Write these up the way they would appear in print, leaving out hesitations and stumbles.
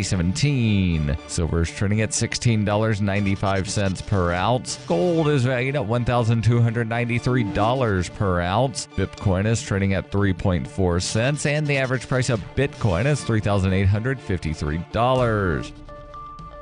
17. Silver is trading at $16.95 per ounce. Gold is valued at $1,293 per ounce. Bitcoin is trading at 3.4 cents, and the average price of Bitcoin is $3,853.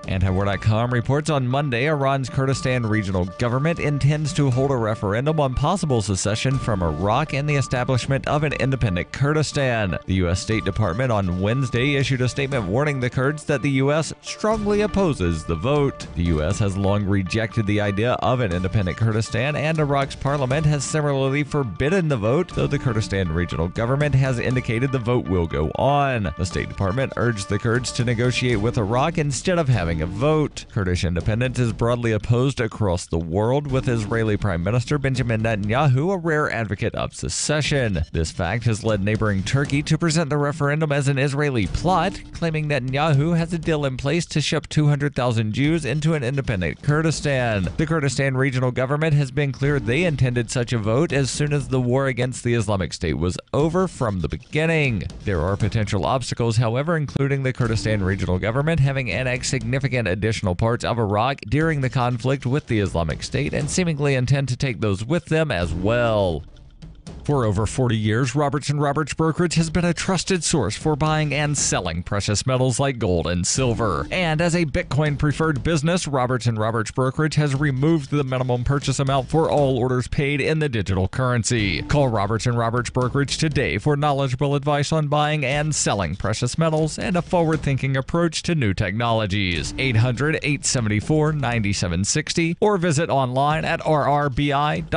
Antiwar.com reports on Monday Iran's Kurdistan regional government intends to hold a referendum on possible secession from Iraq and the establishment of an independent Kurdistan. The U.S. State Department on Wednesday issued a statement warning the Kurds that the U.S. strongly opposes the vote. The U.S. has long rejected the idea of an independent Kurdistan, and Iraq's parliament has similarly forbidden the vote, though the Kurdistan regional government has indicated the vote will go on. The State Department urged the Kurds to negotiate with Iraq instead of having a vote. Kurdish independence is broadly opposed across the world, with Israeli Prime Minister Benjamin Netanyahu a rare advocate of secession. This fact has led neighboring Turkey to present the referendum as an Israeli plot, claiming Netanyahu has a deal in place to ship 200,000 Jews into an independent Kurdistan. The Kurdistan regional government has been clear they intended such a vote as soon as the war against the Islamic State was over from the beginning. There are potential obstacles, however, including the Kurdistan regional government having annexed significant additional parts of Iraq during the conflict with the Islamic State and seemingly intend to take those with them as well. For over 40 years, Roberts & Roberts Brokerage has been a trusted source for buying and selling precious metals like gold and silver. And as a Bitcoin-preferred business, Roberts & Roberts Brokerage has removed the minimum purchase amount for all orders paid in the digital currency. Call Roberts & Roberts Brokerage today for knowledgeable advice on buying and selling precious metals and a forward-thinking approach to new technologies. 800-874-9760 or visit online at rrbi.co.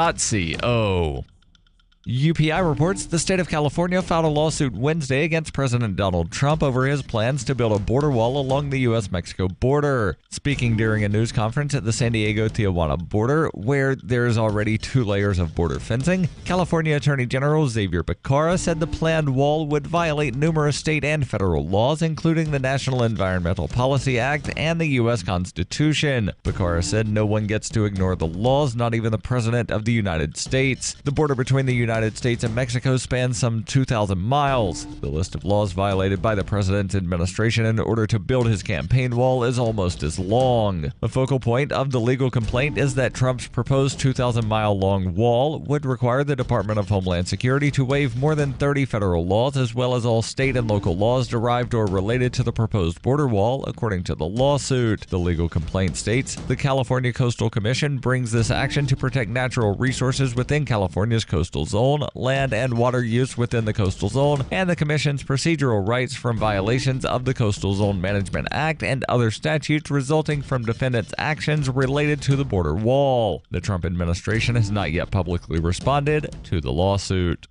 UPI reports the state of California filed a lawsuit Wednesday against President Donald Trump over his plans to build a border wall along the U.S.-Mexico border. Speaking during a news conference at the San Diego-Tijuana border, where there's already 2 layers of border fencing, California Attorney General Xavier Becerra said the planned wall would violate numerous state and federal laws, including the National Environmental Policy Act and the U.S. Constitution. Becerra said no one gets to ignore the laws, not even the President of the United States. The border between the United States and Mexico spans some 2,000 miles. The list of laws violated by the president's administration in order to build his campaign wall is almost as long. The focal point of the legal complaint is that Trump's proposed 2,000-mile-long wall would require the Department of Homeland Security to waive more than 30 federal laws, as well as all state and local laws derived or related to the proposed border wall, according to the lawsuit. The legal complaint states the California Coastal Commission brings this action to protect natural resources within California's coastal zone, land and water use within the coastal zone, and the Commission's procedural rights from violations of the Coastal Zone Management Act and other statutes resulting from defendants' actions related to the border wall. The Trump administration has not yet publicly responded to the lawsuit.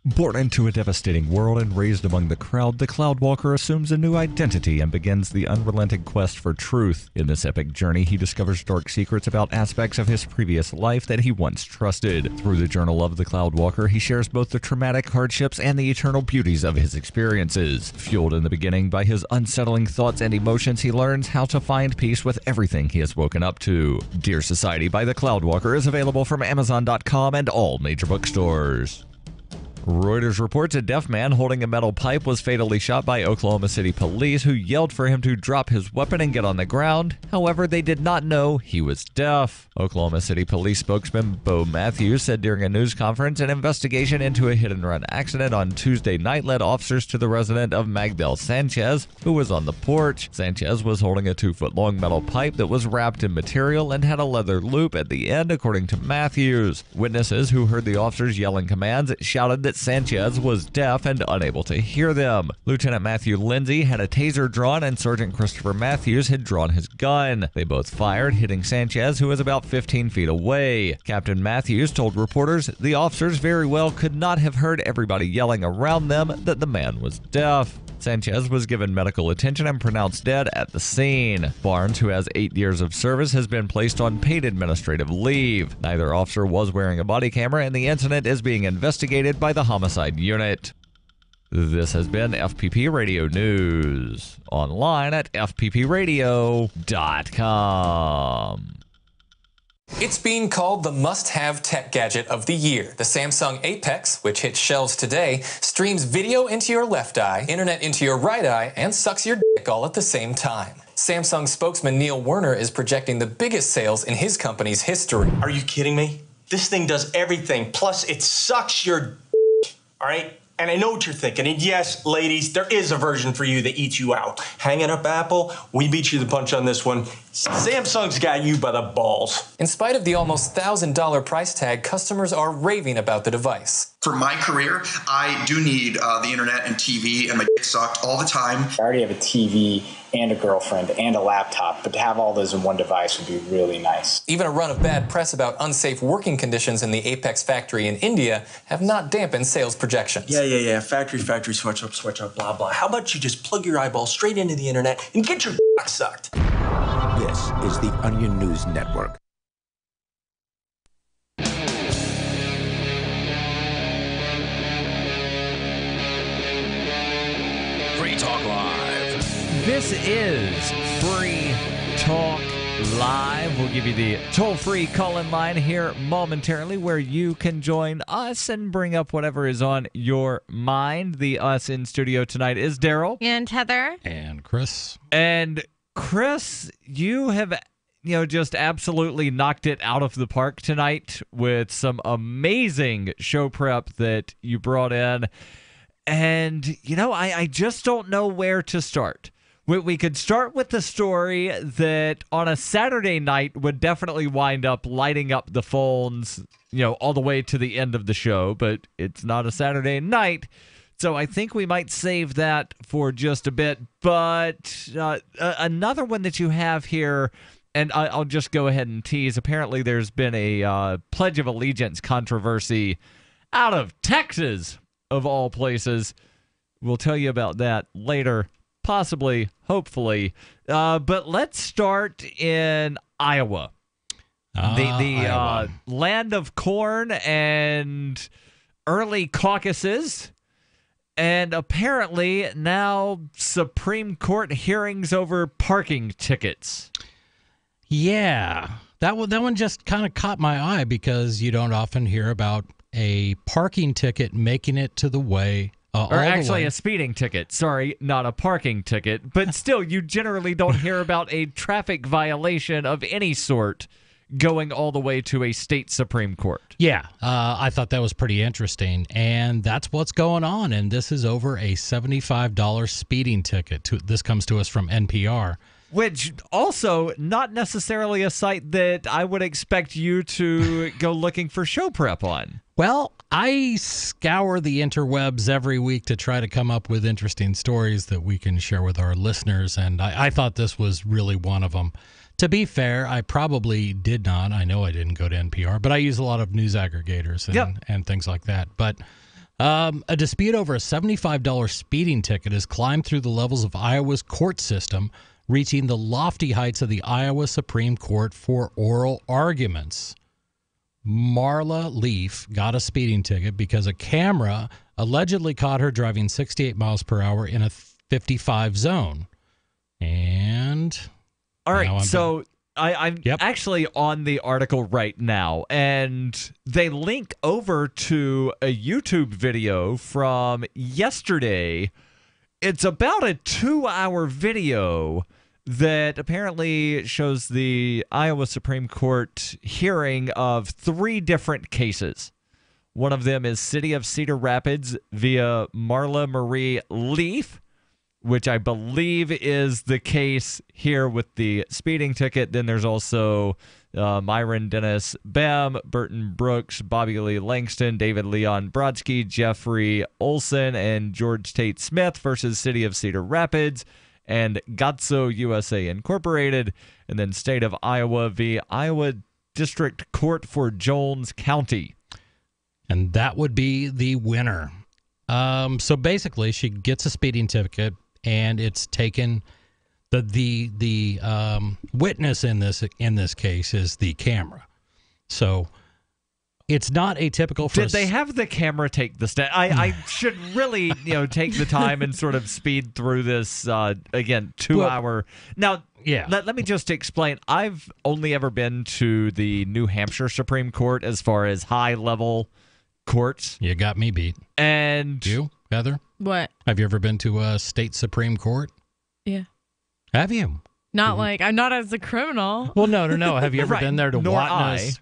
Born into a devastating world and raised among the crowd, the Cloudwalker assumes a new identity and begins the unrelenting quest for truth. In this epic journey, he discovers dark secrets about aspects of his previous life that he once trusted. Through the Journal of the Cloudwalker, he shares both the traumatic hardships and the eternal beauties of his experiences. Fueled in the beginning by his unsettling thoughts and emotions, he learns how to find peace with everything he has woken up to. Dear Society by the Cloudwalker is available from Amazon.com and all major bookstores. Reuters reports a deaf man holding a metal pipe was fatally shot by Oklahoma City police, who yelled for him to drop his weapon and get on the ground. However, they did not know he was deaf. Oklahoma City police spokesman Bo Matthews said during a news conference an investigation into a hit-and-run accident on Tuesday night led officers to the residence of Magdal Sanchez, who was on the porch. Sanchez was holding a 2-foot-long metal pipe that was wrapped in material and had a leather loop at the end, according to Matthews. Witnesses who heard the officers yelling commands shouted that Sanchez was deaf and unable to hear them. Lieutenant Matthew Lindsay had a taser drawn and Sergeant Christopher Matthews had drawn his gun. They both fired, hitting Sanchez, who was about 15 feet away. Captain Matthews told reporters the officers very well could not have heard everybody yelling around them that the man was deaf. Sanchez was given medical attention and pronounced dead at the scene. Barnes, who has 8 years of service, has been placed on paid administrative leave. Neither officer was wearing a body camera, and the incident is being investigated by the homicide unit. This has been FPP Radio News. Online at fppradio.com. It's being called the must-have tech gadget of the year. The Samsung Apex, which hits shelves today, streams video into your left eye, internet into your right eye, and sucks your dick all at the same time. Samsung spokesman Neil Werner is projecting the biggest sales in his company's history. Are you kidding me? This thing does everything, plus it sucks your dick, all right? And I know what you're thinking, and yes, ladies, there is a version for you that eats you out. Hanging up Apple, we beat you the punch on this one. Samsung's got you by the balls. In spite of the almost $1,000 price tag, customers are raving about the device. For my career, I do need the internet and TV, and my dick sucked all the time. I already have a TV and a girlfriend and a laptop, but to have all those in one device would be really nice. Even a run of bad press about unsafe working conditions in the Apex factory in India have not dampened sales projections. Yeah. Factory, switch up, blah, blah. How about you just plug your eyeball straight into the internet and get your dick sucked? This is the Onion News Network. Free Talk Live. This is Free Talk Live. We'll give you the toll-free call-in line here momentarily where you can join us and bring up whatever is on your mind. The us in studio tonight is Darryl. And Heather. And Chris. And Chris, you have just absolutely knocked it out of the park tonight with some amazing show prep that you brought in. And, I just don't know where to start. We could start with the story that on a Saturday night would definitely wind up lighting up the phones, all the way to the end of the show, but it's not a Saturday night. So I think we might save that for just a bit. But another one that you have here, and I'll just go ahead and tease. Apparently there's been a Pledge of Allegiance controversy out of Texas, of all places. We'll tell you about that later, possibly, hopefully. But let's start in Iowa. The land of corn and early caucuses. And apparently now Supreme Court hearings over parking tickets. Yeah, that one just kind of caught my eye because you don't often hear about a parking ticket making it to the way. Or actually a speeding ticket. Sorry, not a parking ticket. But still, you generally don't hear about a traffic violation of any sort going all the way to a state Supreme Court. Yeah, I thought that was pretty interesting. And that's what's going on. And this is over a $75 speeding ticket. This comes to us from NPR. Which also not necessarily a site that I would expect you to go looking for show prep on. Well, I scour the interwebs every week to try to come up with interesting stories that we can share with our listeners, and I thought this was really one of them. To be fair, I probably did not. I know I didn't go to NPR, but I use a lot of news aggregators and things like that. But a dispute over a $75 speeding ticket has climbed through the levels of Iowa's court system, reaching the lofty heights of the Iowa Supreme Court for oral arguments. Marla Leaf got a speeding ticket because a camera allegedly caught her driving 68 miles per hour in a 55 zone. And all right, so I'm actually on the article right now, and they link over to a YouTube video from yesterday. It's about a 2-hour video that apparently shows the Iowa Supreme Court hearing of 3 different cases. One of them is City of Cedar Rapids via Marla Marie Leaf, which I believe is the case here with the speeding ticket. Then there's also Myron Dennis Bem, Burton Brooks, Bobby Lee Langston, David Leon Brodsky, Jeffrey Olson, and George Tate Smith versus City of Cedar Rapids and Gazzo USA Incorporated, and then State of Iowa v. Iowa District Court for Jones County. And that would be the winner. So basically, she gets a speeding ticket, and it's taken. The witness in this case is the camera. So It's not atypical for Did they have the camera take the step? I should really, take the time and sort of speed through this, again, 2-hour. Now, yeah. Let me just explain. I've only ever been to the New Hampshire Supreme Court as far as high-level courts. You got me beat. And you, Heather? What? Have you ever been to a state Supreme Court? Yeah. Have you? Not like, I'm not as a criminal. Well, no. Have you ever Right. been there to witness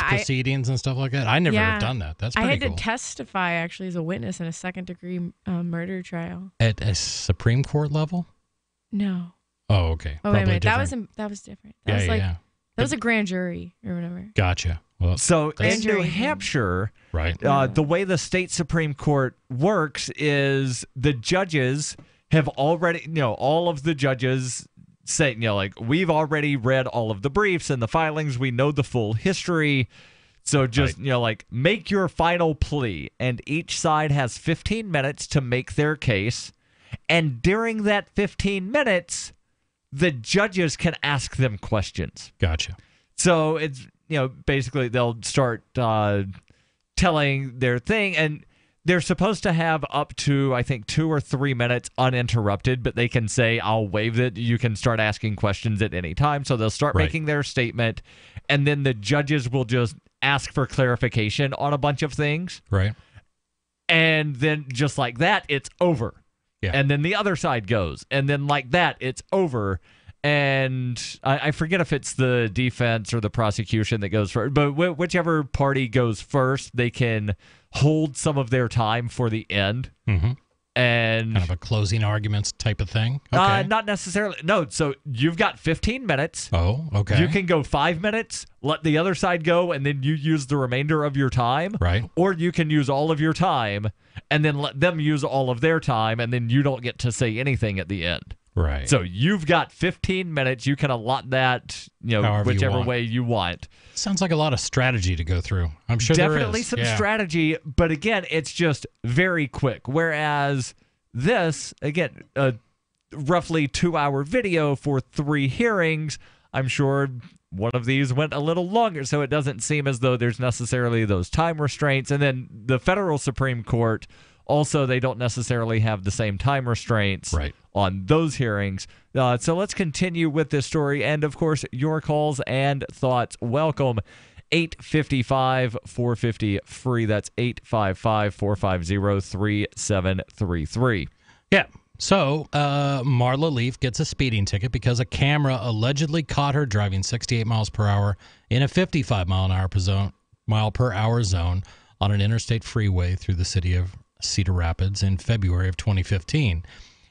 proceedings and stuff like that? I never have done that. That's pretty I had cool. to testify, actually, as a witness in a second-degree murder trial. At a Supreme Court level? No. Oh, okay. Oh, wait a minute. That was different. That was yeah. That was a grand jury or whatever. Gotcha. Well, so in Grand New jury. Hampshire, right. The way the state Supreme Court works is the judges have already, all of the judges say, like, we've already read all of the briefs and the filings. We know the full history. So just, like, make your final plea. And each side has 15 minutes to make their case. And during that 15 minutes, the judges can ask them questions. Gotcha. So it's, basically they'll start telling their thing. And they're supposed to have up to, I think, 2 or 3 minutes uninterrupted, but they can say, I'll waive it. You can start asking questions at any time. So they'll start making their statement, and then the judges will just ask for clarification on a bunch of things. Right. And then just like that, it's over. Yeah. And then the other side goes. And then like that, it's over. And I forget if it's the defense or the prosecution that goes first, but whichever party goes first, they can hold some of their time for the end. Mm-hmm. And kind of a closing arguments type of thing? Okay. Not necessarily. No, so you've got 15 minutes. Oh, okay. You can go 5 minutes, let the other side go, and then you use the remainder of your time. Right. Or you can use all of your time and then let them use all of their time, and then you don't get to say anything at the end. Right. So you've got 15 minutes. You can allot that, However whichever you want. way you want. Sounds like a lot of strategy to go through. I'm sure Definitely there is. some strategy, but again, it's just very quick. Whereas this, again, a roughly 2-hour video for 3 hearings, I'm sure one of these went a little longer, so it doesn't seem as though there's necessarily those time restraints. And then the federal Supreme Court, also, they don't necessarily have the same time restraints on those hearings. So let's continue with this story. And, of course, your calls and thoughts. Welcome. 855-450-FREE. That's 855-450-3733. Yeah. So Marla Leaf gets a speeding ticket because a camera allegedly caught her driving 68 miles per hour in a 55 mile per hour zone on an interstate freeway through the city of Cedar Rapids in February of 2015.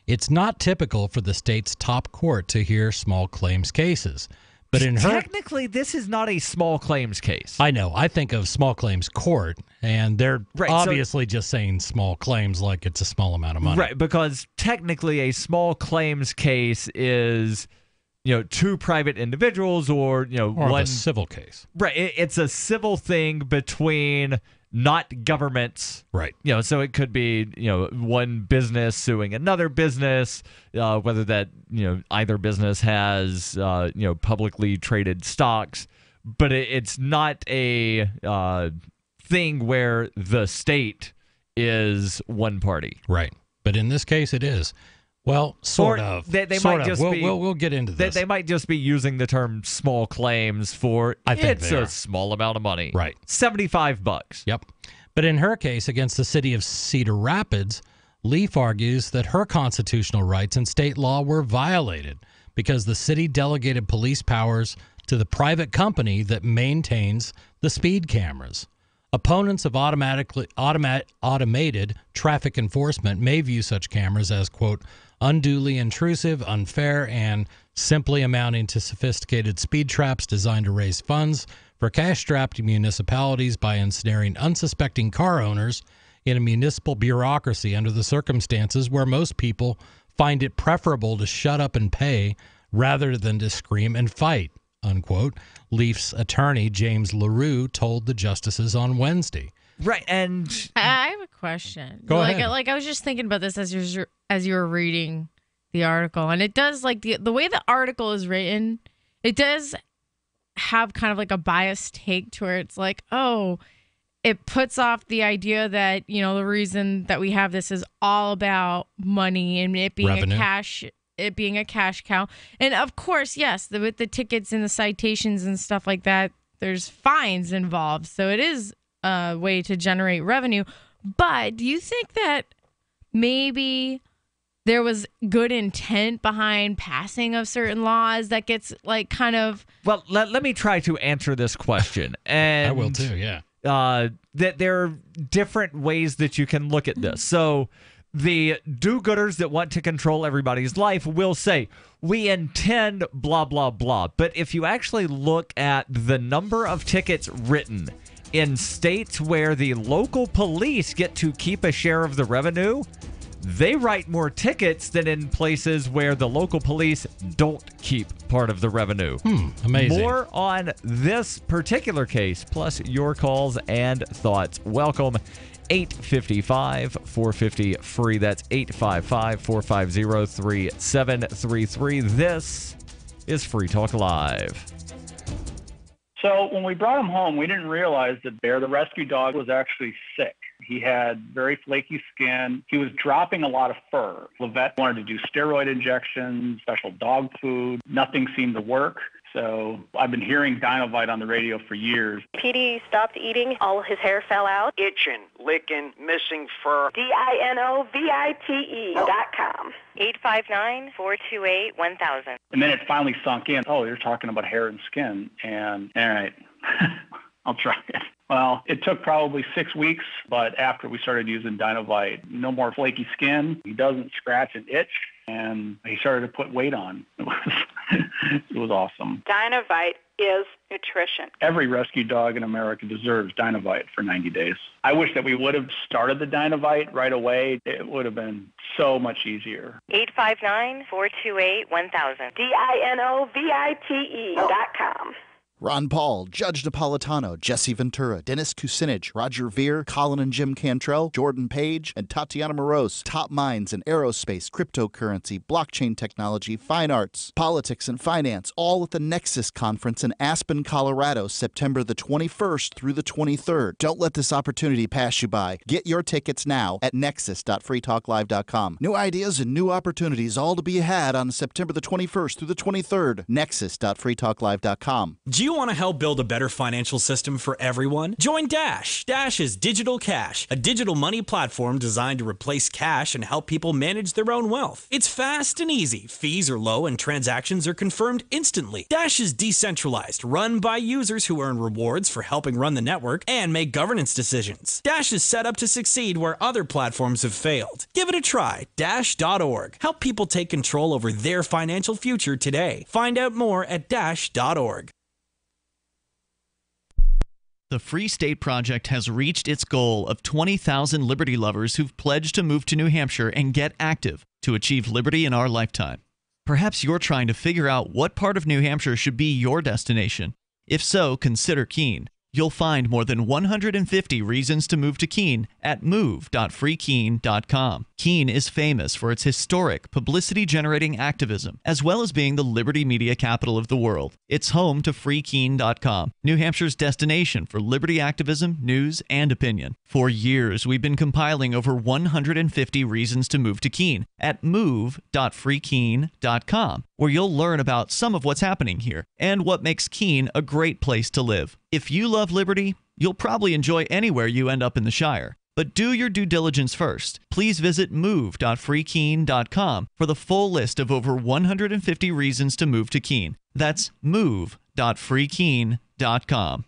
It's not typical for the state's top court to hear small claims cases. But technically, this is not a small claims case. I know. I think of small claims court, and they're obviously just saying small claims like it's a small amount of money. Right, because technically a small claims case is, 2 private individuals or, one a civil case. Right, it's a civil thing between not governments. Right. So it could be, one business suing another business, whether that, either business has, publicly traded stocks. But it's not a thing where the state is one party. Right. But in this case, it is. Well, sort of. They sort might of. just be. We'll get into this. They might just be using the term small claims for it's a small amount of money. Right. $75. Yep. But in her case against the city of Cedar Rapids, Leaf argues that her constitutional rights and state law were violated because the city delegated police powers to the private company that maintains the speed cameras. Opponents of automated traffic enforcement may view such cameras as, quote, unduly intrusive, unfair, and simply amounting to sophisticated speed traps designed to raise funds for cash-strapped municipalities by ensnaring unsuspecting car owners in a municipal bureaucracy under the circumstances where most people find it preferable to shut up and pay rather than to scream and fight, unquote. Leaf's attorney, James LaRue, told the justices on Wednesday. Right, and I have a question. Go ahead. Like I was just thinking about this as you were reading the article, and it does, like, the way the article is written, it does have kind of like a biased take to where it's like, oh, it puts off the idea that, the reason that we have this is all about money and it being revenue. It being a cash cow. And of course, yes, with the tickets and the citations and stuff like that, there's fines involved. So it is a way to generate revenue. But do you think that maybe there was good intent behind passing of certain laws that gets like kind of... Well, let me try to answer this question. And I will too, yeah. That there are different ways that you can look at this. So the do-gooders that want to control everybody's life will say, we intend blah, blah, blah. But if you actually look at the number of tickets written in states where the local police get to keep a share of the revenue, they write more tickets than in places where the local police don't keep part of the revenue. Amazing. More on this particular case, plus your calls and thoughts. Welcome. 855-450-FREE. That's 855-450-3733. This is Free Talk Live. So when we brought him home, we didn't realize that Bear, the rescue dog, was actually sick. He had very flaky skin. He was dropping a lot of fur. The vet wanted to do steroid injections, special dog food. Nothing seemed to work. So I've been hearing Dinovite on the radio for years. PD stopped eating. All his hair fell out. Itching, licking, missing fur. DINOVITE.com. 859-428-1000. And then it finally sunk in. Oh, you're talking about hair and skin. And all right, I'll try it. Well, it took probably 6 weeks, but after we started using Dinovite, no more flaky skin. He doesn't scratch and itch, and he started to put weight on. It was awesome. Dinovite is nutrition. Every rescue dog in America deserves Dinovite for 90 days. I wish that we would have started the Dinovite right away. It would have been so much easier. 859-428-1000. DINOVITE.com. Ron Paul, Judge Napolitano, Jesse Ventura, Dennis Kucinich, Roger Ver, Colin and Jim Cantrell, Jordan Page, and Tatiana Moroz. Top minds in aerospace, cryptocurrency, blockchain technology, fine arts, politics, and finance, all at the Nexus Conference in Aspen, Colorado, September the 21st through the 23rd. Don't let this opportunity pass you by. Get your tickets now at nexus.freetalklive.com. New ideas and new opportunities all to be had on September the 21st through the 23rd. Nexus.freetalklive.com. Do you want to help build a better financial system for everyone? Join Dash. Dash is Digital Cash, a digital money platform designed to replace cash and help people manage their own wealth. It's fast and easy. Fees are low and transactions are confirmed instantly. Dash is decentralized, run by users who earn rewards for helping run the network and make governance decisions. Dash is set up to succeed where other platforms have failed. Give it a try. Dash.org. Help people take control over their financial future today. Find out more at Dash.org. The Free State Project has reached its goal of 20,000 liberty lovers who've pledged to move to New Hampshire and get active to achieve liberty in our lifetime. Perhaps you're trying to figure out what part of New Hampshire should be your destination. If so, consider Keene. You'll find more than 150 reasons to move to Keene at move.freekeene.com. Keene is famous for its historic, publicity-generating activism, as well as being the liberty media capital of the world. It's home to freekeene.com, New Hampshire's destination for liberty activism, news, and opinion. For years, we've been compiling over 150 reasons to move to Keene at move.freekeene.com, where you'll learn about some of what's happening here and what makes Keene a great place to live. If you love liberty, you'll probably enjoy anywhere you end up in the Shire. But do your due diligence first. Please visit move.freekeene.com for the full list of over 150 reasons to move to Keene. That's move.freekeene.com.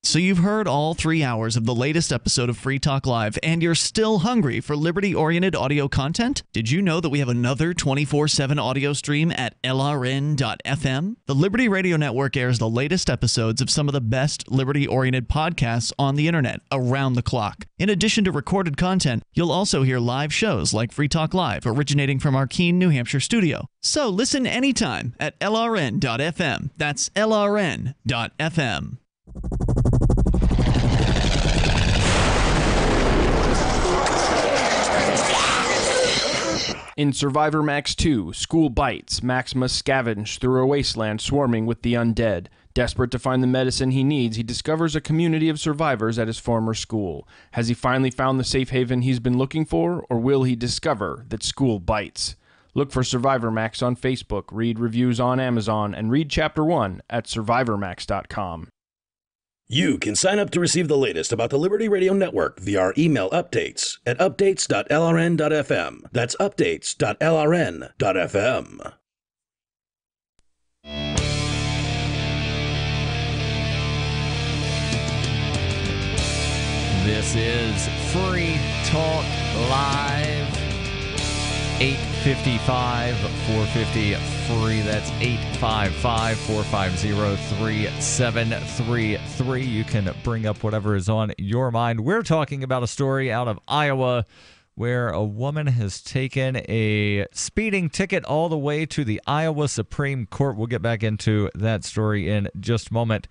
So you've heard all 3 hours of the latest episode of Free Talk Live, and you're still hungry for liberty-oriented audio content? Did you know that we have another 24/7 audio stream at LRN.FM? The Liberty Radio Network airs the latest episodes of some of the best liberty-oriented podcasts on the internet around the clock. In addition to recorded content, you'll also hear live shows like Free Talk Live, originating from our Keene, New Hampshire studio. So listen anytime at LRN.FM. That's LRN.FM. In Survivor Max 2, School Bites, Max must scavenge through a wasteland swarming with the undead. Desperate to find the medicine he needs, he discovers a community of survivors at his former school. Has he finally found the safe haven he's been looking for, or will he discover that school bites? Look for Survivor Max on Facebook, read reviews on Amazon, and read Chapter 1 at survivormax.com. You can sign up to receive the latest about the Liberty Radio Network via our email updates at updates.lrn.fm. That's updates.lrn.fm. This is Free Talk Live. 855-450-FREE. That's 855-450-3733. You can bring up whatever is on your mind. We're talking about a story out of Iowa where a woman has taken a speeding ticket all the way to the Iowa Supreme Court. We'll get back into that story in just a moment.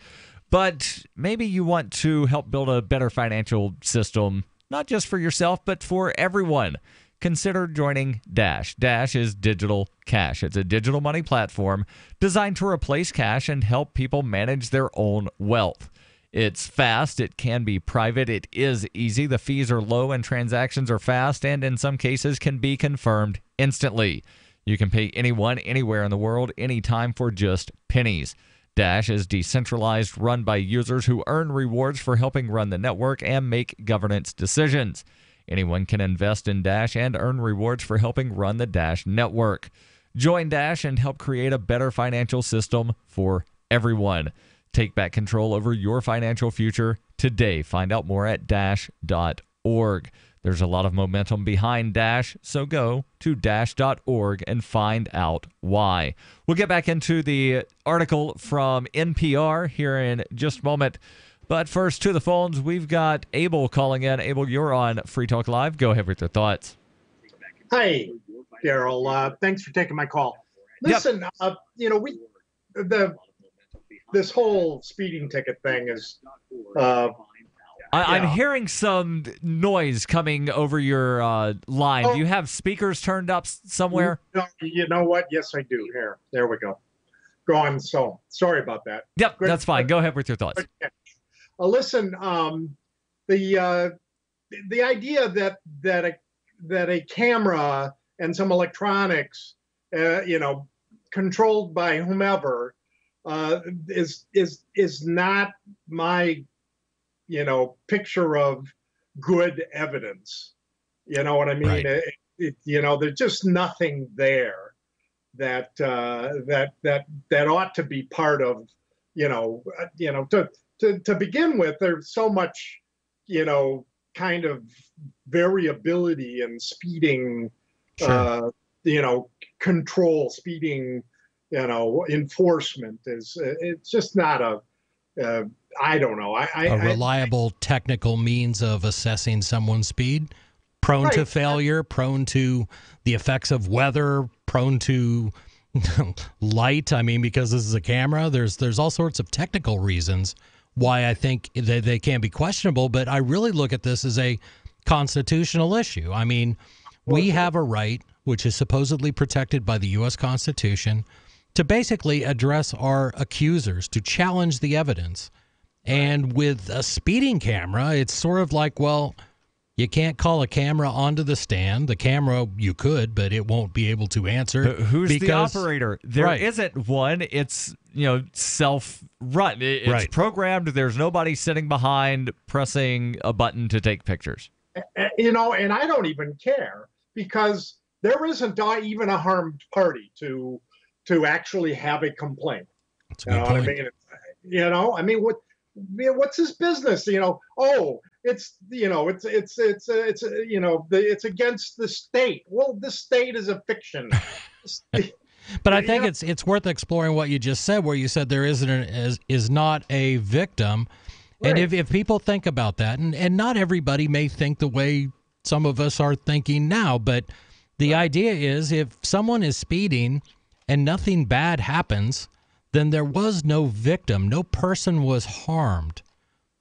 But maybe you want to help build a better financial system, not just for yourself, but for everyone. Consider joining Dash. Dash is digital cash. It's a digital money platform designed to replace cash and help people manage their own wealth. It's fast. It can be private. It is easy. The fees are low and transactions are fast, and in some cases can be confirmed instantly. You can pay anyone, anywhere in the world, anytime for just pennies. Dash is decentralized, run by users who earn rewards for helping run the network and make governance decisions. Anyone can invest in Dash and earn rewards for helping run the Dash network. Join Dash and help create a better financial system for everyone. Take back control over your financial future today. Find out more at dash.org. There's a lot of momentum behind Dash, so go to dash.org and find out why. We'll get back into the article from NPR here in just a moment. But first, to the phones, we've got Abel calling in. Abel, you're on Free Talk Live. Go ahead with your thoughts. Hi, Darryl. Thanks for taking my call. Listen, this whole speeding ticket thing is... I'm hearing some noise coming over your line. Do you have speakers turned up somewhere? No, you know what? Yes, I do. Here. There we go. Go on. So, sorry about that. Yep, that's fine. Go ahead with your thoughts. Okay. Listen, the idea that a camera and some electronics, controlled by whomever, is not my picture of good evidence. You know what I mean? Right. There's just nothing there that ought to be part of, to begin with. There's so much, kind of variability in speeding, Sure. Control, speeding, enforcement it's just not I don't know. A reliable technical means of assessing someone's speed, prone to failure, prone to the effects of weather, prone to light. I mean, because this is a camera, there's all sorts of technical reasons why I think they can be questionable. But I really look at this as a constitutional issue. I mean, we have a right, which is supposedly protected by the U.S. Constitution, to basically address our accusers, to challenge the evidence. And with a speeding camera, it's sort of like, well, you can't call a camera onto the stand. The camera, you could, but it won't be able to answer. Who's the operator? There isn't one. It's, self-run. It's programmed. There's nobody sitting behind pressing a button to take pictures. And I don't even care, because there isn't even a harmed party to actually have a complaint. That's a good point. I mean, what's his business? It's against the state. Well, the state is a fiction. But I think it's worth exploring what you just said, where you said there is not a victim. Right. And if people think about that, and not everybody may think the way some of us are thinking now, but the idea is, if someone is speeding and nothing bad happens, then there was no victim. No person was harmed.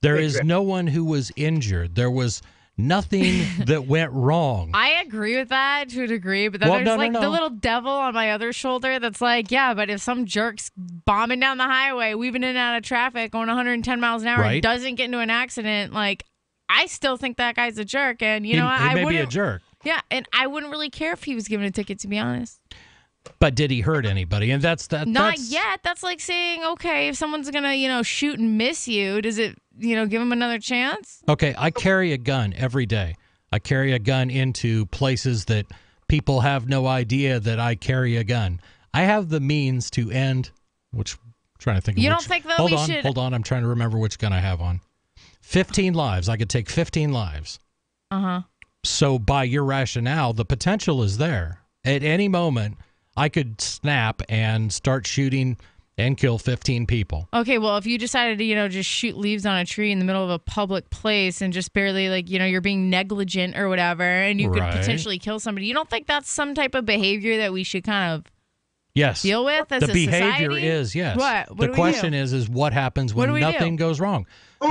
There is no one who was injured. There was Nothing that went wrong. I agree with that to a degree, but then there's the little devil on my other shoulder that's like, yeah, but if some jerk's bombing down the highway, weaving in and out of traffic, going 110 miles an hour, and doesn't get into an accident, like, I still think that guy's a jerk. And, you know, he may be a jerk. Yeah, and I wouldn't really care if he was given a ticket, to be honest. But did he hurt anybody? And that's Not yet. That's like saying, okay, if someone's going to, shoot and miss you, does it, give him another chance? Okay, I carry a gun every day. I carry a gun into places that people have no idea that I carry a gun. I have the means to end, which I'm trying to think of. You don't think, though, Hold on. I'm trying to remember which gun I have on. 15 lives. I could take 15 lives. Uh-huh. So by your rationale, the potential is there. At any moment, I could snap and start shooting and kill 15 people. Okay, well, if you decided to, just shoot leaves on a tree in the middle of a public place and just barely, you're being negligent or whatever, and you could potentially kill somebody, you don't think that's some type of behavior that we should kind of deal with as a society? The behavior is, yes. What the question is what happens when nothing goes wrong?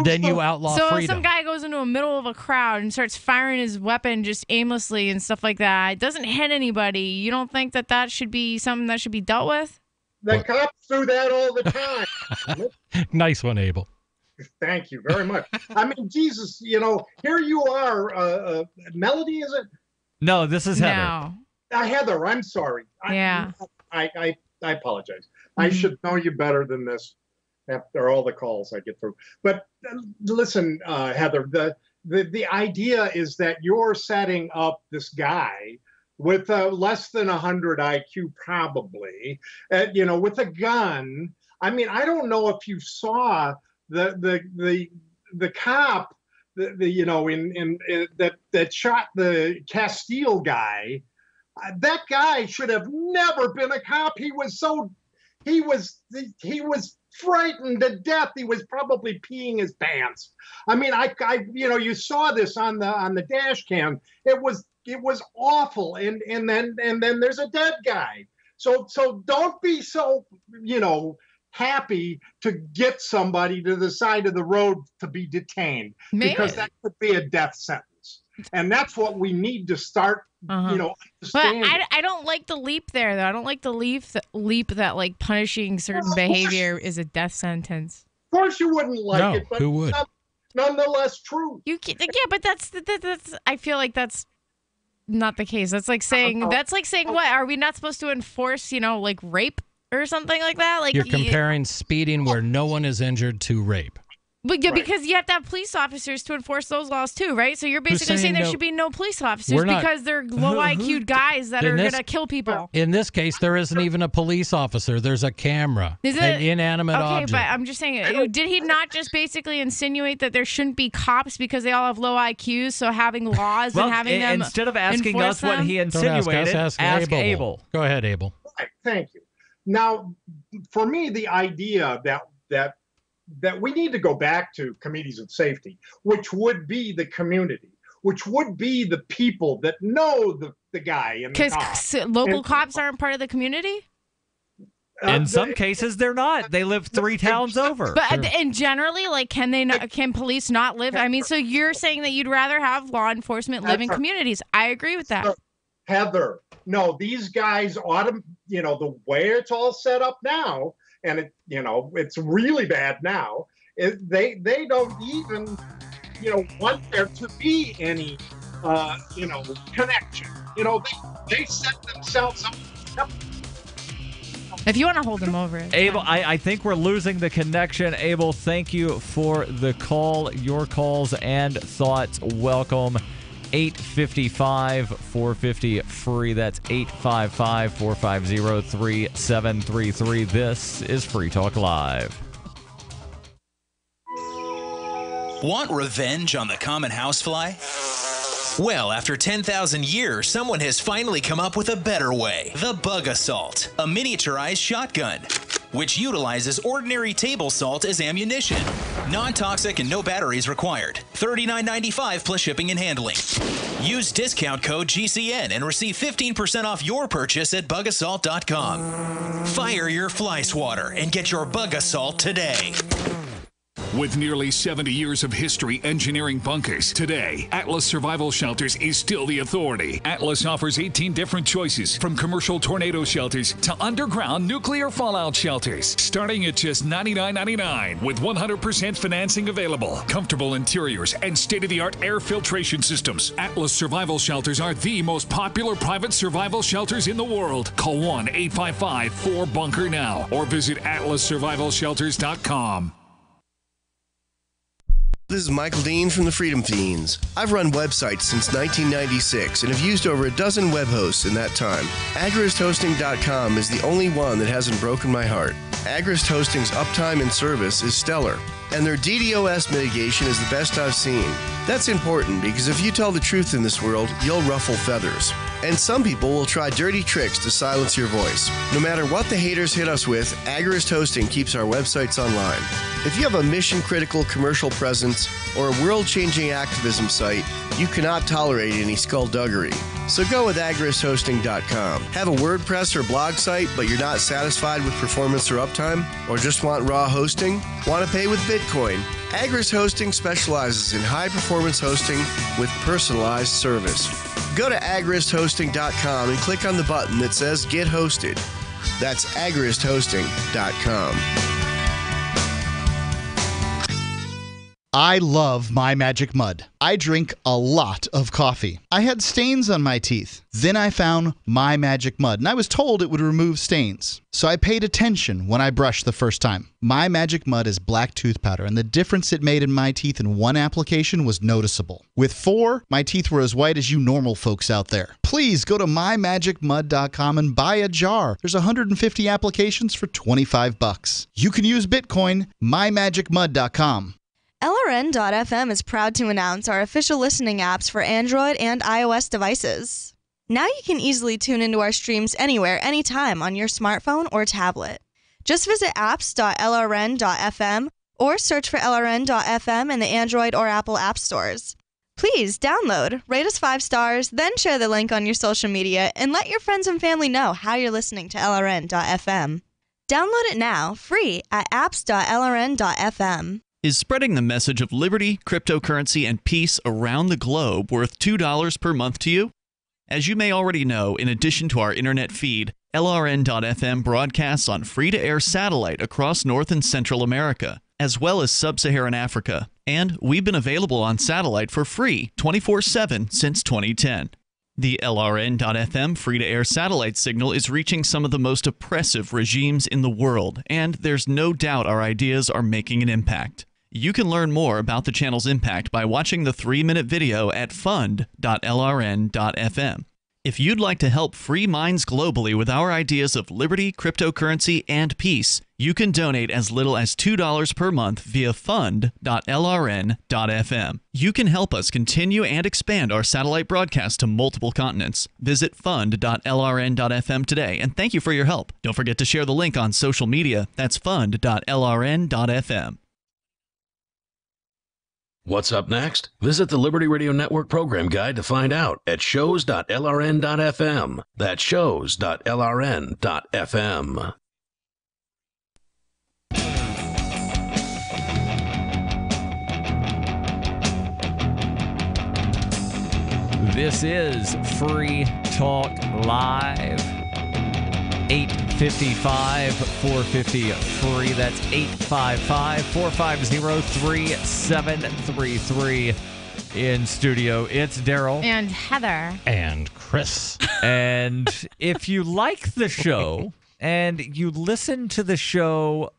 Then you outlaw freedom. So if some guy goes into the middle of a crowd and starts firing his weapon just aimlessly and stuff like that, it doesn't hit anybody, you don't think that should be something that should be dealt with? The cops do that all the time. Nice one, Abel. Thank you very much. I mean, Jesus, here you are. Melody, is it? No, this is Heather. No. Heather, I'm sorry. Yeah. I apologize. I should know you better than this after all the calls I get through. But listen, Heather, the idea is that you're setting up this guy with less than 100 IQ, probably, with a gun. I mean, I don't know if you saw the cop, that shot the Castile guy. That guy should have never been a cop. He was frightened to death. He was probably peeing his pants. I mean, you saw this on the dash cam. It was awful. And then there's a dead guy. So don't be so, happy to get somebody to the side of the road to be detained, because that could be a death sentence. And that's what we need to start, understanding. But I don't like the leap there, though. I don't like the leap that punishing certain behavior is a death sentence. Of course you wouldn't like it, but who would? Nonetheless true. But that's I feel like that's not the case. That's like saying what? Are we not supposed to enforce, rape or something like that? Like, you're comparing speeding where no one is injured to rape. But because you have to have police officers to enforce those laws too, right? So you're basically saying there should be no police officers because they're low IQ guys that are going to kill people. In this case, there isn't even a police officer. There's a camera, an inanimate object. Okay, but I'm just saying, did he not just basically insinuate that there shouldn't be cops because they all have low IQs? So having laws and having them instead of asking us what he insinuated, ask Abel. Go ahead, Abel. Right, thank you. Now, for me, the idea that we need to go back to committees of safety, which would be the community, which would be the people that know the guy. Because local cops aren't part of the community? In some cases, they're not. They live 3 towns over. But and generally, can police not live? I mean, so you're saying that you'd rather have law enforcement live in communities. I agree with that. Heather, no, these guys ought to, the way it's all set up now, and it's really bad now. They don't even, want there to be any, connection. They set themselves up. If you want to hold them over. Abel, I think we're losing the connection. Abel, thank you for the call. Your calls and thoughts welcome. 855-450-FREE. That's 855-450-3733. This is Free Talk Live. Want revenge on the common housefly? Well, after 10,000 years, someone has finally come up with a better way. The Bug Assault, a miniaturized shotgun, which utilizes ordinary table salt as ammunition. Non-toxic and no batteries required. $39.95 plus shipping and handling. Use discount code GCN and receive 15% off your purchase at bugassault.com. Fire your fly swatter and get your Bug Assault today. With nearly 70 years of history engineering bunkers, today, Atlas Survival Shelters is still the authority. Atlas offers 18 different choices, from commercial tornado shelters to underground nuclear fallout shelters, starting at just $99.99 with 100% financing available, comfortable interiors, and state-of-the-art air filtration systems. Atlas Survival Shelters are the most popular private survival shelters in the world. Call 1-855-4BUNKER now or visit atlassurvivalshelters.com. This is Michael Dean from the Freedom Fiends. I've run websites since 1996 and have used over a dozen web hosts in that time. AgristHosting.com is the only one that hasn't broken my heart. Agrist Hosting's uptime and service is stellar, and their DDoS mitigation is the best I've seen. That's important because if you tell the truth in this world, you'll ruffle feathers. And some people will try dirty tricks to silence your voice. No matter what the haters hit us with, Agrist Hosting keeps our websites online. If you have a mission-critical commercial presence or a world-changing activism site, you cannot tolerate any skullduggery. So go with agristhosting.com. Have a WordPress or blog site, but you're not satisfied with performance or uptime? Or just want raw hosting? Want to pay with Bitcoin? Agrist Hosting specializes in high-performance hosting with personalized service. Go to agristhosting.com and click on the button that says Get Hosted. That's agristhosting.com. I love My Magic Mud. I drink a lot of coffee. I had stains on my teeth. Then I found My Magic Mud, and I was told it would remove stains. So I paid attention when I brushed the first time. My Magic Mud is black tooth powder, and the difference it made in my teeth in one application was noticeable. With 4, my teeth were as white as you normal folks out there. Please go to mymagicmud.com and buy a jar. There's 150 applications for $25. You can use Bitcoin, mymagicmud.com. LRN.FM is proud to announce our official listening apps for Android and iOS devices. Now you can easily tune into our streams anywhere, anytime on your smartphone or tablet. Just visit apps.lrn.fm or search for LRN.FM in the Android or Apple app stores. Please download, rate us 5 stars, then share the link on your social media and let your friends and family know how you're listening to LRN.FM. Download it now, free at apps.lrn.fm. Is spreading the message of liberty, cryptocurrency, and peace around the globe worth $2 per month to you? As you may already know, in addition to our internet feed, LRN.FM broadcasts on free-to-air satellite across North and Central America, as well as Sub-Saharan Africa. And we've been available on satellite for free 24/7 since 2010. The LRN.FM free-to-air satellite signal is reaching some of the most oppressive regimes in the world, and there's no doubt our ideas are making an impact. You can learn more about the channel's impact by watching the 3-minute video at fund.lrn.fm. If you'd like to help free minds globally with our ideas of liberty, cryptocurrency, and peace, you can donate as little as $2 per month via fund.lrn.fm. You can help us continue and expand our satellite broadcast to multiple continents. Visit fund.lrn.fm today, and thank you for your help. Don't forget to share the link on social media. That's fund.lrn.fm. What's up next? Visit the Liberty Radio Network program guide to find out at shows.lrn.fm. That's shows.lrn.fm. This is Free Talk Live. 855-450-FREE. That's 855-450-3733. In studio, it's Darryl. And Heather. And Chris. And if you like the show and you listen to the show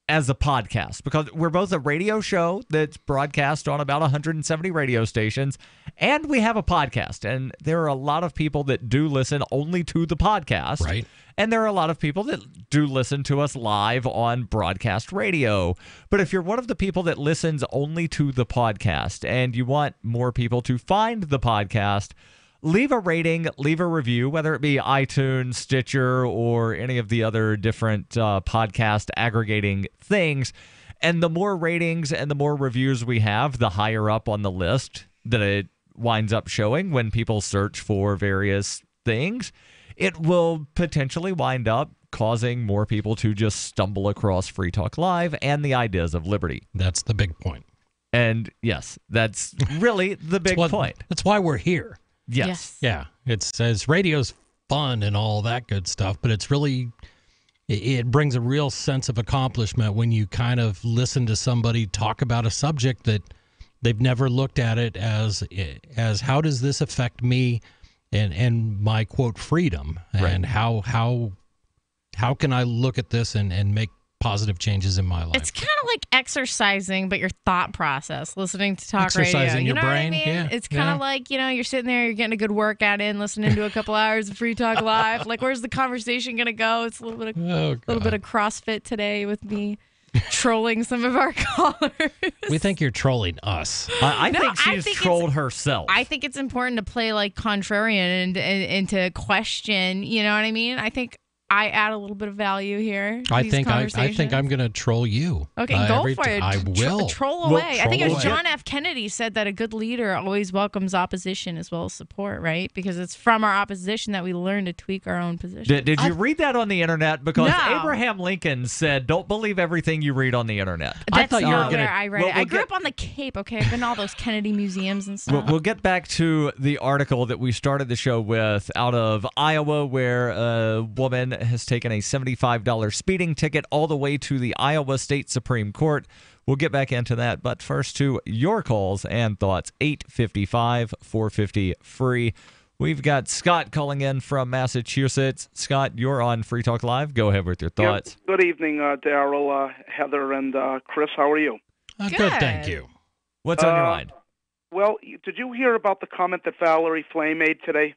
as a podcast, because we're both a radio show that's broadcast on about 170 radio stations, and we have a podcast, and there are a lot of people that do listen only to the podcast. Right. And there are a lot of people that do listen to us live on broadcast radio. But if you're one of the people that listens only to the podcast and you want more people to find the podcast, leave a rating, leave a review, whether it be iTunes, Stitcher, or any of the other different podcast aggregating things. And the more ratings and the more reviews we have, the higher up on the list that it winds up showing when people search for various things. it will potentially wind up causing more people to just stumble across Free Talk Live and the ideas of liberty. That's the big point. And yes, that's really the big point. That's why we're here. Yes. Yeah. It says radio's fun and all that good stuff, but it's really, it brings a real sense of accomplishment when you kind of listen to somebody talk about a subject that they've never looked at it as how does this affect me and my quote freedom, and how can I look at this and make positive changes in my life. It's kind of like exercising, but your thought process, listening to talk radio. Exercising You your know brain, what I mean? yeah, It's kind of like, you're sitting there, you're getting a good workout in, listening to a couple hours of Free Talk Live. Like, where's the conversation going to go? It's a little bit of CrossFit today with me trolling some of our callers. We think you're trolling us. I think she's trolled herself. I think it's important to play like contrarian and to question, you know what I mean? I think I add a little bit of value here. I think I'm going to troll you. Okay, go for it. I will. Troll away. I think it was John F. Kennedy said that a good leader always welcomes opposition as well as support, right? Because it's from our opposition that we learn to tweak our own position. Did you read that on the internet? Because Abraham Lincoln said, "Don't believe everything you read on the internet." That's not where I read it. I grew up on the Cape. Okay, I've been to all those Kennedy museums and stuff. We'll get back to the article that we started the show with out of Iowa, where a woman has taken a $75 speeding ticket all the way to the Iowa State Supreme Court. We'll get back into that, but first to your calls and thoughts. 855-450-FREE. We've got Scott calling in from Massachusetts. Scott, you're on Free Talk Live. Go ahead with your thoughts. Good evening, Darryl, Heather, and Chris. How are you? Good, thank you. What's on your mind? Well, did you hear about the comment that Valerie Flay made today?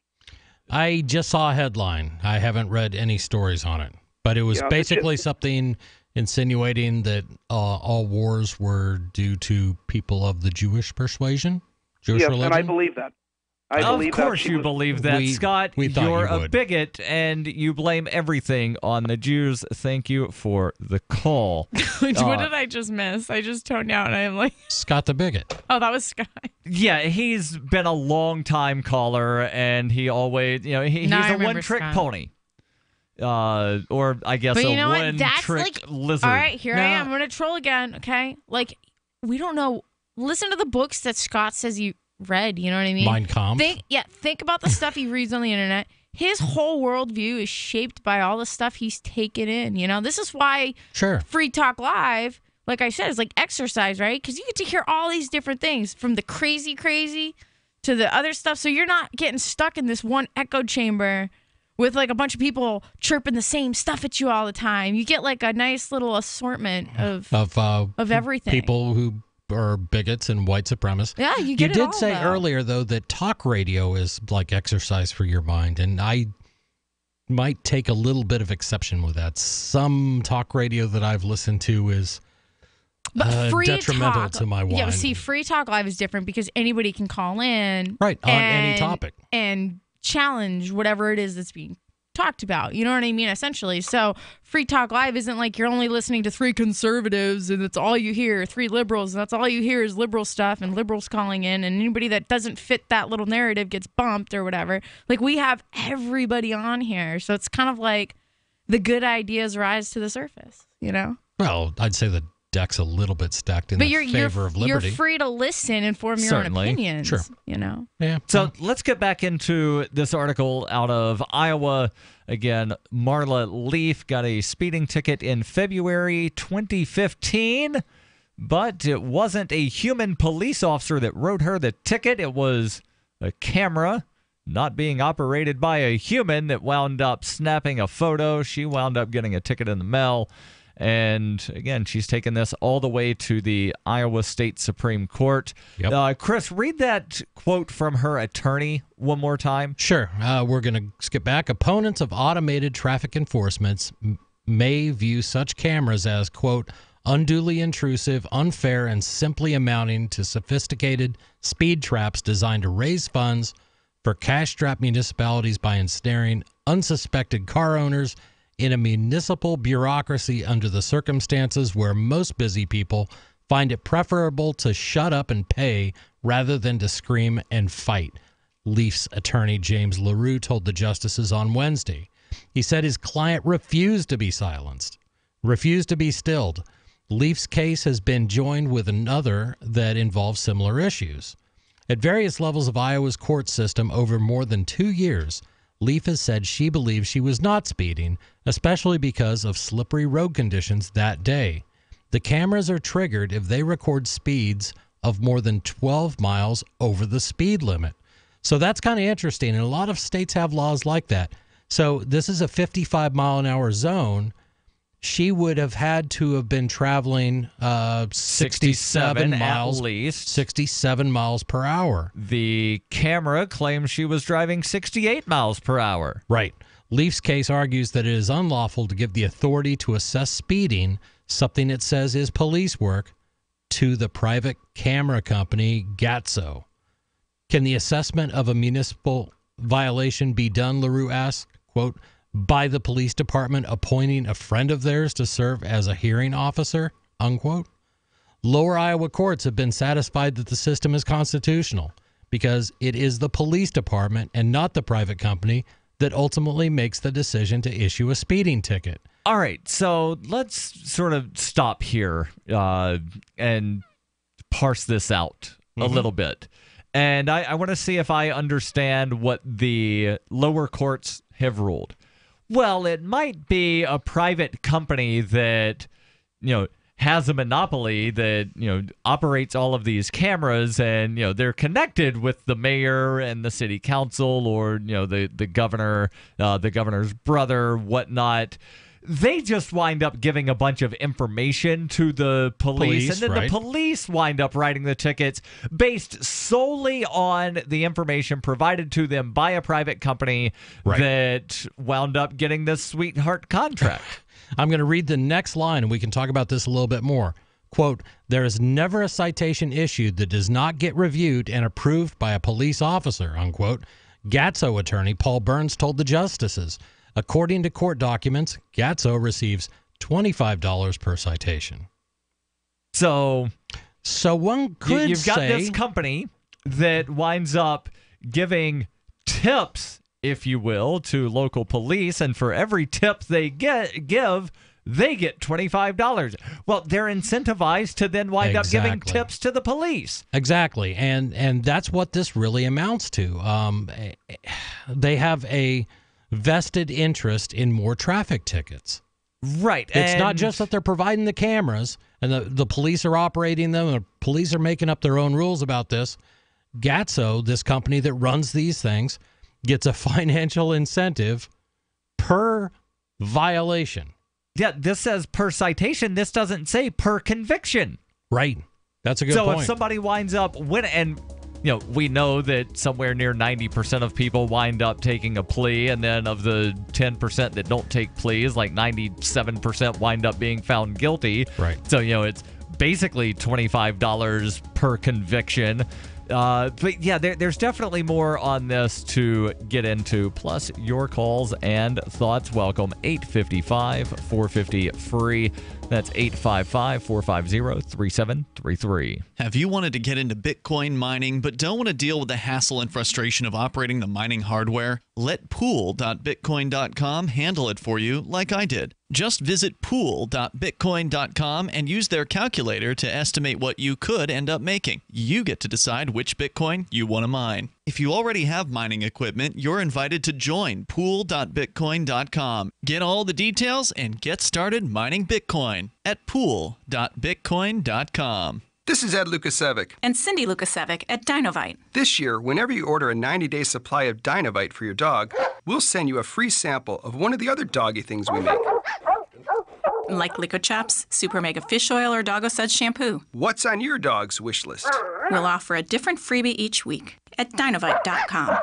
I just saw a headline. I haven't read any stories on it. But it was basically something insinuating that all wars were due to people of the Jewish persuasion, Jewish religion. And I believe that. Of course you believe that, Scott. You're a bigot, and you blame everything on the Jews. Thank you for the call. What did I just miss? I just toned out, and I'm like... Scott the bigot. Oh, that was Scott. Yeah, he's been a long-time caller, and he always... he's a one-trick pony. Or, I guess, a one-trick lizard. All right, here I am. I'm going to troll again, okay? Like, we don't know. Listen to the books that Scott says he read, you know what I mean? Mein Kampf. Think about the stuff he reads on the internet. His whole worldview is shaped by all the stuff he's taken in, This is why Free Talk Live, like I said, is like exercise, right? Because you get to hear all these different things, from the crazy to the other stuff, so you're not getting stuck in this one echo chamber with like a bunch of people chirping the same stuff at you all the time. You get like a nice little assortment of everything. People who are bigots and white supremacists. Yeah, you get it all. You did say earlier, though, that talk radio is like exercise for your mind, and I might take a little bit of exception with that. Some talk radio that I've listened to is detrimental to my mind. Yeah, see, Free Talk Live is different because anybody can call in. Right, on any topic. And challenge whatever it is that's being talked about. You know what I mean? Essentially. So Free Talk Live isn't like you're only listening to 3 conservatives and that's all you hear, 3 liberals, and that's all you hear is liberal stuff and liberals calling in, and anybody that doesn't fit that little narrative gets bumped or whatever. Like, we have everybody on here. So it's kind of like the good ideas rise to the surface, Well, I'd say the deck's a little bit stacked in favor of liberty. You're free to listen and form your own opinions. Sure. Yeah. So let's get back into this article out of Iowa. Again, Marla Leaf got a speeding ticket in February 2015, but it wasn't a human police officer that wrote her the ticket. It was a camera not being operated by a human that wound up snapping a photo. She wound up getting a ticket in the mail. And again, she's taken this all the way to the Iowa State Supreme Court. Yep. Chris, read that quote from her attorney one more time. Sure. We're going to skip back. Opponents of automated traffic enforcement may view such cameras as, quote, unduly intrusive, unfair, and simply amounting to sophisticated speed traps designed to raise funds for cash-strapped municipalities by ensnaring unsuspected car owners in a municipal bureaucracy under the circumstances where most busy people find it preferable to shut up and pay rather than to scream and fight. Leafs attorney James LaRue told the justices on Wednesday. He said his client refused to be silenced, refused to be stilled. Leaf's case has been joined with another that involves similar issues. At various levels of Iowa's court system over more than 2 years, Leaf has said she believes she was not speeding, especially because of slippery road conditions that day. The cameras are triggered if they record speeds of more than 12 miles over the speed limit. So that's kind of interesting, and a lot of states have laws like that. So this is a 55-mile-an-hour zone. She would have had to have been traveling 67 miles, at least. 67 miles per hour. The camera claims she was driving 68 miles per hour. Right. Leaf's case argues that it is unlawful to give the authority to assess speeding, something it says is police work, to the private camera company Gatso. Can the assessment of a municipal violation be done, LaRue asked, quote, by the police department appointing a friend of theirs to serve as a hearing officer, unquote? Lower Iowa courts have been satisfied that the system is constitutional because it is the police department and not the private company that ultimately makes the decision to issue a speeding ticket. All right, so let's sort of stop here and parse this out a little bit. And I want to see if I understand what the lower courts have ruled. Well, it might be a private company that, has a monopoly that, operates all of these cameras and, they're connected with the mayor and the city council or, the governor, the governor's brother, whatnot. They just wind up giving a bunch of information to the police and then right. The police wind up writing the tickets based solely on the information provided to them by a private company that wound up getting this sweetheart contract. I'm going to read the next line and we can talk about this a little bit more. Quote, there is never a citation issued that does not get reviewed and approved by a police officer, unquote. Gatso attorney Paul Burns told the justices. According to court documents, Gatso receives $25 per citation. So one could you've got this company that winds up giving tips, if you will, to local police, and for every tip they give, they get $25. Well, they're incentivized to then wind up giving tips to the police. Exactly, and that's what this really amounts to. They have a vested interest in more traffic tickets. Right. It's not just that they're providing the cameras and the police are operating them, and the police are making up their own rules about this. Gatso, this company that runs these things, gets a financial incentive per violation. Yeah, this says per citation. This doesn't say per conviction. Right. That's a good point. So if somebody winds up winning, and we know that somewhere near 90% of people wind up taking a plea, and then of the 10% that don't take pleas, like 97% wind up being found guilty. Right. So, it's basically $25 per conviction. But yeah, there's definitely more on this to get into. Plus, your calls and thoughts welcome. 855-450-FREE. That's 855-450-3733. Have you wanted to get into Bitcoin mining but don't want to deal with the hassle and frustration of operating the mining hardware? Let pool.bitcoin.com handle it for you like I did. Just visit pool.bitcoin.com and use their calculator to estimate what you could end up making. You get to decide which Bitcoin you want to mine. If you already have mining equipment, you're invited to join pool.bitcoin.com. Get all the details and get started mining Bitcoin at pool.bitcoin.com. This is Ed Lukasevic. And Cindy Lukasevic at Dinovite. This year, whenever you order a 90-day supply of Dinovite for your dog, we'll send you a free sample of one of the other doggy things we make. Like Liquid Chops, Super Mega Fish Oil, or Doggo Suds Shampoo. What's on your dog's wish list? We'll offer a different freebie each week at Dinovite.com.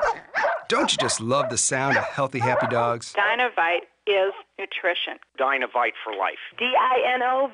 Don't you just love the sound of healthy, happy dogs? Dinovite is nutrition. Dinovite for life. DINOVITE.com.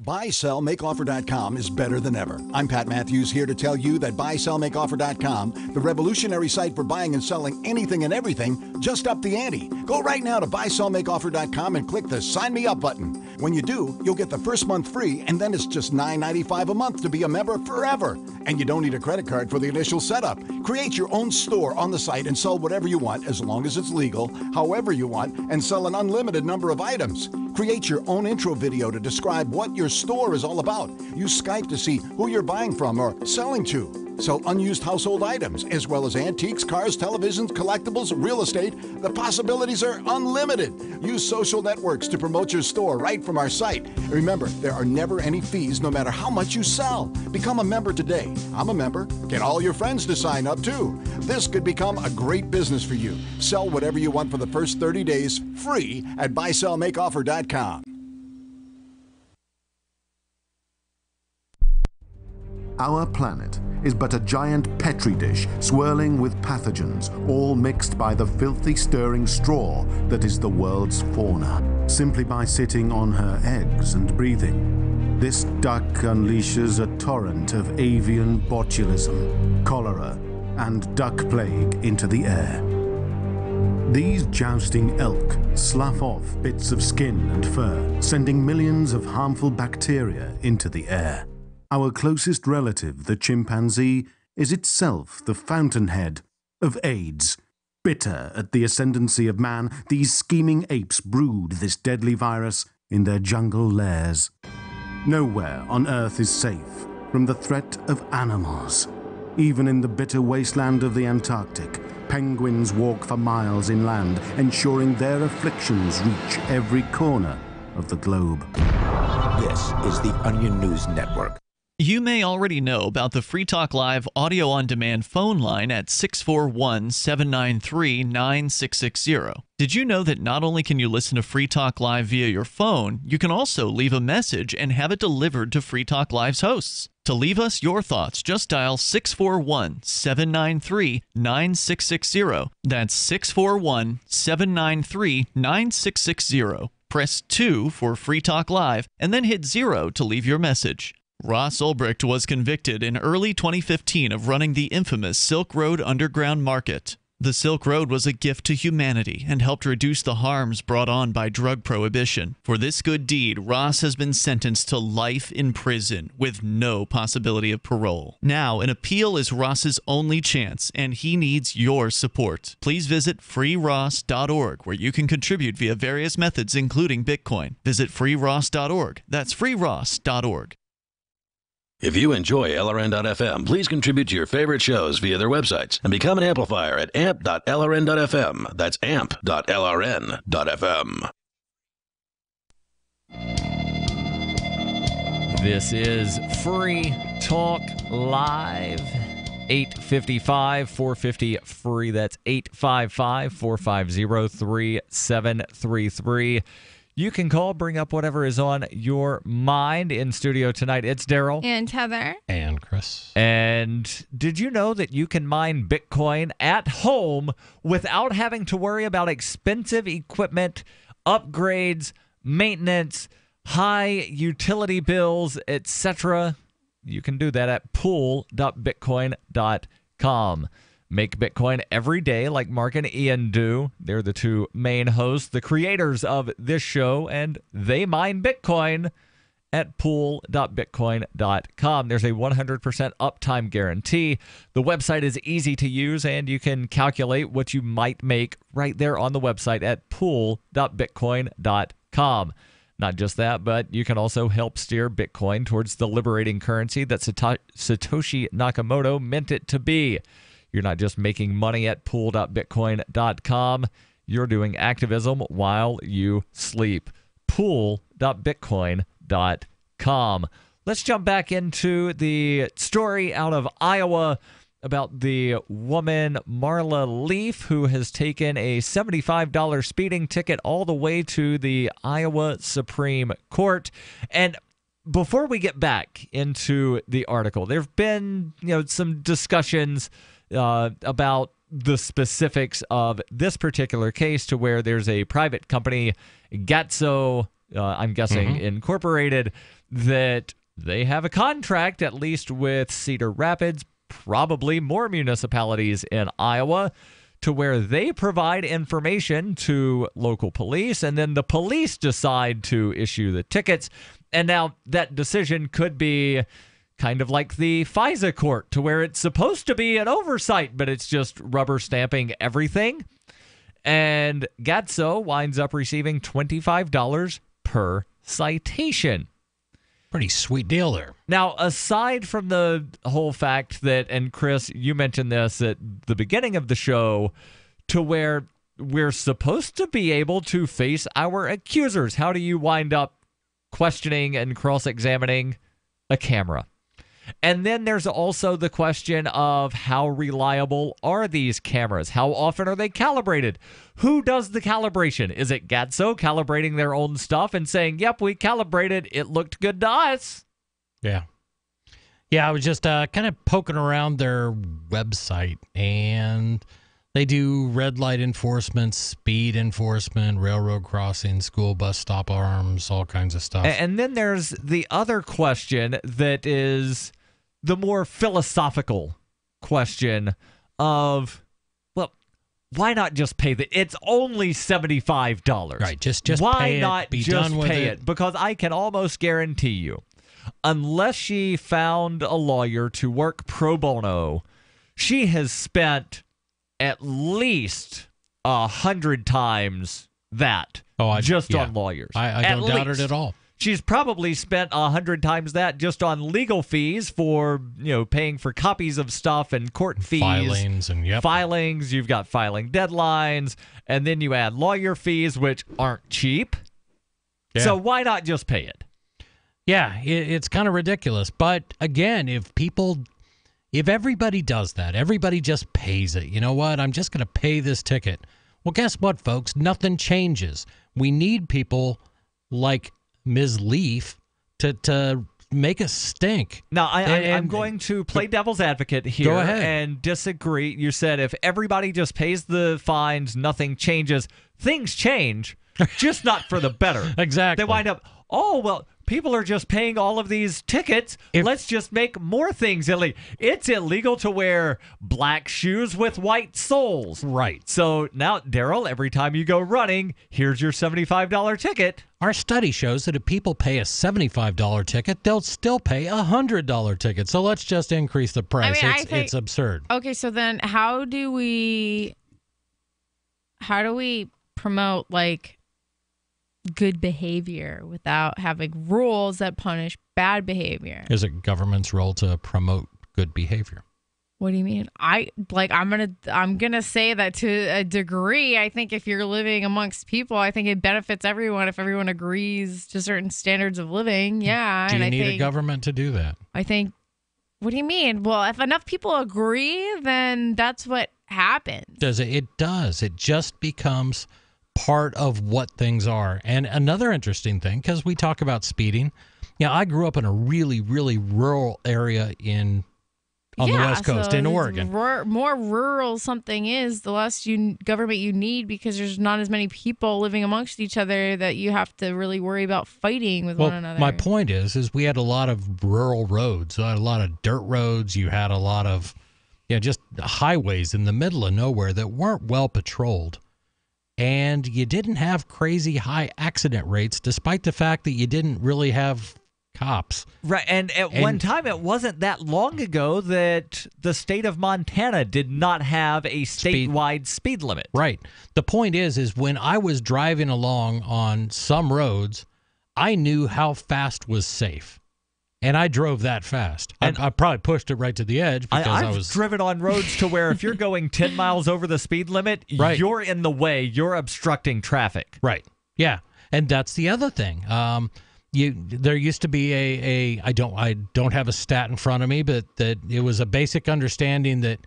BuySellMakeOffer.com is better than ever. I'm Pat Matthews here to tell you that BuySellMakeOffer.com, the revolutionary site for buying and selling anything and everything, just upped the ante. Go right now to BuySellMakeOffer.com and click the Sign Me Up button. When you do, you'll get the first month free, and then it's just $9.95 a month to be a member forever. And you don't need a credit card for the initial setup. Create your own store on the site and sell whatever you want as long as it's legal, however you want, and sell an unlimited number of items. Create your own intro video to describe what your store is all about. Use Skype to see who you're buying from or selling to. Sell unused household items, as well as antiques, cars, televisions, collectibles, real estate. The possibilities are unlimited. Use social networks to promote your store right from our site. Remember, there are never any fees no matter how much you sell. Become a member today. I'm a member. Get all your friends to sign up too. This could become a great business for you. Sell whatever you want for the first 30 days free at BuySellMakeOffer.com. Our planet is but a giant petri dish swirling with pathogens, all mixed by the filthy stirring straw that is the world's fauna. Simply by sitting on her eggs and breathing, this duck unleashes a torrent of avian botulism, cholera, and duck plague into the air. These jousting elk slough off bits of skin and fur, sending millions of harmful bacteria into the air. Our closest relative, the chimpanzee, is itself the fountainhead of AIDS. Bitter at the ascendancy of man, these scheming apes brood this deadly virus in their jungle lairs. Nowhere on Earth is safe from the threat of animals. Even in the bitter wasteland of the Antarctic, penguins walk for miles inland, ensuring their afflictions reach every corner of the globe. This is the Onion News Network. You may already know about the Free Talk Live audio-on-demand phone line at 641-793-9660. Did you know that not only can you listen to Free Talk Live via your phone, you can also leave a message and have it delivered to Free Talk Live's hosts? To leave us your thoughts, just dial 641-793-9660. That's 641-793-9660. Press 2 for Free Talk Live, and then hit 0 to leave your message. Ross Ulbricht was convicted in early 2015 of running the infamous Silk Road Underground Market. The Silk Road was a gift to humanity and helped reduce the harms brought on by drug prohibition. For this good deed, Ross has been sentenced to life in prison with no possibility of parole. Now, an appeal is Ross's only chance, and he needs your support. Please visit freeross.org, where you can contribute via various methods, including Bitcoin. Visit freeross.org. That's freeross.org. If you enjoy LRN.FM, please contribute to your favorite shows via their websites and become an amplifier at amp.lrn.fm. That's amp.lrn.fm. This is Free Talk Live. 855-450-FREE. That's 855-450-3733. You can call, bring up whatever is on your mind. In studio tonight, it's Darryl. And Heather. And Chris. And did you know that you can mine Bitcoin at home without having to worry about expensive equipment, upgrades, maintenance, high utility bills, etc.? You can do that at pool.bitcoin.com. Make Bitcoin every day like Mark and Ian do. They're the two main hosts, the creators of this show, and they mine Bitcoin at pool.bitcoin.com. There's a 100% uptime guarantee. The website is easy to use, and you can calculate what you might make right there on the website at pool.bitcoin.com. Not just that, but you can also help steer Bitcoin towards the liberating currency that Satoshi Nakamoto meant it to be. You're not just making money at pool.bitcoin.com. You're doing activism while you sleep. Pool.bitcoin.com. Let's jump back into the story out of Iowa about the woman Marla Leaf, who has taken a $75 speeding ticket all the way to the Iowa Supreme Court. And before we get back into the article, there have been some discussions about the specifics of this particular case, to where there's a private company, Gatso I'm guessing Incorporated, that they have a contract, at least with Cedar Rapids, probably more municipalities in Iowa, to where they provide information to local police, and then the police decide to issue the tickets. And now that decision could be kind of like the FISA court, to where it's supposed to be an oversight, but it's just rubber stamping everything. And Gatso winds up receiving $25 per citation. Pretty sweet deal there. Now, aside from the whole fact that, and Chris, you mentioned this at the beginning of the show, to where we're supposed to be able to face our accusers. How do you wind up questioning and cross-examining a camera? And then there's also the question of how reliable are these cameras? How often are they calibrated? Who does the calibration? Is it Gatso calibrating their own stuff and saying, yep, we calibrated, it looked good to us? Yeah. Yeah, I was just kind of poking around their website, and they do red light enforcement, speed enforcement, railroad crossing, school bus stop arms, all kinds of stuff. And then there's the other question that is the more philosophical question of, well, why not just pay it's only $75. Right, just why pay not it, be just done with pay it? Because I can almost guarantee you, unless she found a lawyer to work pro bono, she has spent at least 100 times that just on lawyers. I don't doubt it at all. She's probably spent 100 times that just on legal fees for, paying for copies of stuff and court fees. Filings and filings. You've got filing deadlines, and then you add lawyer fees, which aren't cheap. Yeah. So why not just pay it? Yeah, it's kind of ridiculous. But again, if everybody does that, everybody just pays it. You know what? I'm just going to pay this ticket. Well, guess what, folks? Nothing changes. We need people like Ms. Leaf to make us stink. Now, I'm going to play devil's advocate here. Go ahead. And disagree. You said if everybody just pays the fines, nothing changes. Things change, just not for the better. Exactly. They wind up, people are just paying all of these tickets. Let's just make more things illegal. It's illegal to wear black shoes with white soles. Right. So now, Darryl, every time you go running, here's your $75 ticket. Our study shows that if people pay a $75 ticket, they'll still pay a $100 ticket. So let's just increase the price. It's absurd. Okay, so then how do we promote, like, good behavior without having rules that punish bad behavior? Is it government's role to promote good behavior? What do you mean? I'm gonna say that to a degree. I think if you're living amongst people, I think it benefits everyone if everyone agrees to certain standards of living. Yeah. Do you need a government to do that? I think. What do you mean? Well, if enough people agree, then that's what happens. It does. It just becomes part of what things are. And another interesting thing, because we talk about speeding. I grew up in a really, really rural area on the West Coast in Oregon. More rural something is, the less government you need, because there's not as many people living amongst each other that you have to really worry about fighting with one another. My point is we had a lot of rural roads. I had a lot of dirt roads. You had a lot of just highways in the middle of nowhere that weren't well patrolled. And you didn't have crazy high accident rates, despite the fact that you didn't really have cops. Right, and at one time, it wasn't that long ago that the state of Montana did not have a statewide speed limit. Right. The point is when I was driving along on some roads, I knew how fast was safe. And I drove that fast. I probably pushed it right to the edge because I've driven on roads to where if you're going 10 miles over the speed limit, you're in the way. You're obstructing traffic. Right. Yeah. And that's the other thing. There used to be I don't have a stat in front of me, but that it was a basic understanding that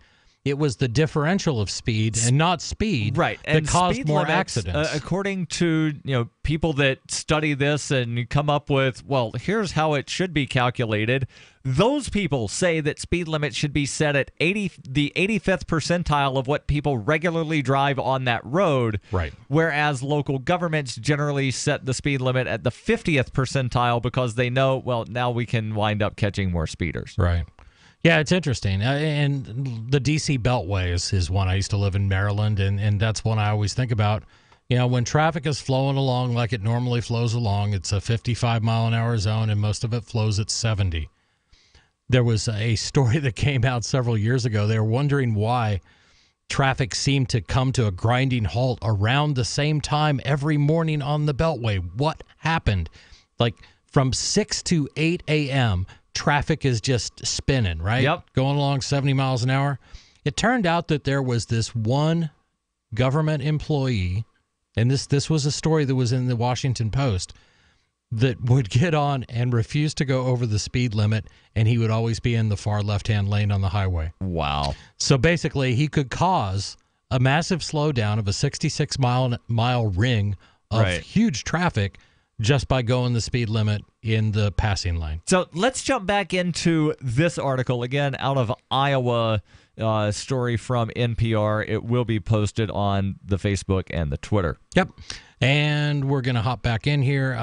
It was the differential of speed and not speed right, that and caused speed more limits, accidents. According to people that study this and come up with, well, here's how it should be calculated. Those people say that speed limits should be set at the 85th percentile of what people regularly drive on that road. Right. Whereas local governments generally set the speed limit at the 50th percentile because they know, well, now we can wind up catching more speeders. Right. Yeah, it's interesting. And the D.C. Beltway is one. I used to live in Maryland, and that's one I always think about. When traffic is flowing along like it normally flows along, it's a 55-mile-an-hour zone, and most of it flows at 70. There was a story that came out several years ago. They were wondering why traffic seemed to come to a grinding halt around the same time every morning on the Beltway. What happened? Like from 6 to 8 a.m., traffic is just spinning, right? Yep. Going along 70 miles an hour. It turned out that there was this one government employee, and this was a story that was in the Washington Post, that would get on and refuse to go over the speed limit, and he would always be in the far left-hand lane on the highway. Wow. So basically, he could cause a massive slowdown of a 66-mile ring of huge traffic just by going the speed limit in the passing lane. So let's jump back into this article, again, out of Iowa, story from NPR. It will be posted on the Facebook and the Twitter. Yep. And we're going to hop back in here.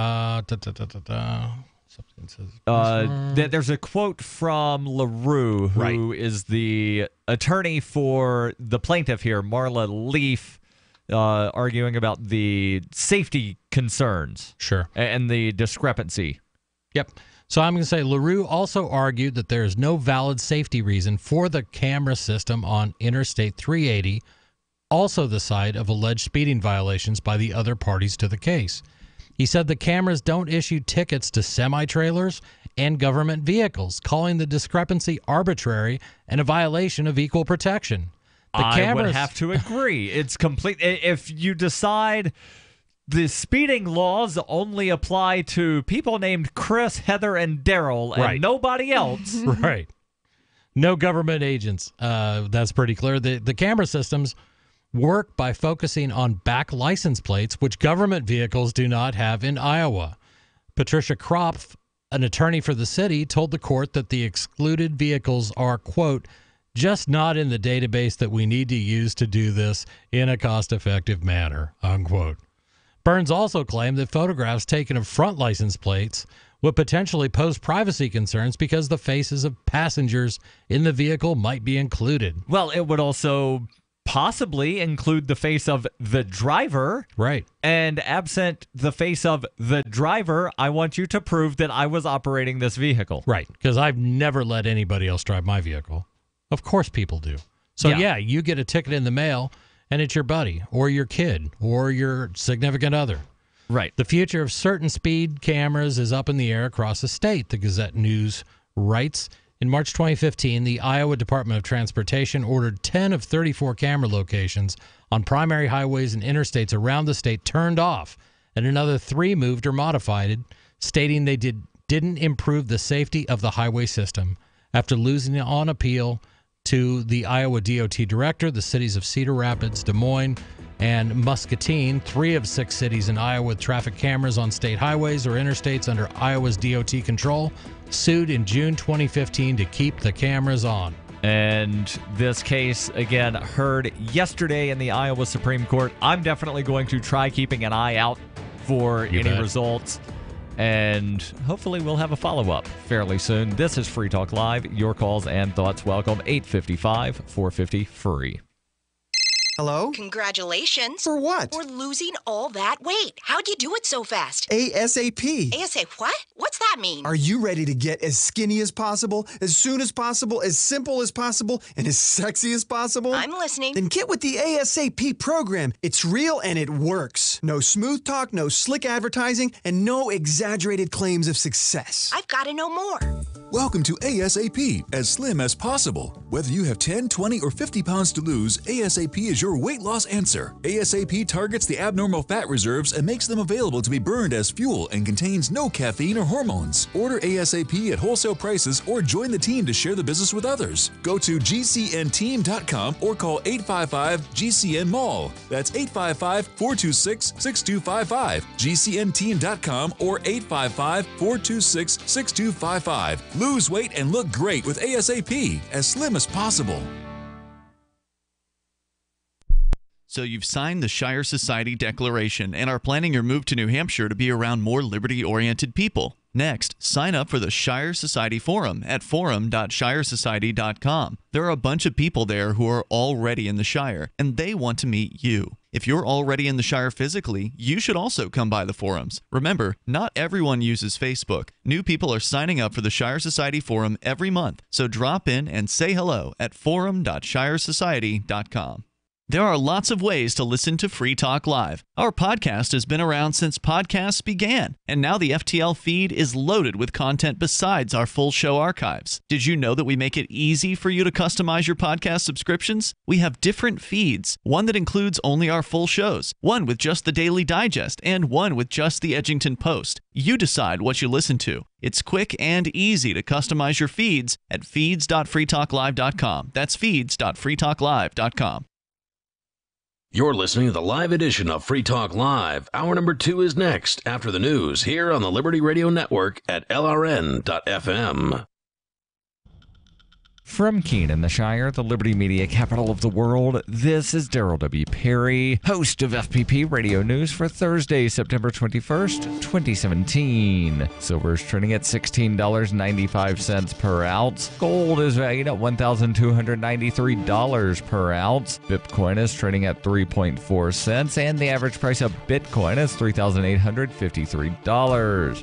There's a quote from LaRue, who is the attorney for the plaintiff here, Marla Leaf, arguing about the safety concerns. Sure. And the discrepancy. Yep. So I'm going to say LaRue also argued that there is no valid safety reason for the camera system on Interstate 380, also the site of alleged speeding violations by the other parties to the case. He said the cameras don't issue tickets to semi-trailers and government vehicles, calling the discrepancy arbitrary and a violation of equal protection. I would have to agree. It's complete. If you decide the speeding laws only apply to people named Chris, Heather, and Darryl, and nobody else. Right. No government agents. That's pretty clear. The camera systems work by focusing on back license plates, which government vehicles do not have in Iowa. Patricia Kropf, an attorney for the city, told the court that the excluded vehicles are, quote, just not in the database that we need to use to do this in a cost-effective manner, unquote. Burns also claimed that photographs taken of front license plates would potentially pose privacy concerns because the faces of passengers in the vehicle might be included. Well, it would also possibly include the face of the driver. Right. And absent the face of the driver, I want you to prove that I was operating this vehicle. Right. Because I've never let anybody else drive my vehicle. Of course people do. So, yeah, you get a ticket in the mail, and it's your buddy or your kid or your significant other. Right. The future of certain speed cameras is up in the air across the state, the Gazette News writes. In March 2015, the Iowa Department of Transportation ordered 10 of 34 camera locations on primary highways and interstates around the state turned off, and another 3 moved or modified, stating they didn't improve the safety of the highway system. After losing on appeal to the Iowa DOT director, the cities of Cedar Rapids, Des Moines, and Muscatine, 3 of 6 cities in Iowa with traffic cameras on state highways or interstates under Iowa's DOT control, sued in June 2015 to keep the cameras on. And this case, again, heard yesterday in the Iowa Supreme Court. I'm definitely going to try keeping an eye out for any results. And hopefully we'll have a follow-up fairly soon. This is Free Talk Live. Your calls and thoughts welcome. 855-450-FREE. Hello? Congratulations. For what? For losing all that weight. How'd you do it so fast? ASAP. ASAP what? What's that mean? Are you ready to get as skinny as possible, as soon as possible, as simple as possible, and as sexy as possible? I'm listening. Then get with the ASAP program. It's real and it works. No smooth talk, no slick advertising, and no exaggerated claims of success. I've got to know more. Welcome to ASAP, as slim as possible. Whether you have 10, 20, or 50 pounds to lose, ASAP is your your weight loss answer. ASAP targets the abnormal fat reserves and makes them available to be burned as fuel and contains no caffeine or hormones. Order ASAP at wholesale prices or join the team to share the business with others. Go to GCNteam.com or call 855-GCN-MALL. That's 855-426-6255. GCNteam.com or 855-426-6255. Lose weight and look great with ASAP, as slim as possible. So you've signed the Shire Society Declaration and are planning your move to New Hampshire to be around more liberty-oriented people. Next, sign up for the Shire Society Forum at forum.shiresociety.com. There are a bunch of people there who are already in the Shire, and they want to meet you. If you're already in the Shire physically, you should also come by the forums. Remember, not everyone uses Facebook. New people are signing up for the Shire Society Forum every month, so drop in and say hello at forum.shiresociety.com. There are lots of ways to listen to Free Talk Live. Our podcast has been around since podcasts began, and now the FTL feed is loaded with content besides our full show archives. Did you know that we make it easy for you to customize your podcast subscriptions? We have different feeds, one that includes only our full shows, one with just the Daily Digest, and one with just the Edgington Post. You decide what you listen to. It's quick and easy to customize your feeds at feeds.freetalklive.com. That's feeds.freetalklive.com. You're listening to the live edition of Free Talk Live. Hour number 2 is next after the news here on the Liberty Radio Network at LRN.FM. From Keene in the Shire, the Liberty Media capital of the world, this is Darryl W. Perry, host of FPP Radio News for Thursday, September 21st, 2017. Silver is trading at $16.95 per ounce. Gold is valued at $1,293 per ounce. Bitcoin is trading at 3.4 cents, and the average price of Bitcoin is $3,853.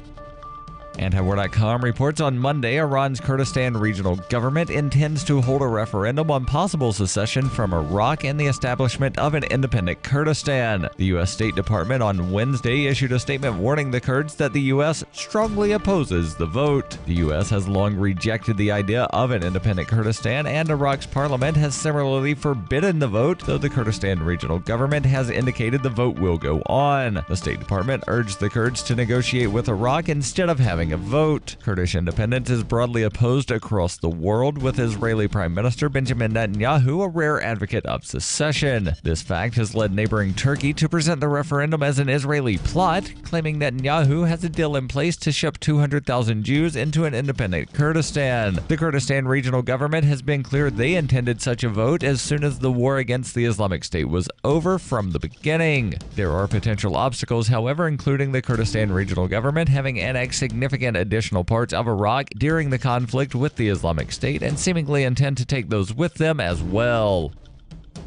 Antiwar.com reports on Monday Iran's Kurdistan regional government intends to hold a referendum on possible secession from Iraq and the establishment of an independent Kurdistan. The U.S. State Department on Wednesday issued a statement warning the Kurds that the U.S. strongly opposes the vote. The U.S. has long rejected the idea of an independent Kurdistan, and Iraq's parliament has similarly forbidden the vote, though the Kurdistan regional government has indicated the vote will go on. The State Department urged the Kurds to negotiate with Iraq instead of having a vote. Kurdish independence is broadly opposed across the world, with Israeli Prime Minister Benjamin Netanyahu a rare advocate of secession. This fact has led neighboring Turkey to present the referendum as an Israeli plot, claiming Netanyahu has a deal in place to ship 200,000 Jews into an independent Kurdistan. The Kurdistan regional government has been clear they intended such a vote as soon as the war against the Islamic State was over from the beginning. There are potential obstacles, however, including the Kurdistan regional government having annexed significant additional parts of Iraq during the conflict with the Islamic State and seemingly intend to take those with them as well.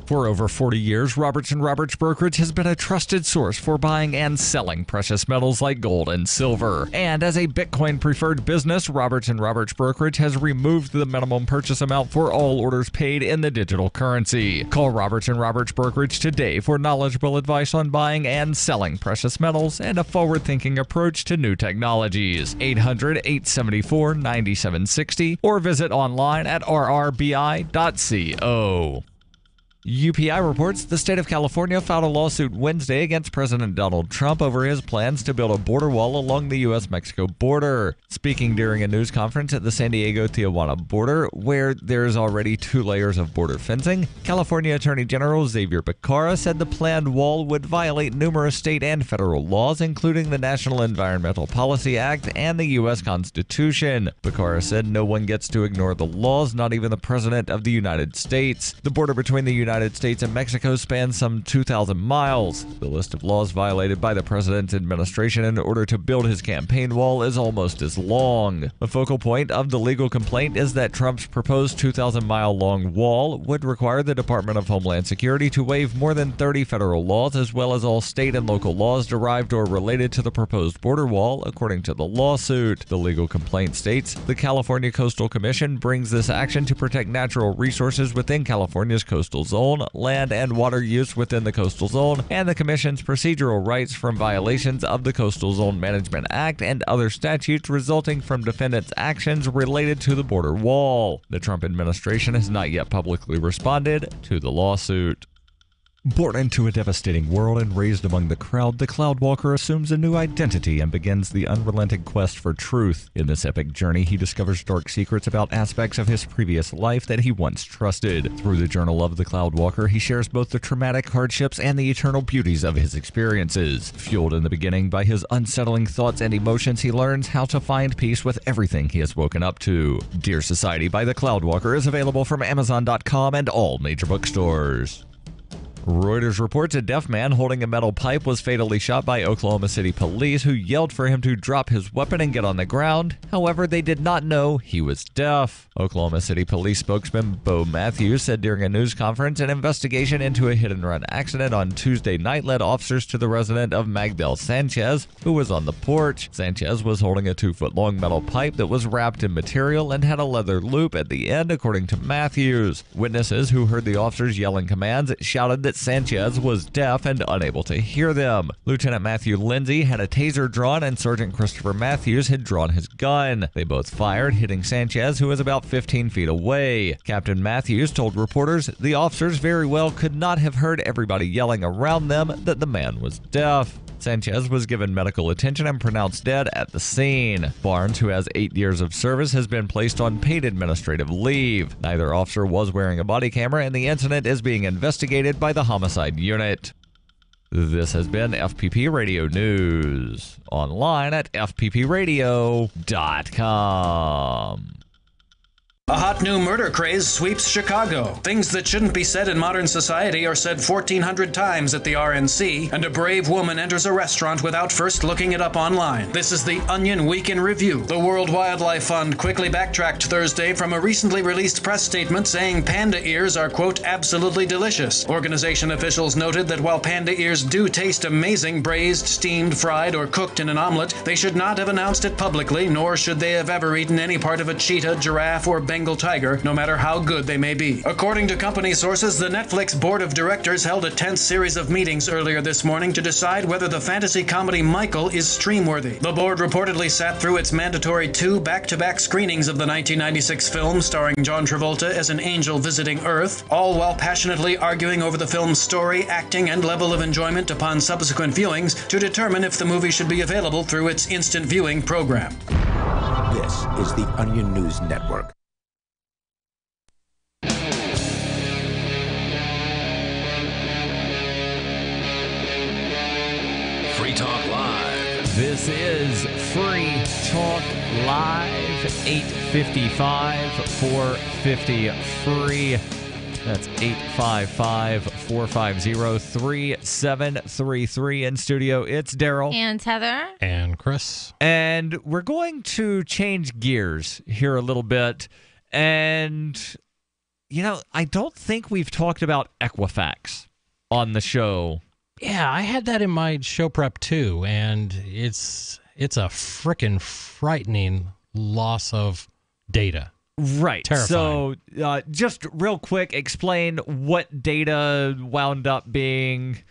For over 40 years, Robertson Roberts Brokerage has been a trusted source for buying and selling precious metals like gold and silver. And as a Bitcoin-preferred business, Robertson Roberts Brokerage has removed the minimum purchase amount for all orders paid in the digital currency. Call Robertson Roberts Brokerage today for knowledgeable advice on buying and selling precious metals and a forward-thinking approach to new technologies. 800-874-9760 or visit online at rrbi.co. UPI reports the state of California filed a lawsuit Wednesday against President Donald Trump over his plans to build a border wall along the U.S.-Mexico border. Speaking during a news conference at the San Diego-Tijuana border, where there's already 2 layers of border fencing, California Attorney General Xavier Becerra said the planned wall would violate numerous state and federal laws, including the National Environmental Policy Act and the U.S. Constitution. Becerra said no one gets to ignore the laws, not even the President of the United States. The border between the United States and Mexico spans some 2,000 miles. The list of laws violated by the president's administration in order to build his campaign wall is almost as long. The focal point of the legal complaint is that Trump's proposed 2,000-mile-long wall would require the Department of Homeland Security to waive more than 30 federal laws, as well as all state and local laws derived or related to the proposed border wall, according to the lawsuit. The legal complaint states, the California Coastal Commission brings this action to protect natural resources within California's coastal zone, land and water use within the coastal zone, and the Commission's procedural rights from violations of the Coastal Zone Management Act and other statutes resulting from defendants' actions related to the border wall. The Trump administration has not yet publicly responded to the lawsuit. Born into a devastating world and raised among the crowd, the Cloudwalker assumes a new identity and begins the unrelenting quest for truth. In this epic journey, he discovers dark secrets about aspects of his previous life that he once trusted. Through the journal of the Cloudwalker, he shares both the traumatic hardships and the eternal beauties of his experiences. Fueled in the beginning by his unsettling thoughts and emotions, he learns how to find peace with everything he has woken up to. Dear Society by the Cloudwalker is available from Amazon.com and all major bookstores. Reuters reports a deaf man holding a metal pipe was fatally shot by Oklahoma City police, who yelled for him to drop his weapon and get on the ground. However, they did not know he was deaf. Oklahoma City police spokesman Bo Matthews said during a news conference an investigation into a hit-and-run accident on Tuesday night led officers to the residence of Magdal Sanchez, who was on the porch. Sanchez was holding a 2-foot-long metal pipe that was wrapped in material and had a leather loop at the end, according to Matthews. Witnesses who heard the officers yelling commands shouted that Sanchez was deaf and unable to hear them. Lieutenant Matthew Lindsay had a taser drawn and Sergeant Christopher Matthews had drawn his gun. They both fired, hitting Sanchez, who was about 15 feet away. Captain Matthews told reporters the officers very well could not have heard everybody yelling around them that the man was deaf. Sanchez was given medical attention and pronounced dead at the scene. Barnes, who has 8 years of service, has been placed on paid administrative leave. Neither officer was wearing a body camera, and the incident is being investigated by the homicide unit. This has been FPP Radio News. Online at fppradio.com. A hot new murder craze sweeps Chicago. Things that shouldn't be said in modern society are said 1,400 times at the RNC, and a brave woman enters a restaurant without first looking it up online. This is the Onion Week in Review. The World Wildlife Fund quickly backtracked Thursday from a recently released press statement saying panda ears are, quote, absolutely delicious. Organization officials noted that while panda ears do taste amazing braised, steamed, fried, or cooked in an omelet, they should not have announced it publicly, nor should they have ever eaten any part of a cheetah, giraffe, or Bengal tiger, no matter how good they may be. According to company sources, the Netflix board of directors held a tense series of meetings earlier this morning to decide whether the fantasy comedy Michael is stream-worthy. The board reportedly sat through its mandatory 2 back-to-back screenings of the 1996 film starring John Travolta as an angel visiting Earth, all while passionately arguing over the film's story, acting, and level of enjoyment upon subsequent viewings to determine if the movie should be available through its instant viewing program. This is the Onion News Network. Free Talk Live. This is Free Talk Live, 855 450 free. That's 855-450-3733. In studio, it's Darryl. And Heather. And Chris. And we're going to change gears here a little bit. And, you know, I don't think we've talked about Equifax on the show. Yeah, I had that in my show prep too, and it's a frickin' frightening loss of data. Right. Terrifying. So just real quick, explain what data wound up being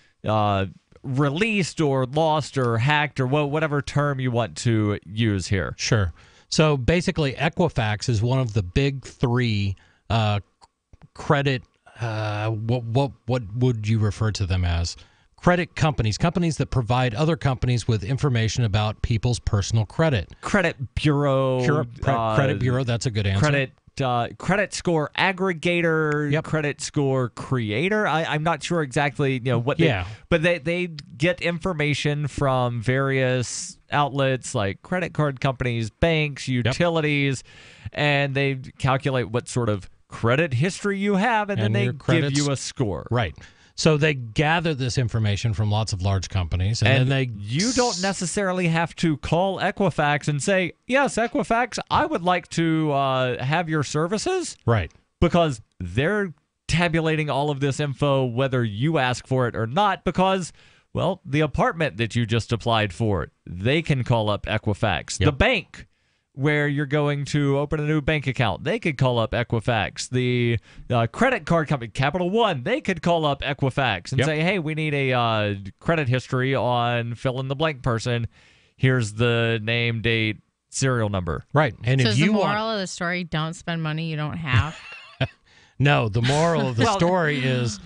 released or lost or hacked or whatever term you want to use here. Sure. So basically, Equifax is one of the big 3 credit. What would you refer to them as? Credit companies that provide other companies with information about people's personal credit. Credit bureau. Credit bureau, that's a good answer. Credit score aggregator, Yep. Credit score creator. I'm not sure exactly, what they, Yeah. but they get information from various outlets like credit card companies, banks, utilities, and they calculate what sort of credit history you have, and then they give you a score. Right. So they gather this information from lots of large companies, and then you don't necessarily have to call Equifax and say, yes, Equifax, I would like to have your services. Right. Because they're tabulating all of this info, whether you ask for it or not, because, well, the apartment that you just applied for, they can call up Equifax. Yep. The bank where you're going to open a new bank account, they could call up Equifax. The credit card company, Capital One, they could call up Equifax and say, hey, we need a credit history on fill-in-the-blank person. Here's the name, date, serial number. Right. And so if is you the moral of the story, don't spend money you don't have? No, the moral of the story is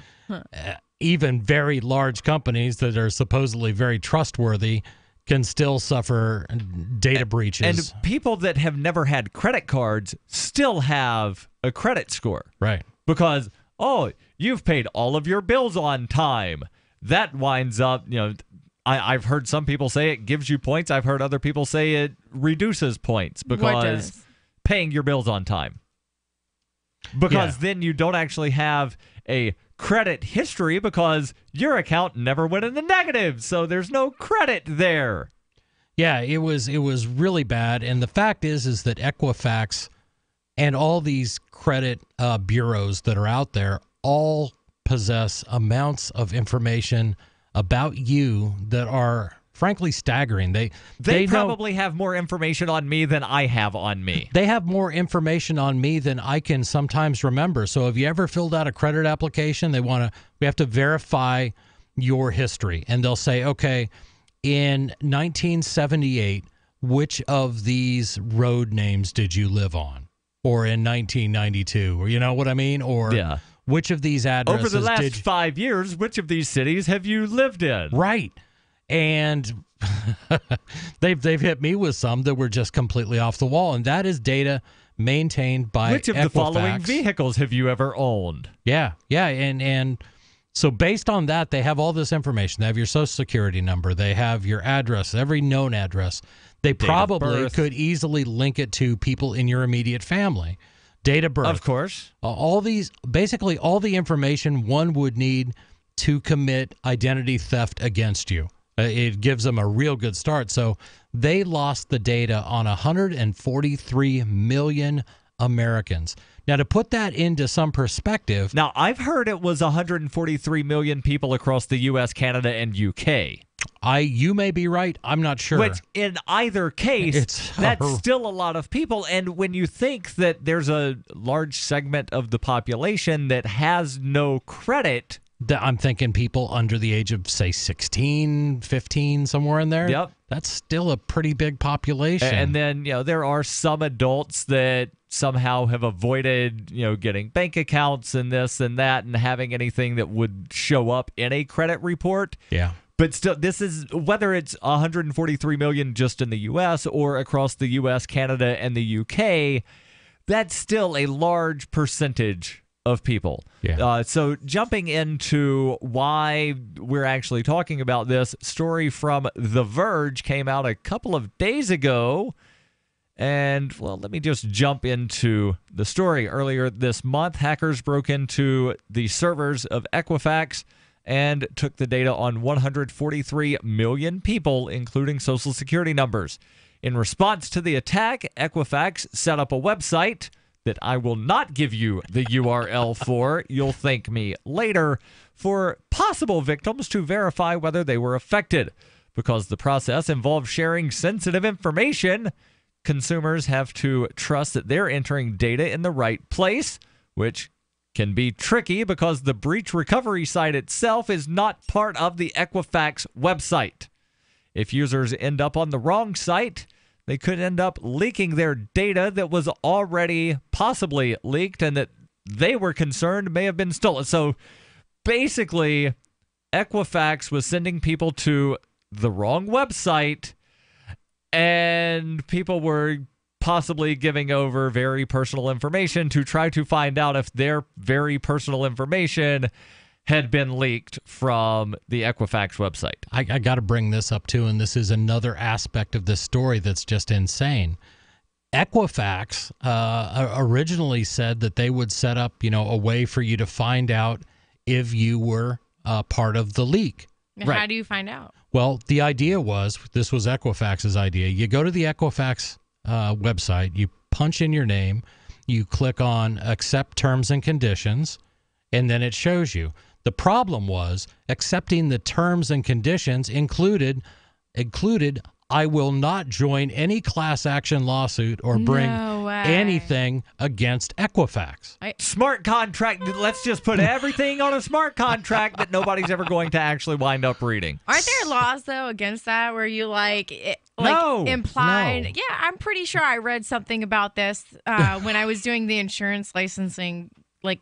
even very large companies that are supposedly very trustworthy can still suffer data breaches. And people that have never had credit cards still have a credit score. Right. Because, you've paid all of your bills on time. That winds up, I've heard some people say it gives you points. I've heard other people say it reduces points because paying your bills on time. Because then you don't actually have a credit history because your account never went in the negative, so there's no credit there. Yeah, it was really bad, and the fact is that Equifax and all these credit bureaus that are out there all possess amounts of information about you that are frankly staggering. They probably have more information on me than I have on me. They have more information on me than I can sometimes remember. So if you ever filled out a credit application, we have to verify your history. And they'll say, okay, in 1978, which of these road names did you live on? Or in 1992, or you know what I mean? Or which of these addresses over the last 5 years, which of these cities have you lived in? Right. And they've hit me with some that were just completely off the wall, and that is data maintained by Which of Equifax. the following vehicles have you ever owned? Yeah, and so based on that, they have all this information. They have your social security number. They have your address, every known address. They probably could easily link it to people in your immediate family. Date of birth. Of course. Basically all the information one would need to commit identity theft against you. It gives them a real good start. So they lost the data on 143 million Americans. Now, to put that into some perspective. Now, I've heard it was 143 million people across the U.S., Canada, and UK. You may be right. I'm not sure. Which, in either case, that's still a lot of people. And when you think that there's a large segment of the population that has no credit. I'm thinking people under the age of, say, 16, 15, somewhere in there. Yep. That's still a pretty big population. And then, there are some adults that somehow have avoided, getting bank accounts and this and that and having anything that would show up in a credit report. Yeah. But still, this is whether it's 143 million just in the U.S. or across the U.S., Canada, and the U.K., that's still a large percentage of people. Yeah. So jumping into why we're actually talking about this, story from The Verge came out a couple of days ago. And, let me just jump into the story. Earlier this month, hackers broke into the servers of Equifax and took the data on 143 million people, including social security numbers. In response to the attack, Equifax set up a website that I will not give you the URL for, you'll thank me later, for possible victims to verify whether they were affected. Because the process involves sharing sensitive information, consumers have to trust that they're entering data in the right place, which can be tricky because the breach recovery site itself is not part of the Equifax website. If users end up on the wrong site, they could end up leaking their data that was already possibly leaked and that they were concerned may have been stolen. So basically, Equifax was sending people to the wrong website, and people were possibly giving over very personal information to try to find out if their very personal information had been leaked from the Equifax website. I got to bring this up too, and this is another aspect of this story that's just insane. Equifax originally said that they would set up, a way for you to find out if you were part of the leak. How do you find out? Well, the idea was, this was Equifax's idea. You go to the Equifax website, you punch in your name, you click on accept terms and conditions, and then it shows you. The problem was accepting the terms and conditions included I will not join any class action lawsuit or bring anything against Equifax. Smart contract. Let's just put everything on a smart contract that nobody's ever going to actually wind up reading. Aren't there laws, though, against that where you implied? No. Yeah, I'm pretty sure I read something about this when I was doing the insurance licensing,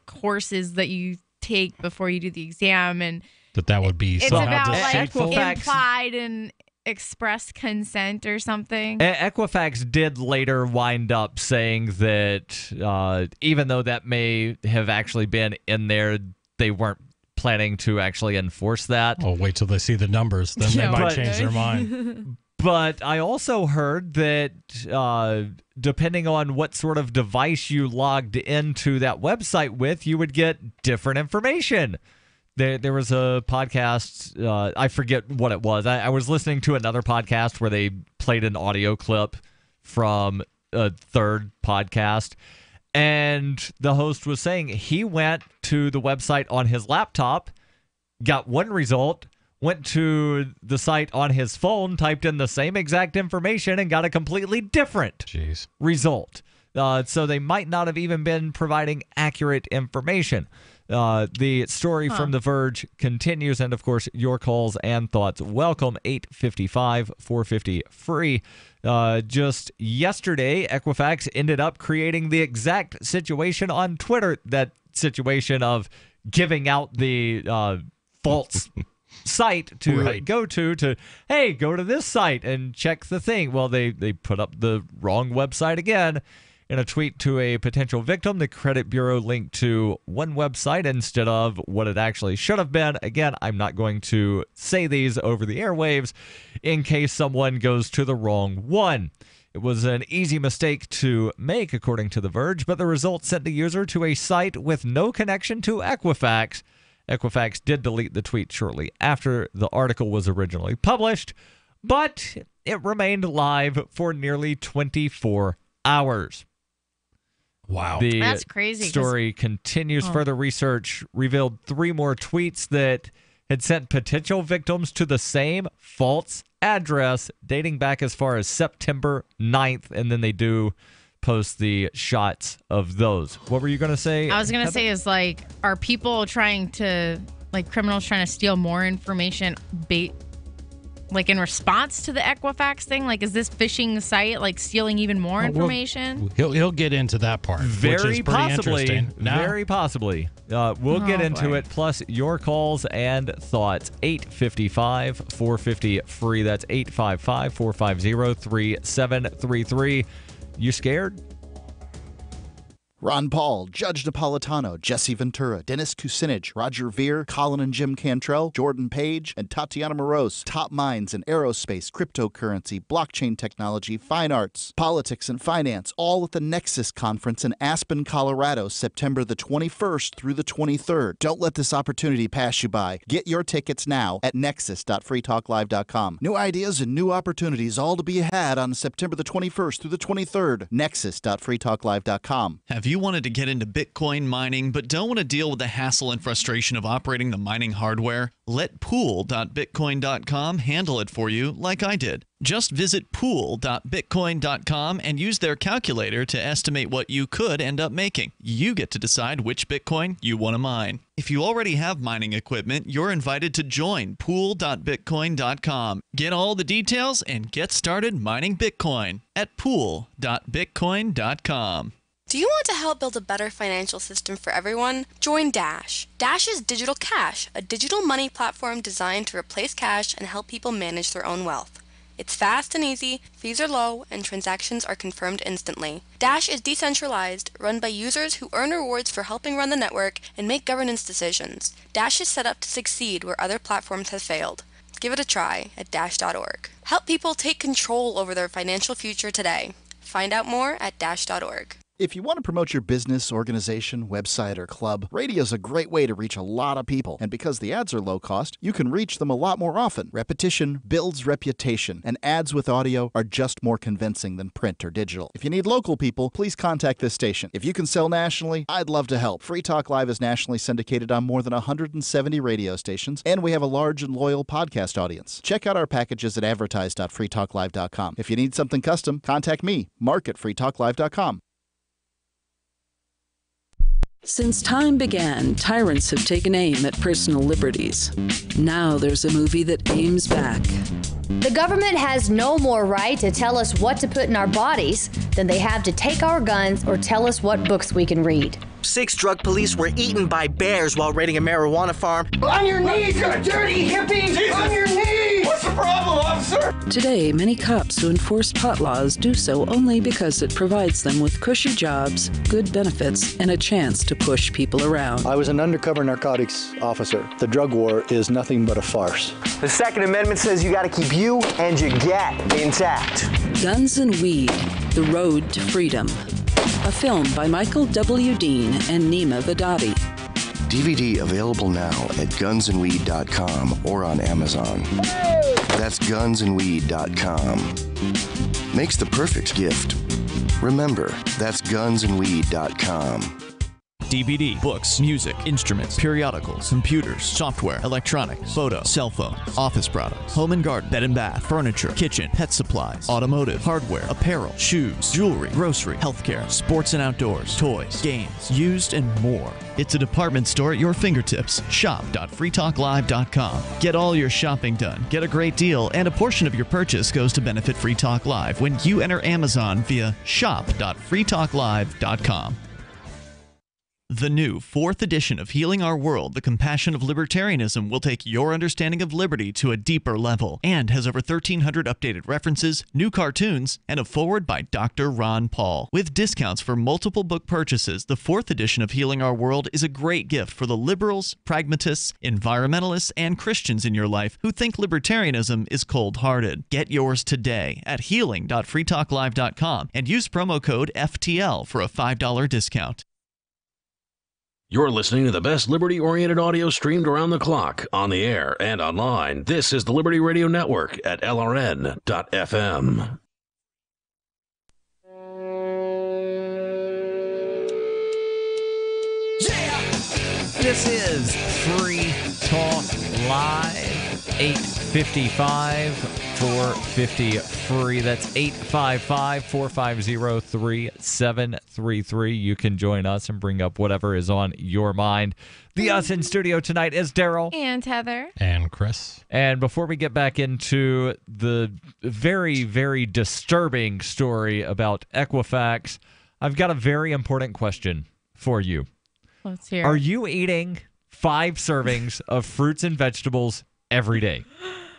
courses that you take before you do the exam, and That would be It's somehow about deceitful. like implied and expressed consent or something. Equifax did later wind up saying that even though that may have actually been in there, they weren't planning to actually enforce that. Oh, wait till they see the numbers. Then they might change their mind. But I also heard that depending on what sort of device you logged into that website with, you would get different information. There was a podcast, I forget what it was. I was listening to another podcast where they played an audio clip from a third podcast, and the host was saying he went to the website on his laptop, got one result, went to the site on his phone, typed in the same exact information, and got a completely different result. So they might not have even been providing accurate information. The story from The Verge continues, and of course, your calls and thoughts. Welcome, 855-450-FREE. Just yesterday, Equifax ended up creating the exact situation on Twitter, that situation of giving out the false site to go to, hey, go to this site and check the thing. Well, they put up the wrong website again. In a tweet to a potential victim, the credit bureau linked to one website instead of what it actually should have been. Again, I'm not going to say these over the airwaves in case someone goes to the wrong one. It was an easy mistake to make, according to The Verge, but the result sent the user to a site with no connection to Equifax. Equifax did delete the tweet shortly after the article was originally published, but it remained live for nearly 24 hours. Wow. That's crazy. The story continues. Further research revealed 3 more tweets that had sent potential victims to the same false address dating back as far as September 9th, and then they do post the shots of those. What were you going to say? I was going to say is like, are people trying to, like criminals trying to steal more information like in response to the Equifax thing? Like, is this phishing site like stealing even more information? He'll get into that part, very which is pretty possibly. interesting. Very possibly. We'll get into it, plus your calls and thoughts. 855-450-FREE. That's 855-450-3733. You scared? Ron Paul, Judge Napolitano, Jesse Ventura, Dennis Kucinich, Roger Ver, Colin and Jim Cantrell, Jordan Page, and Tatiana Moroz. Top minds in aerospace, cryptocurrency, blockchain technology, fine arts, politics, and finance, all at the Nexus Conference in Aspen, Colorado, September the 21st through the 23rd. Don't let this opportunity pass you by. Get your tickets now at nexus.freetalklive.com. New ideas and new opportunities all to be had on September the 21st through the 23rd. Nexus.freetalklive.com. Have you wanted to get into Bitcoin mining but don't want to deal with the hassle and frustration of operating the mining hardware? Let pool.bitcoin.com handle it for you like I did. Just visit pool.bitcoin.com and use their calculator to estimate what you could end up making. You get to decide which Bitcoin you want to mine. If you already have mining equipment, you're invited to join pool.bitcoin.com. Get all the details and get started mining Bitcoin at pool.bitcoin.com. Do you want to help build a better financial system for everyone? Join Dash. Dash is Digital Cash, a digital money platform designed to replace cash and help people manage their own wealth. It's fast and easy, fees are low, and transactions are confirmed instantly. Dash is decentralized, run by users who earn rewards for helping run the network and make governance decisions. Dash is set up to succeed where other platforms have failed. Give it a try at dash.org. Help people take control over their financial future today. Find out more at dash.org. If you want to promote your business, organization, website, or club, radio is a great way to reach a lot of people. And because the ads are low cost, you can reach them a lot more often. Repetition builds reputation, and ads with audio are just more convincing than print or digital. If you need local people, please contact this station. If you can sell nationally, I'd love to help. Free Talk Live is nationally syndicated on more than 170 radio stations, and we have a large and loyal podcast audience. Check out our packages at advertise.freetalklive.com. If you need something custom, contact me, Mark at freetalklive.com. Since time began, tyrants have taken aim at personal liberties. Now there's a movie that aims back. The government has no more right to tell us what to put in our bodies than they have to take our guns or tell us what books we can read. 6 drug police were eaten by bears while raiding a marijuana farm. On your knees, you dirty hippie! Jesus. On your knees! What's the problem, officer? Today, many cops who enforce pot laws do so only because it provides them with cushy jobs, good benefits, and a chance to push people around. I was an undercover narcotics officer. The drug war is nothing but a farce. The Second Amendment says you gotta keep you and your gat intact. Guns and Weed, The Road to Freedom. A film by Michael W. Dean and Nima Vadadi. DVD available now at gunsandweed.com or on Amazon. That's gunsandweed.com. Makes the perfect gift. Remember, that's gunsandweed.com. DVD, books, music, instruments, periodicals, computers, software, electronics, photo, cell phones, office products, home and garden, bed and bath, furniture, kitchen, pet supplies, automotive, hardware, apparel, shoes, jewelry, grocery, healthcare, sports and outdoors, toys, games, used, and more. It's a department store at your fingertips. Shop.freetalklive.com. Get all your shopping done, get a great deal, and a portion of your purchase goes to benefit Free Talk Live when you enter Amazon via shop.freetalklive.com. The new 4th edition of Healing Our World, The Compassion of Libertarianism, will take your understanding of liberty to a deeper level and has over 1,300 updated references, new cartoons, and a foreword by Dr. Ron Paul. With discounts for multiple book purchases, the 4th edition of Healing Our World is a great gift for the liberals, pragmatists, environmentalists, and Christians in your life who think libertarianism is cold-hearted. Get yours today at healing.freetalklive.com and use promo code FTL for a $5 discount. You're listening to the best liberty-oriented audio streamed around the clock, on the air, and online. This is the Liberty Radio Network at LRN.FM. This is Free Talk Live, 855 450 free. That's 855 450 3733. You can join us and bring up whatever is on your mind. The us in studio tonight is Darryl. And Heather. And Chris. And before we get back into the very, very disturbing story about Equifax, I've got a very important question for you. Let's hear. Are you eating 5 servings of fruits and vegetables every day?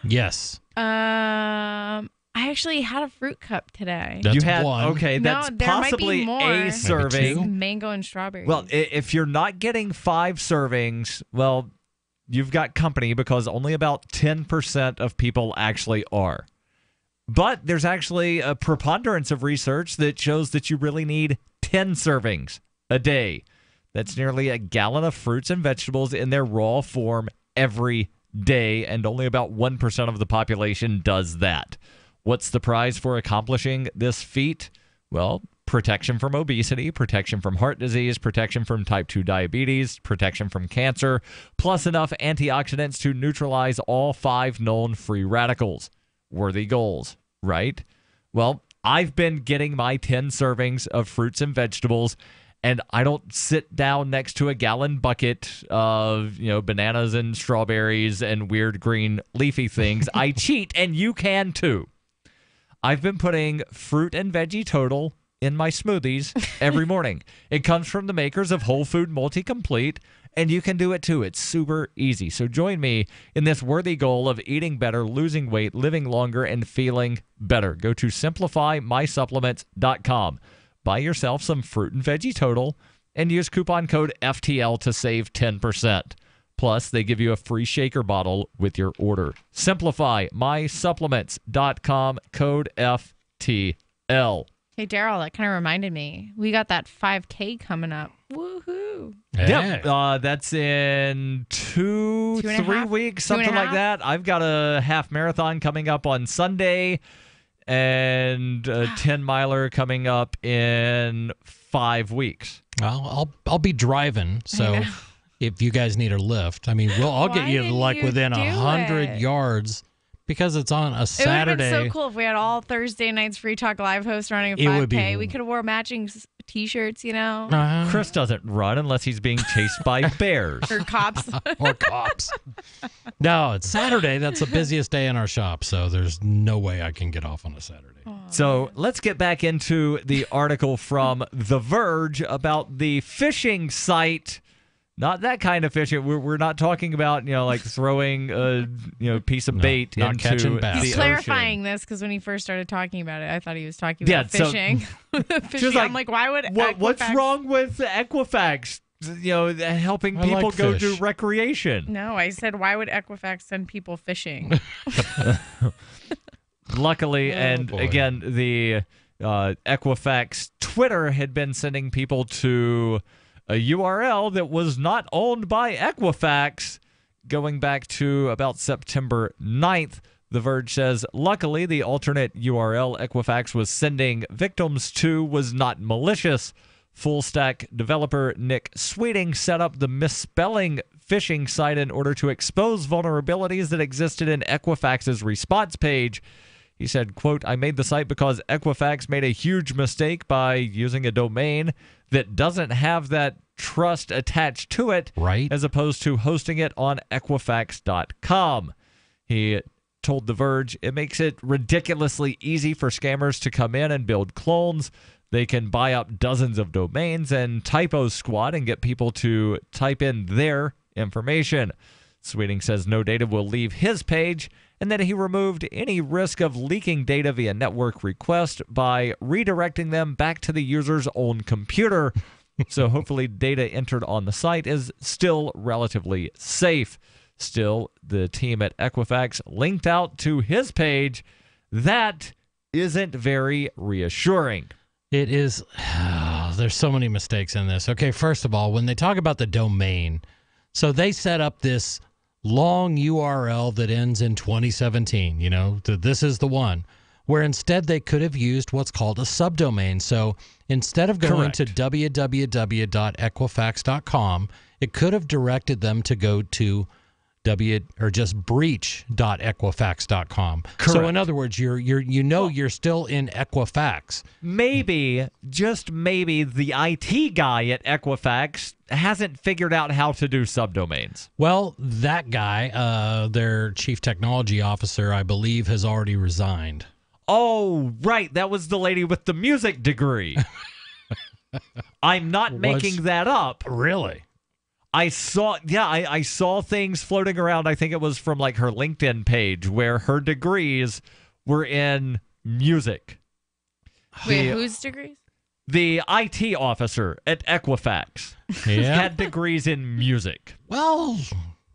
Yes. I actually had a fruit cup today. That's you had one. Okay, that's there possibly might be more. a serving. It's mango and strawberry. Well, if you're not getting 5 servings, well, you've got company because only about 10% of people actually are. But there's actually a preponderance of research that shows that you really need 10 servings a day. That's nearly a gallon of fruits and vegetables in their raw form every day, and only about 1% of the population does that. What's the prize for accomplishing this feat? Well, protection from obesity, protection from heart disease, protection from type 2 diabetes, protection from cancer, plus enough antioxidants to neutralize all 5 known free radicals. Worthy goals, right? Well, I've been getting my 10 servings of fruits and vegetables, and I don't sit down next to a gallon bucket of, bananas and strawberries and weird green leafy things. I cheat, and you can too. I've been putting Fruit and Veggie Total in my smoothies every morning. It comes from the makers of Whole Food Multi-Complete, and you can do it too. It's super easy. So join me in this worthy goal of eating better, losing weight, living longer, and feeling better. Go to simplifymysupplements.com. Buy yourself some Fruit and Veggie Total and use coupon code FTL to save 10%. Plus, they give you a free shaker bottle with your order. SimplifyMySupplements.com, code FTL. Hey, Darryl, that kind of reminded me. We got that 5K coming up. Woohoo. Yeah, that's in 3 weeks, something like that. I've got a half marathon coming up on Sunday and a 10-miler coming up in 5 weeks. Well, I'll be driving, so if you guys need a lift, I'll get you like within 100 yards because it's on a Saturday. It would have been so cool if we had all Thursday nights Free Talk Live hosts running a 5K. We could have wore matching T-shirts, Chris doesn't run unless he's being chased by bears. Or cops. Or cops. No, it's Saturday. That's the busiest day in our shop, so there's no way I can get off on a Saturday. Oh. So let's get back into the article from The Verge about the phishing site. Not that kind of phishing. We're not talking about, like throwing a piece of bait into catching bass. He's the clarifying ocean. this because when he first started talking about it, I thought he was talking about so fishing. she was I'm like, why would what's Equifax- wrong with Equifax? Helping I people like go fish. do recreation. No, I said, why would Equifax send people fishing? Luckily, and boy. again, the Equifax Twitter had been sending people to a URL that was not owned by Equifax going back to about September 9th. The Verge says, luckily, the alternate URL Equifax was sending victims to was not malicious. Full-stack developer Nick Sweeting set up the misspelling phishing site in order to expose vulnerabilities that existed in Equifax's response page. He said, quote, I made the site because Equifax made a huge mistake by using a domain that doesn't have that trust attached to it, right, as opposed to hosting it on Equifax.com. He told The Verge it makes it ridiculously easy for scammers to come in and build clones. They can buy up dozens of domains and typo squad and get people to type in their information. Sweeting says no data will leave his page and that he removed any risk of leaking data via network request by redirecting them back to the user's own computer. So hopefully data entered on the site is still relatively safe. Still, the team at Equifax linked out to his page. That isn't very reassuring. It is. There's so many mistakes in this. Okay, first of all, when they talk about the domain, so they set up this long URL that ends in 2017, this is the one, where instead they could have used what's called a subdomain. So instead of going to www.equifax.com, it could have directed them to go to just breach.equifax.com. So in other words, you're still in Equifax. Maybe, just maybe, the IT guy at Equifax hasn't figured out how to do subdomains. Well, that guy, their chief technology officer, I believe, has already resigned. Oh, right. That was the lady with the music degree. I'm not making that up. Really? I saw things floating around. I think it was from like her LinkedIn page where her degrees were in music. Wait, whose degrees? The IT officer at Equifax had degrees in music. Well,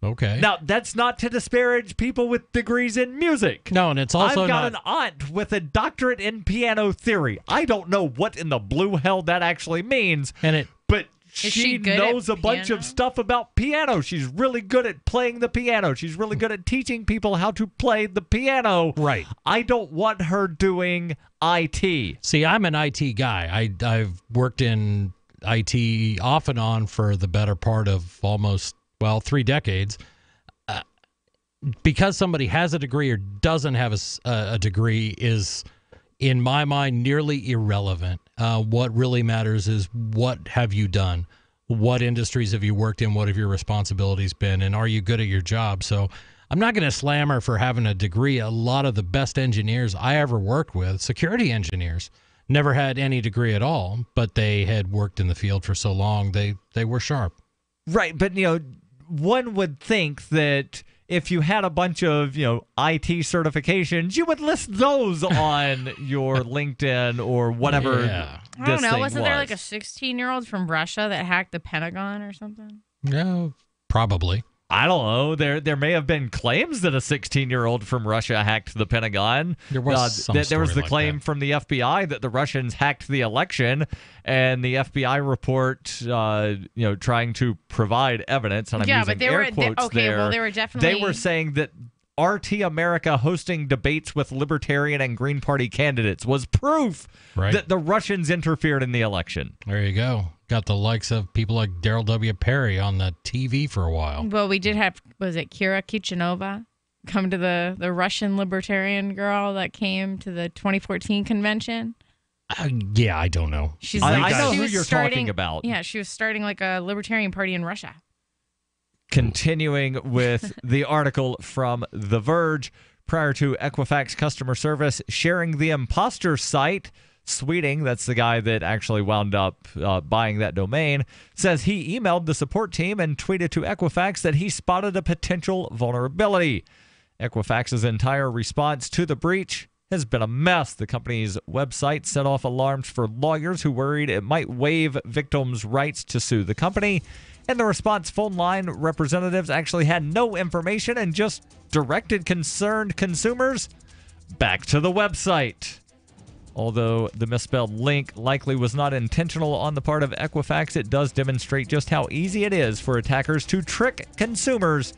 okay. Now, that's not to disparage people with degrees in music. No, and it's also I've got an aunt with a doctorate in piano theory. I don't know what in the blue hell that actually means. But she knows a bunch of stuff about piano. She's really good at playing the piano. She's really good at teaching people how to play the piano. Right. I don't want her doing IT. See, I'm an IT guy. I've worked in IT off and on for the better part of almost, 3 decades. Because somebody has a degree or doesn't have a degree is, in my mind, nearly irrelevant. What really matters is what have you done? What industries have you worked in? What have your responsibilities been? And are you good at your job? So I'm not going to slam her for having a degree. A lot of the best engineers I ever worked with, security engineers, never had any degree at all, but they had worked in the field for so long, they were sharp. Right, but, one would think that if you had a bunch of, IT certifications, you would list those on your LinkedIn or whatever. Yeah. I don't know. Wasn't there like a 16-year-old from Russia that hacked the Pentagon or something? No, probably. I don't know. There may have been claims that a 16-year-old from Russia hacked the Pentagon. There was there was the claim from the FBI that the Russians hacked the election, and the FBI report, trying to provide evidence. And I'm using air quotes there. Well, they were definitely. They were saying that RT America hosting debates with Libertarian and Green Party candidates was proof that the Russians interfered in the election. There you go. Got the likes of people like Darryl W. Perry on the TV for a while. Well, we did have, was it Kira Kichinova come to the Russian libertarian girl that came to the 2014 convention? Yeah, I don't know. She's I know who you're talking about. Yeah, she was starting like a libertarian party in Russia. Continuing with the article from The Verge, prior to Equifax customer service sharing the imposter site. Sweeting, that's the guy that actually wound up buying that domain, says he emailed the support team and tweeted to Equifax that he spotted a potential vulnerability. Equifax's entire response to the breach has been a mess. The company's website set off alarms for lawyers who worried it might waive victims' rights to sue the company. And the response phone line representatives actually had no information and just directed concerned consumers back to the website. Although the misspelled link likely was not intentional on the part of Equifax, it does demonstrate just how easy it is for attackers to trick consumers.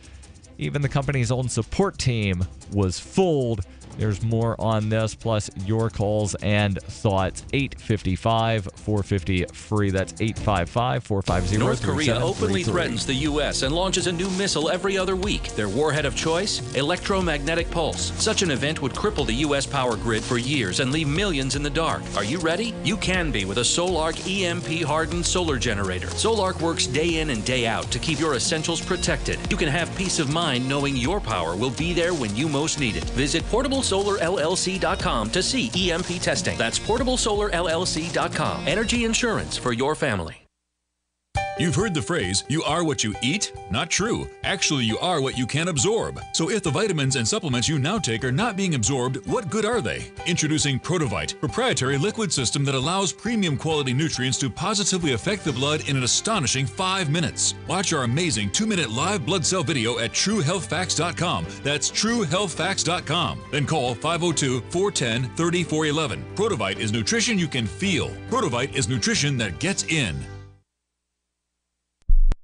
Even the company's own support team was fooled. There's more on this, plus your calls and thoughts. 855-450-FREE. That's 855-450-3733. North Korea openly threatens the U.S. and launches a new missile every other week. Their warhead of choice? Electromagnetic pulse. Such an event would cripple the U.S. power grid for years and leave millions in the dark. Are you ready? You can be with a Solarc EMP-hardened solar generator. Solarc works day in and day out to keep your essentials protected. You can have peace of mind knowing your power will be there when you most need it. Visit PortableSolarLLC.com to see EMP testing. That's PortableSolarLLC.com. Energy insurance for your family. You've heard the phrase, you are what you eat? Not true. Actually, you are what you can absorb. So if the vitamins and supplements you now take are not being absorbed, what good are they? Introducing Protovite, proprietary liquid system that allows premium quality nutrients to positively affect the blood in an astonishing 5 minutes. Watch our amazing 2-minute live blood cell video at TrueHealthFacts.com. That's TrueHealthFacts.com. Then call 502-410-3411. Protovite is nutrition you can feel. Protovite is nutrition that gets in.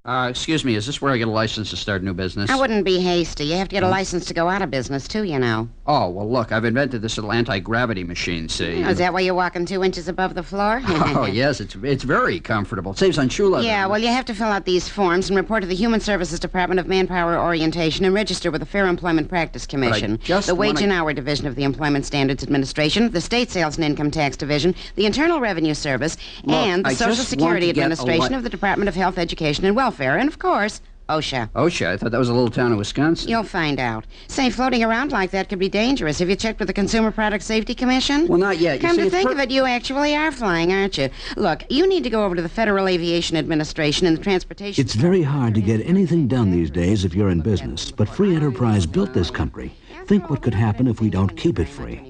Excuse me, is this where I get a license to start a new business? I wouldn't be hasty. You have to get a license to go out of business, too, you know. Oh, well, look, I've invented this little anti-gravity machine, see? Oh, is that why you're walking 2 inches above the floor? Oh, yes, it's very comfortable. It saves on shoe leather. Yeah, well, you have to fill out these forms and report to the Human Services Department of Manpower Orientation and register with the Fair Employment Practice Commission, the Wage and Hour Division of the Employment Standards Administration, the State Sales and Income Tax Division, the Internal Revenue Service, and the Social Security Administration of the Department of Health, Education, and Welfare, and, of course, OSHA. OSHA? I thought that was a little town in Wisconsin. You'll find out. Say, floating around like that could be dangerous. Have you checked with the Consumer Product Safety Commission? Well, not yet. Come to think of it, you actually are flying, aren't you? Look, you need to go over to the Federal Aviation Administration and the Transportation... It's very hard to get anything done these days if you're in business, but free enterprise built this country. Think what could happen if we don't keep it free.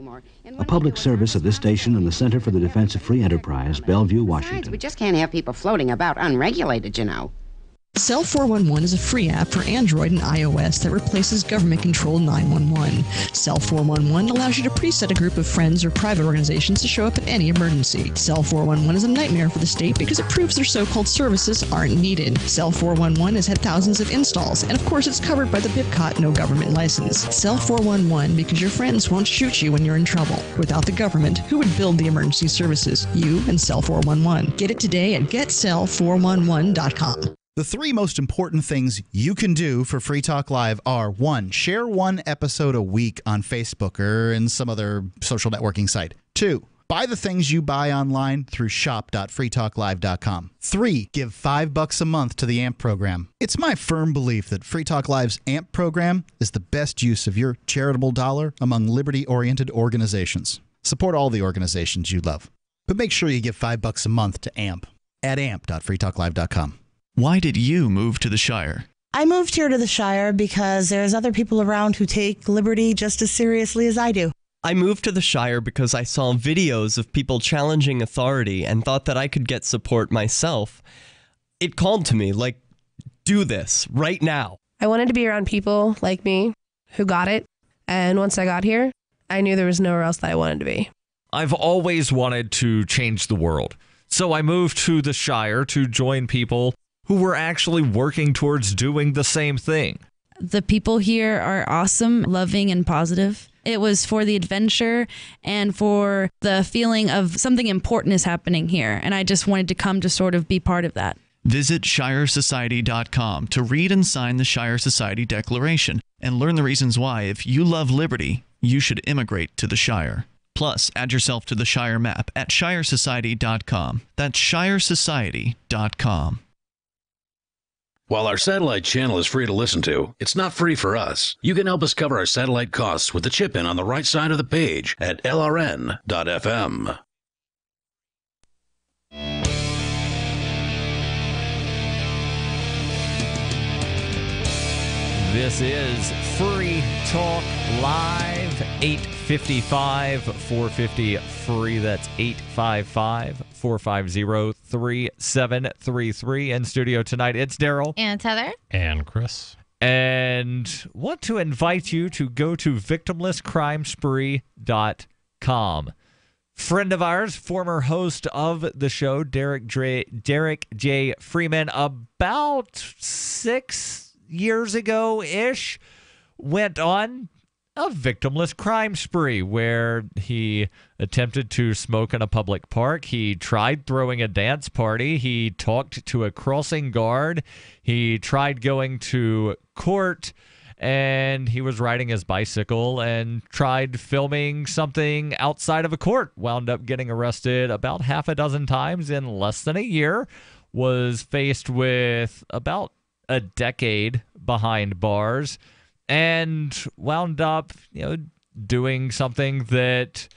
A public service of this station and the Center for the Defense of Free Enterprise, Bellevue, Washington. Besides, we just can't have people floating about unregulated, you know. Cell 411 is a free app for Android and iOS that replaces government-controlled 911. Cell 411 allows you to preset a group of friends or private organizations to show up in any emergency. Cell 411 is a nightmare for the state because it proves their so-called services aren't needed. Cell 411 has had thousands of installs, and of course it's covered by the BIPCOT no government license. Cell 411 because your friends won't shoot you when you're in trouble. Without the government, who would build the emergency services? You and Cell 411. Get it today at getcell411.com. The 3 most important things you can do for Free Talk Live are: 1, share 1 episode a week on Facebook or in some other social networking site. 2, buy the things you buy online through shop.freetalklive.com. 3, give $5 a month to the AMP program. It's my firm belief that Free Talk Live's AMP program is the best use of your charitable dollar among liberty-oriented organizations. Support all the organizations you love, but make sure you give $5 a month to AMP at amp.freetalklive.com. Why did you move to the Shire? I moved here to the Shire because there's other people around who take liberty just as seriously as I do. I moved to the Shire because I saw videos of people challenging authority and thought that I could get support myself. It called to me, like, do this right now. I wanted to be around people like me who got it, and once I got here, I knew there was nowhere else that I wanted to be. I've always wanted to change the world, so I moved to the Shire to join people who were actually working towards doing the same thing. The people here are awesome, loving, and positive. It was for the adventure and for the feeling of something important is happening here, and I just wanted to come to sort of be part of that. Visit ShireSociety.com to read and sign the Shire Society Declaration and learn the reasons why, if you love liberty, you should immigrate to the Shire. Plus, add yourself to the Shire map at ShireSociety.com. That's ShireSociety.com. While our satellite channel is free to listen to, it's not free for us. You can help us cover our satellite costs with the chip-in on the right side of the page at lrn.fm. This is Free Talk Live, 855-450-FREE. That's 855-450-3733. In studio tonight, it's Darryl. And Heather. And Chris. And want to invite you to go to victimlesscrimespree.com. Friend of ours, former host of the show, Derek J. Freeman, about 6 years ago-ish, went on a victimless crime spree where he attempted to smoke in a public park. He tried throwing a dance party. He talked to a crossing guard. He tried going to court, and he was riding his bicycle and tried filming something outside of a court. Wound up getting arrested about half a dozen times in less than a year. Was faced with about a decade behind bars, and wound up, doing something that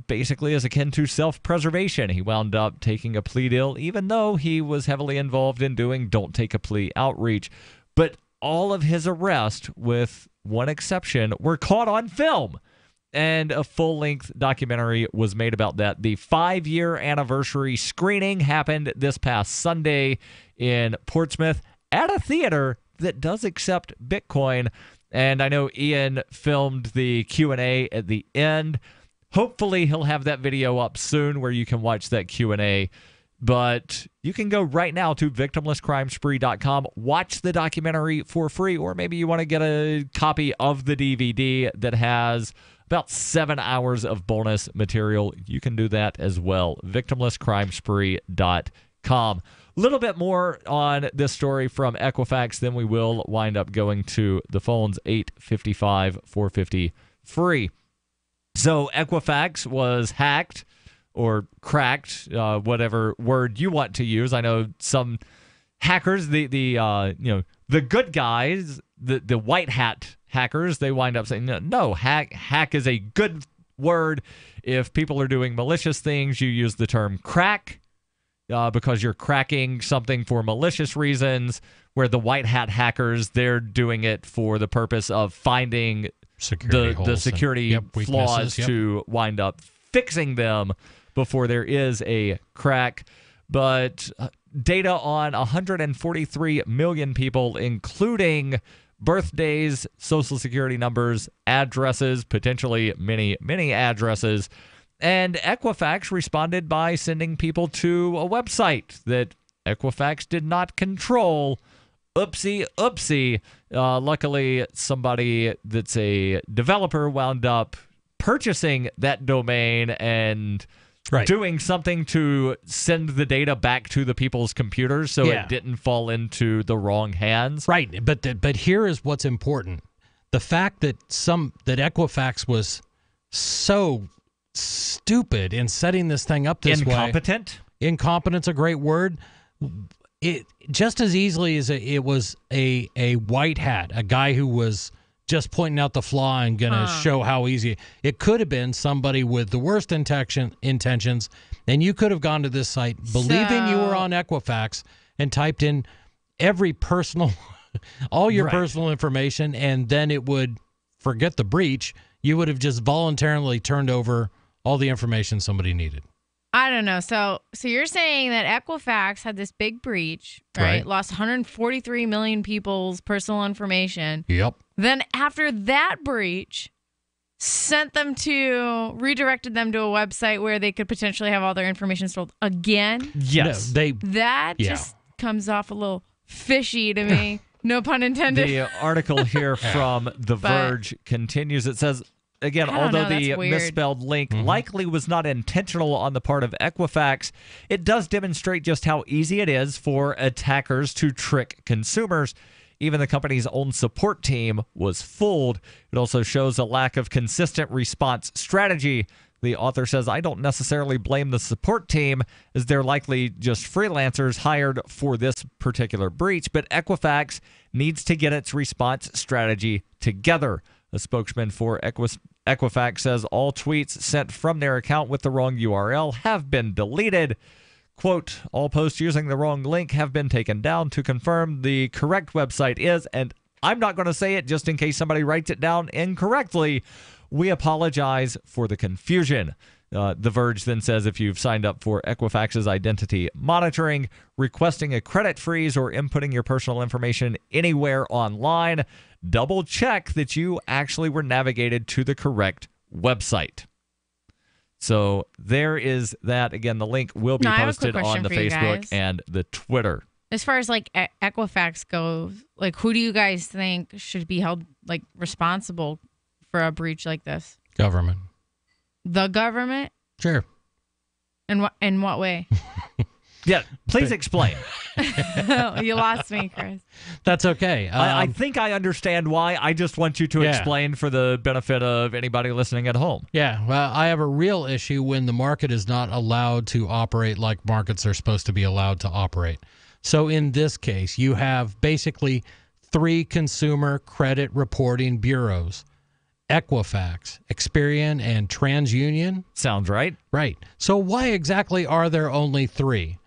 basically is akin to self-preservation. He wound up taking a plea deal, even though he was heavily involved in doing don't take a plea outreach. But all of his arrests, with one exception, were caught on film. And a full-length documentary was made about that. The 5-year anniversary screening happened this past Sunday in Portsmouth at a theater that does accept Bitcoin. And I know Ian filmed the Q&A at the end. Hopefully he'll have that video up soon where you can watch that Q&A. But you can go right now to victimlesscrimespree.com, watch the documentary for free, or maybe you want to get a copy of the DVD that has about 7 hours of bonus material. You can do that as well. victimlesscrimespree.com. A little bit more on this story from Equifax, then we will wind up going to the phones, 855-450-FREE. So Equifax was hacked or cracked, whatever word you want to use. I know some hackers, the good guys, the white hat hackers, they wind up saying, no, hack is a good word. If people are doing malicious things, you use the term crack. Because you're cracking something for malicious reasons, where the white hat hackers, they're doing it for the purpose of finding the security flaws to wind up fixing them before there is a crack. But data on 143 million people, including birthdays, social security numbers, addresses, potentially many addresses. And Equifax responded by sending people to a website that Equifax did not control. Oopsie. Luckily, somebody that's a developer wound up purchasing that domain and doing something to send the data back to the people's computers so it didn't fall into the wrong hands. Right, but here is what's important. The fact that Equifax was so stupid in setting this thing up this way. Incompetent's a great word. It just as easily as it was a white hat, a guy who was just pointing out the flaw and going to show how easy. It could have been somebody with the worst intentions, and you could have gone to this site believing you were on Equifax and typed in every personal, all your personal information, and then it would, forget the breach, you would have just voluntarily turned over all the information somebody needed. I don't know. So you're saying that Equifax had this big breach, right? Lost 143 million people's personal information. Yep. Then after that breach, redirected them to a website where they could potentially have all their information stored again? Yes. That just comes off a little fishy to me. No pun intended. The article here from The Verge continues. It says, again, although the misspelled link likely was not intentional on the part of Equifax, it does demonstrate just how easy it is for attackers to trick consumers. Even the company's own support team was fooled. It also shows a lack of consistent response strategy. The author says, I don't necessarily blame the support team, as they're likely just freelancers hired for this particular breach, but Equifax needs to get its response strategy together. A spokesman for Equifax says all tweets sent from their account with the wrong URL have been deleted. Quote, all posts using the wrong link have been taken down. To confirm the correct website is, and I'm not going to say it just in case somebody writes it down incorrectly, we apologize for the confusion. The Verge then says if you've signed up for Equifax's identity monitoring, requesting a credit freeze, or inputting your personal information anywhere online, double check that you actually were navigated to the correct website. So there is that. Again, the link will be posted on the Facebook and the Twitter. As far as like Equifax goes, like who do you guys think should be held like responsible for a breach like this? Government. The government? Sure. In what way? Yeah, please explain. You lost me, Chris. That's okay. I think I understand why. I just want you to explain for the benefit of anybody listening at home. Yeah, well, I have a real issue when the market is not allowed to operate like markets are supposed to be allowed to operate. So in this case, you have basically 3 consumer credit reporting bureaus. Equifax, Experian, and TransUnion. Sounds right. Right. So why exactly are there only 3?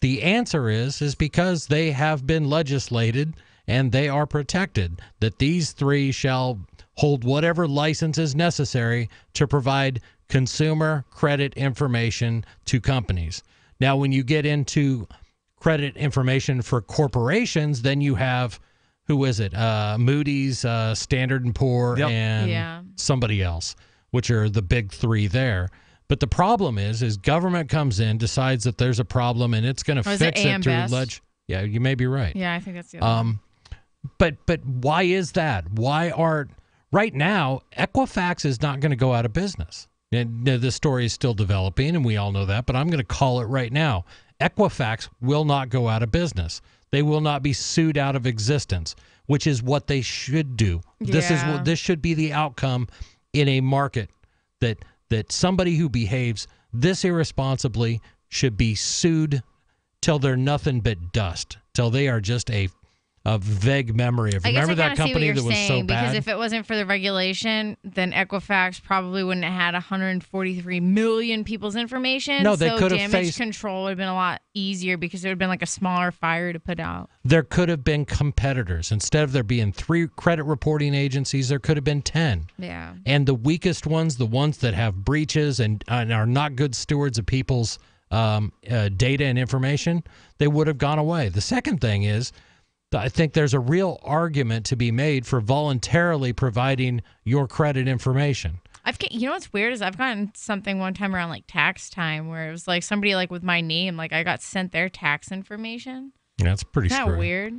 The answer is because they have been legislated and they are protected, that these 3 shall hold whatever license is necessary to provide consumer credit information to companies. Now, when you get into credit information for corporations, then you have, who is it? Moody's, Standard & Poor, and somebody else, which are the big 3 there. But the problem is government comes in, decides that there's a problem, and it's going to fix it through Yeah, you may be right. Yeah, I think that's the other one. But why is that? Right now, Equifax is not going to go out of business. And the story is still developing, and we all know that, but I'm going to call it right now. Equifax will not go out of business. They will not be sued out of existence, which is what they should do. Yeah. This should be the outcome in a market, that somebody who behaves this irresponsibly should be sued till they're nothing but dust, till they are just a vague memory of. Remember that company that was so bad? Because if it wasn't for the regulation, then Equifax probably wouldn't have had 143 million people's information. No, they could have damage control would have been a lot easier because there would have been like a smaller fire to put out. There could have been competitors. Instead of there being 3 credit reporting agencies, there could have been 10. Yeah. And the weakest ones, the ones that have breaches and are not good stewards of people's data and information, they would have gone away. The second thing is, I think there's a real argument to be made for voluntarily providing your credit information. You know what's weird is I've gotten something one time around like tax time where it was like somebody like with my name, like I got sent their tax information. That's pretty Isn't screwy. that weird?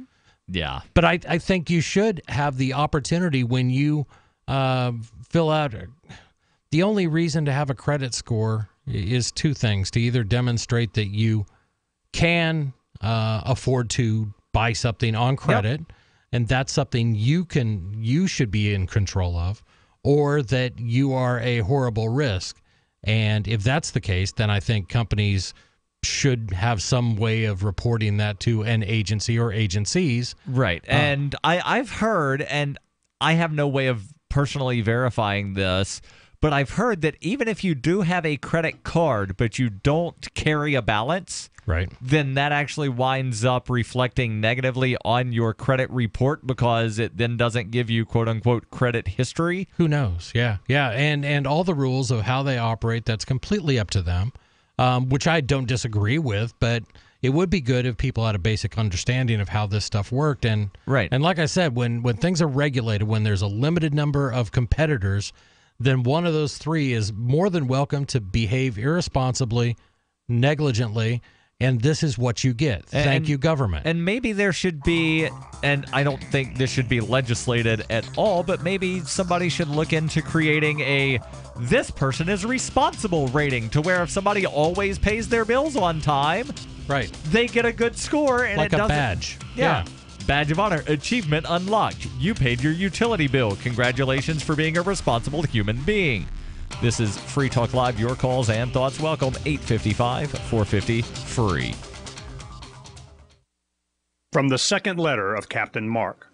Yeah. But I think you should have the opportunity when you fill out. The only reason to have a credit score is 2 things: to either demonstrate that you can afford to buy something on credit, and that's something you should be in control of, or that you are a horrible risk. And if that's the case, then I think companies should have some way of reporting that to an agency or agencies. Right. And I've heard, and I have no way of personally verifying this, but I've heard that even if you do have a credit card, but you don't carry a balance, right, then that actually winds up reflecting negatively on your credit report because it then doesn't give you quote unquote credit history. Who knows? Yeah. And all the rules of how they operate, that's completely up to them, which I don't disagree with, but it would be good if people had a basic understanding of how this stuff worked. And right. And like I said, when things are regulated, when there's a limited number of competitors, then one of those 3 is more than welcome to behave irresponsibly, negligently, and this is what you get. Thank you, government. And maybe there should be, and I don't think this should be legislated at all, but maybe somebody should look into creating a this person is responsible rating to where if somebody always pays their bills on time, right, they get a good score. And like it a doesn't, badge. Yeah. Badge of honor. Achievement unlocked. You paid your utility bill. Congratulations for being a responsible human being. This is Free Talk Live. Your calls and thoughts welcome. 855-450-FREE. From the second letter of Captain Mark.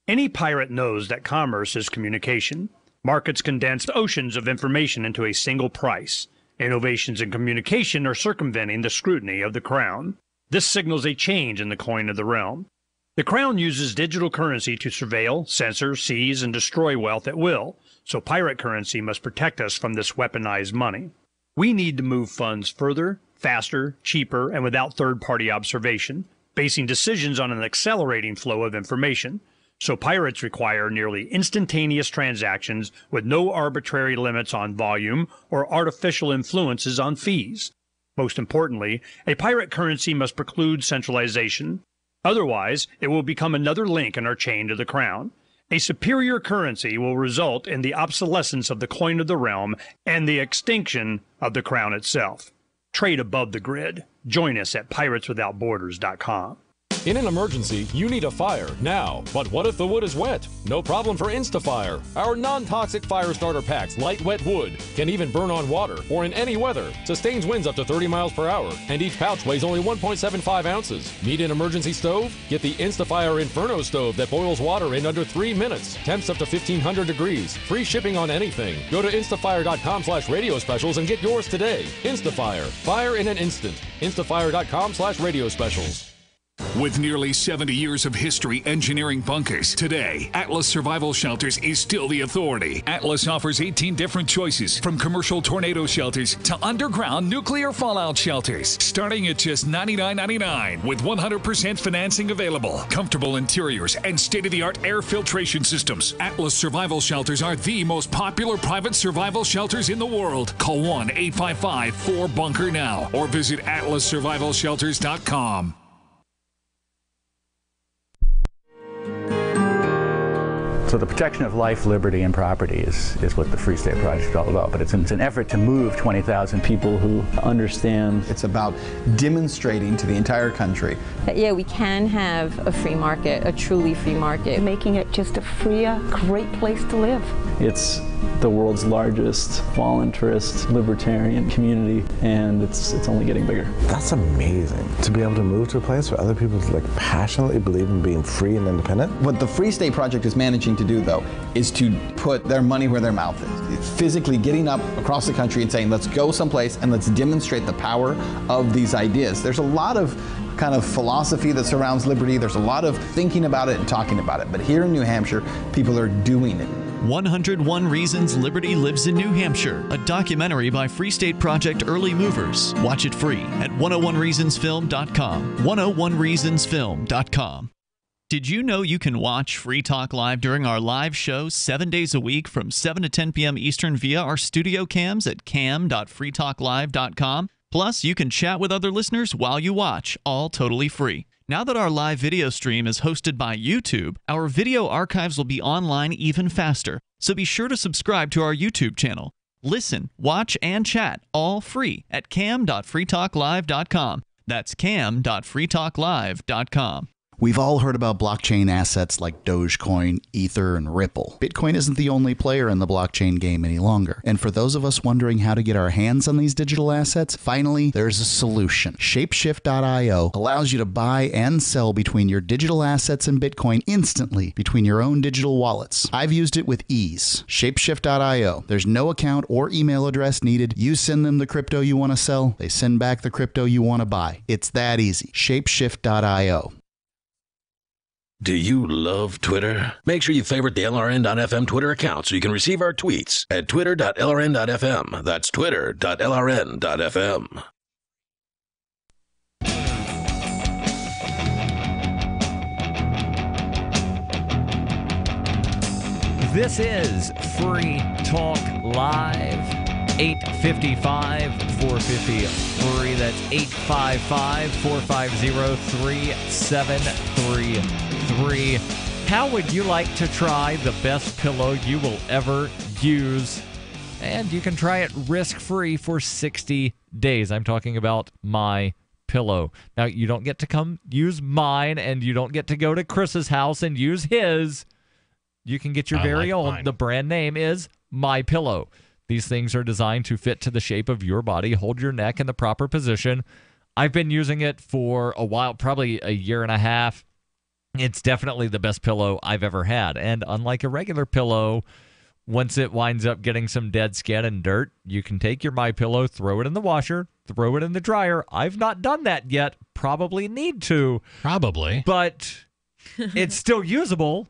Any pirate knows that commerce is communication. Markets condense oceans of information into a single price. Innovations in communication are circumventing the scrutiny of the crown. This signals a change in the coin of the realm. The crown uses digital currency to surveil, censor, seize, and destroy wealth at will, so pirate currency must protect us from this weaponized money. We need to move funds further, faster, cheaper, and without third-party observation, basing decisions on an accelerating flow of information. So pirates require nearly instantaneous transactions with no arbitrary limits on volume or artificial influences on fees. Most importantly, a pirate currency must preclude centralization. Otherwise, it will become another link in our chain to the crown. A superior currency will result in the obsolescence of the coin of the realm and the extinction of the crown itself. Trade above the grid. Join us at pirateswithoutborders.com. In an emergency, you need a fire now. But what if the wood is wet? No problem for InstaFire. Our non-toxic fire starter packs light wet wood, can even burn on water or in any weather, sustains winds up to 30 miles per hour, and each pouch weighs only 1.75 ounces. Need an emergency stove? Get the InstaFire Inferno stove that boils water in under 3 minutes. Temps up to 1,500 degrees. Free shipping on anything. Go to instafire.com/radio specials and get yours today. InstaFire. Fire in an instant. Instafire.com/radio specials. With nearly 70 years of history engineering bunkers, today, Atlas Survival Shelters is still the authority. Atlas offers 18 different choices, from commercial tornado shelters to underground nuclear fallout shelters, starting at just $99.99 with 100% financing available, comfortable interiors, and state-of-the-art air filtration systems. Atlas Survival Shelters are the most popular private survival shelters in the world. Call 1-855-4BUNKER now or visit atlassurvivalshelters.com. So the protection of life, liberty, and property is what the Free State Project is all about. But it's an effort to move 20,000 people who understand. It's about demonstrating to the entire country that, yeah, we can have a free market, a truly free market. Making it just a freer, great place to live. It's the world's largest voluntarist libertarian community, and it's only getting bigger. That's amazing, to be able to move to a place where other people passionately believe in being free and independent. What the Free State Project is managing to do, though, is to put their money where their mouth is. It's physically getting up across the country and saying, let's go someplace and let's demonstrate the power of these ideas. There's a lot of kind of philosophy that surrounds liberty. There's a lot of thinking about it and talking about it. But here in New Hampshire, people are doing it. 101 Reasons Liberty Lives in New Hampshire, a documentary by Free State Project Early Movers. Watch it free at 101reasonsfilm.com. 101reasonsfilm.com. Did you know you can watch Free Talk Live during our live show 7 days a week from 7 to 10 p.m. Eastern via our studio cams at cam.freetalklive.com? Plus, you can chat with other listeners while you watch, all totally free. Now that our live video stream is hosted by YouTube, our video archives will be online even faster, so be sure to subscribe to our YouTube channel. Listen, watch, and chat all free at cam.freetalklive.com. That's cam.freetalklive.com. We've all heard about blockchain assets like Dogecoin, Ether, and Ripple. Bitcoin isn't the only player in the blockchain game any longer. And for those of us wondering how to get our hands on these digital assets, finally, there's a solution. Shapeshift.io allows you to buy and sell between your digital assets and Bitcoin instantly between your own digital wallets. I've used it with ease. Shapeshift.io. There's no account or email address needed. You send them the crypto you want to sell. They send back the crypto you want to buy. It's that easy. Shapeshift.io. Do you love Twitter? Make sure you favorite the LRN.FM Twitter account so you can receive our tweets at twitter.lrn.fm. That's twitter.lrn.fm. This is Free Talk Live. 855-450-FREE. That's 855-450-3733. How would you like to try the best pillow you will ever use? And you can try it risk-free for 60 days. I'm talking about My Pillow. Now, you don't get to come use mine, and you don't get to go to Chris's house and use his. You can get your very own. Mine. The brand name is My Pillow. These things are designed to fit to the shape of your body, hold your neck in the proper position. I've been using it for a while, probably a year and a half. It's definitely the best pillow I've ever had. And unlike a regular pillow, once it winds up getting some dead skin and dirt, you can take your MyPillow, throw it in the washer, throw it in the dryer. I've not done that yet. Probably need to. Probably. But it's still usable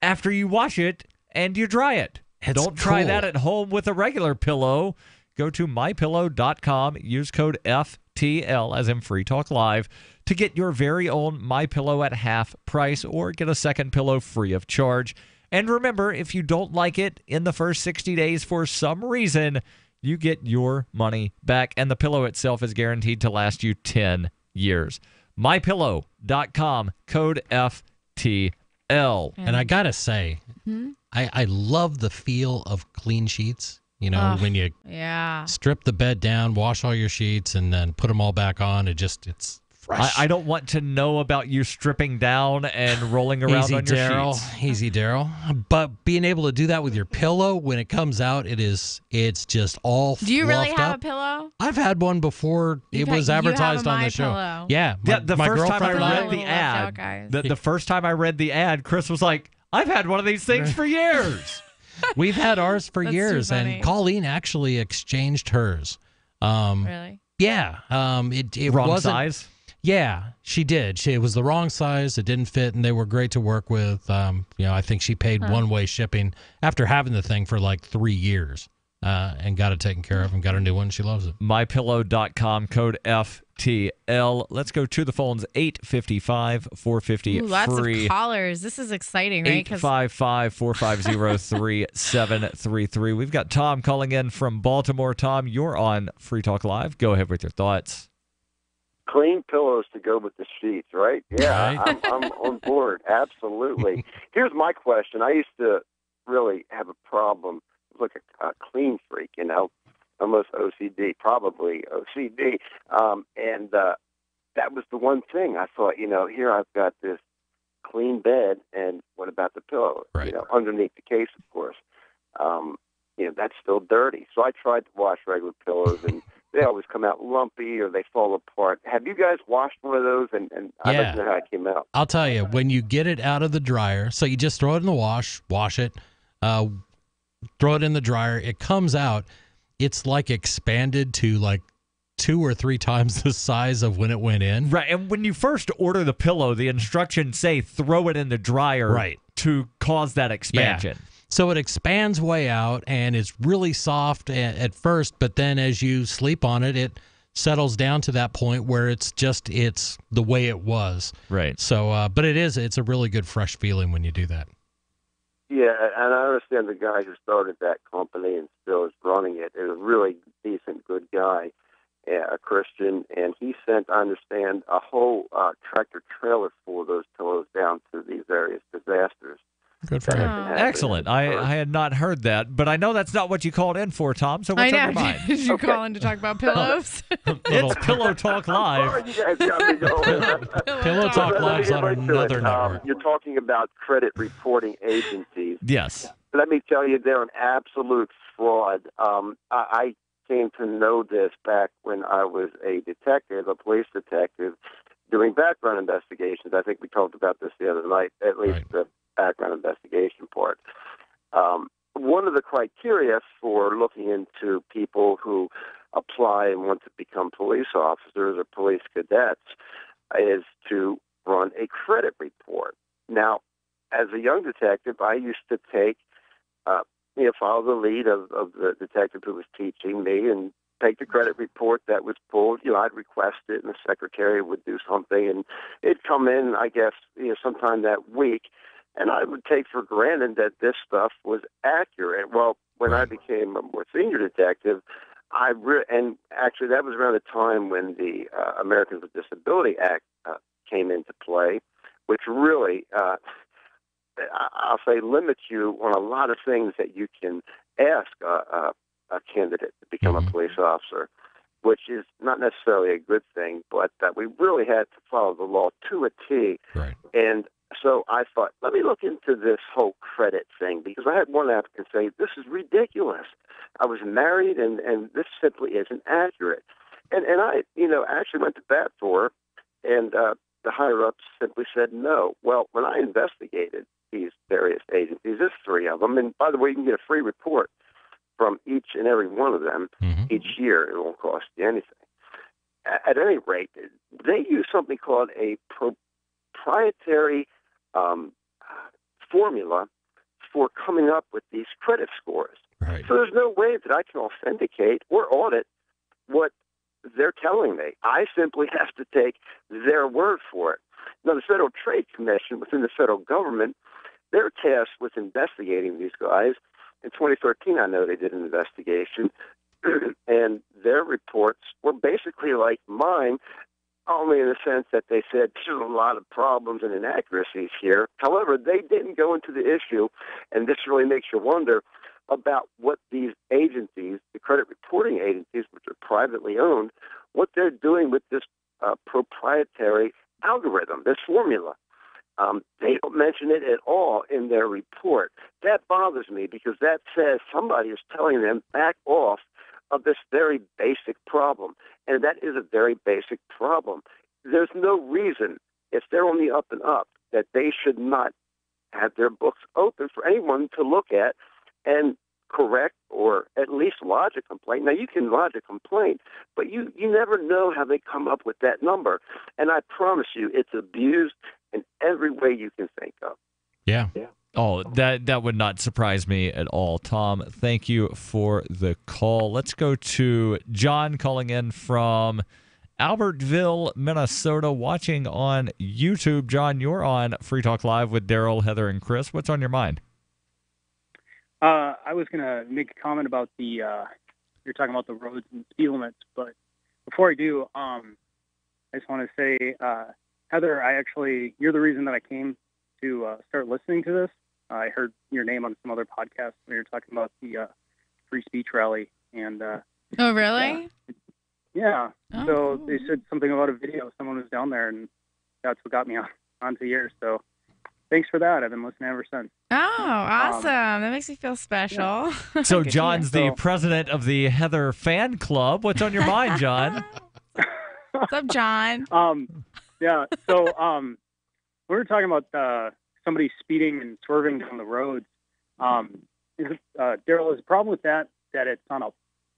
after you wash it and you dry it. Don't try cool. that at home with a regular pillow. Go to mypillow.com. Use code FTL, as in Free Talk Live, to get your very own MyPillow at half price or get a second pillow free of charge. And remember, if you don't like it in the first 60 days for some reason, you get your money back, and the pillow itself is guaranteed to last you 10 years. MyPillow.com, code FTL. And I got to say, I love the feel of clean sheets. You know, when you strip the bed down, wash all your sheets, and then put them all back on, it's fresh. I don't want to know about you stripping down and rolling around on your sheets. Easy, Darryl. But being able to do that with your pillow, when it comes out, it's just all Do you really fluffed have up. a pillow? I've had one before. It was advertised on the show. MyPillow. Yeah. The my first time I girlfriend and read the ad, guys. the first time I read the ad, Chris was like, I've had one of these things for years. We've had ours for That's years, too funny. and Colleen actually exchanged hers. Really? Yeah. It Wrong wasn't, size? Yeah, she did. It was the wrong size. It didn't fit, and they were great to work with. I think she paid one-way shipping after having the thing for like 3 years, and got it taken care of and got a new one. She loves it. MyPillow.com, code FTL. Let's go to the phones, 855-450-FREE. Ooh, lots of callers. This is exciting, right? 855-450-3733. We've got Tom calling in from Baltimore. Tom, you're on Free Talk Live. Go ahead with your thoughts. Clean pillows to go with the sheets, right? Yeah, Right. I'm on board. Absolutely. Here's my question. I used to really have a problem, like a clean freak, almost OCD, probably OCD. And that was the one thing I thought, here I've got this clean bed, and what about the pillow? Right. Underneath the case, of course. That's still dirty. So I tried to wash regular pillows, and they always come out lumpy or they fall apart. Have you guys washed one of those? And I'd like to know how it came out. I'll tell you, when you get it out of the dryer, so you just throw it in the wash it, throw it in the dryer, it comes out, it's like expanded to like 2 or 3 times the size of when it went in. Right, and when you first order the pillow, the instructions say throw it in the dryer to cause that expansion. Yeah. So it expands way out, and it's really soft at first, but then as you sleep on it, it settles down to that point where it's the way it was. Right. So, but it's a really good fresh feeling when you do that. Yeah, and I understand the guy who started that company and still is running it is a really decent, good guy, a Christian, and he sent, I understand, a whole tractor trailer full of those pillows down to these various disasters. Good for him. Excellent. I had not heard that, but I know that's not what you called in for, Tom, so what's on your mind? Did you call in to talk about pillows? It's Pillow Talk Live. You guys got me going. Pillow Talk Live's on another network. You're talking about credit reporting agencies. Yes. Let me tell you, they're an absolute fraud. I came to know this back when I was a detective, a police detective, doing background investigations. I think we talked about this the other night, at least the background investigation part. One of the criteria for looking into people who apply and want to become police officers or police cadets is to run a credit report. Now, as a young detective, I used to follow the lead of the detective who was teaching me and take the credit report that was pulled. I'd request it, and the secretary would do something, and it'd come in, I guess, sometime that week, and I would take for granted that this stuff was accurate. Well, when I became a more senior detective, and actually that was around the time when the Americans with Disability Act came into play, which really, I'll say, limits you on a lot of things that you can ask a candidate to become a police officer, which is not necessarily a good thing, but we really had to follow the law to a T. Right. And So I thought, let me look into this whole credit thing, because I had one applicant say, this is ridiculous. I was married, and this simply isn't accurate. And I, actually went to bat for her, and the higher-ups simply said no. Well, when I investigated these various agencies, there's 3 of them, and by the way, you can get a free report from each and every one of them each year. It won't cost you anything. At any rate, they use something called a proprietary formula for coming up with these credit scores. Right. So there's no way that I can authenticate or audit what they're telling me. I simply have to take their word for it. Now, the Federal Trade Commission within the federal government, they're tasked with investigating these guys. In 2013, I know they did an investigation, and their reports were basically like mine, only in the sense that they said there's a lot of problems and inaccuracies here. However, they didn't go into the issue, and this really makes you wonder about what these agencies, the credit reporting agencies, which are privately owned, what they're doing with this proprietary algorithm, this formula. They don't mention it at all in their report. That bothers me, because that says somebody is telling them back off of this very basic problem. And that is a very basic problem. There's no reason, if they're on the up and up, that they should not have their books open for anyone to look at and correct or at least lodge a complaint. Now, you can lodge a complaint, but you never know how they come up with that number. And I promise you, it's abused in every way you can think of. Yeah. Oh, that would not surprise me at all. Tom, thank you for the call. Let's go to John calling in from Albertville, Minnesota, watching on YouTube. John, you're on Free Talk Live with Darryl, Heather, and Chris. What's on your mind? I was going to make a comment about you're talking about the roads and speed limits, but before I do, I just want to say, Heather, you're the reason that I came to start listening to this. I heard your name on some other podcast when you were talking about the free speech rally. And oh, really? Yeah. Oh. So they said something about a video. Someone was down there, and that's what got me onto yours. So thanks for that. I've been listening ever since. Oh, awesome. That makes me feel special. Yeah. So John's the president of the Heather fan club. What's on your mind, John? What's up, John? Yeah. So we were talking about somebody speeding and swerving down the roads. Darryl, is the problem with that it's on a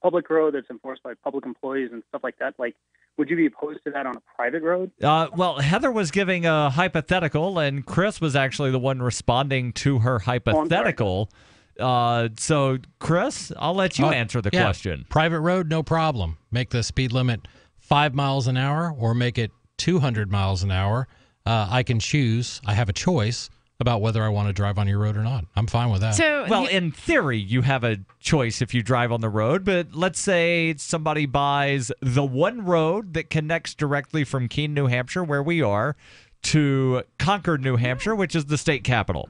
public road that's enforced by public employees and stuff like that? Like, would you be opposed to that on a private road? Well, Heather was giving a hypothetical, and Chris was actually the one responding to her hypothetical. So, Chris, I'll let you answer the question. Private road, no problem. Make the speed limit 5 miles an hour or make it 200 miles an hour. I can choose. I have a choice about whether I want to drive on your road or not. I'm fine with that. Well, in theory, you have a choice if you drive on the road, but let's say somebody buys the one road that connects directly from Keene, New Hampshire, where we are, to Concord, New Hampshire, which is the state capital.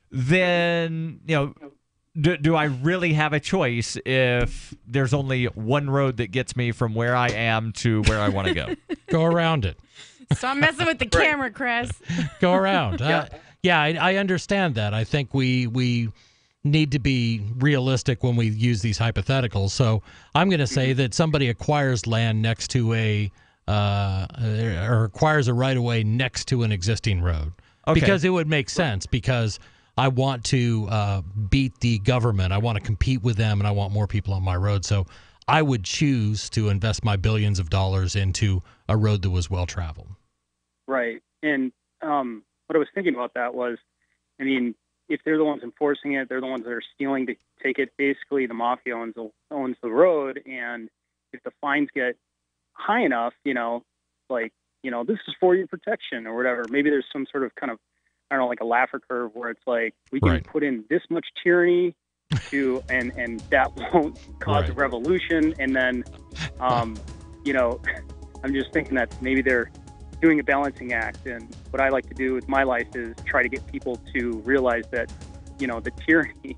Then, do I really have a choice if there's only one road that gets me from where I am to where I want to go? Go around it. Stop messing with the camera, Chris. Go around. I understand that. I think we need to be realistic when we use these hypotheticals. So I'm going to say that somebody acquires land next to or acquires a right-of-way next to an existing road. Okay. Because it would make sense, because I want to beat the government. I want to compete with them, and I want more people on my road. So I would choose to invest my billions of dollars into a road that was well-traveled. Right. And what I was thinking about that was, I mean, if they're the ones enforcing it, they're the ones that are stealing to take it. Basically, the mafia owns the road, and if the fines get high enough, this is for your protection or whatever. Maybe there's some sort of kind of, I don't know, like a Laffer curve where it's like we can put in this much tyranny and that won't cause a revolution. And then, I'm just thinking that maybe they're doing a balancing act. And what I like to do with my life is try to get people to realize that, the tyranny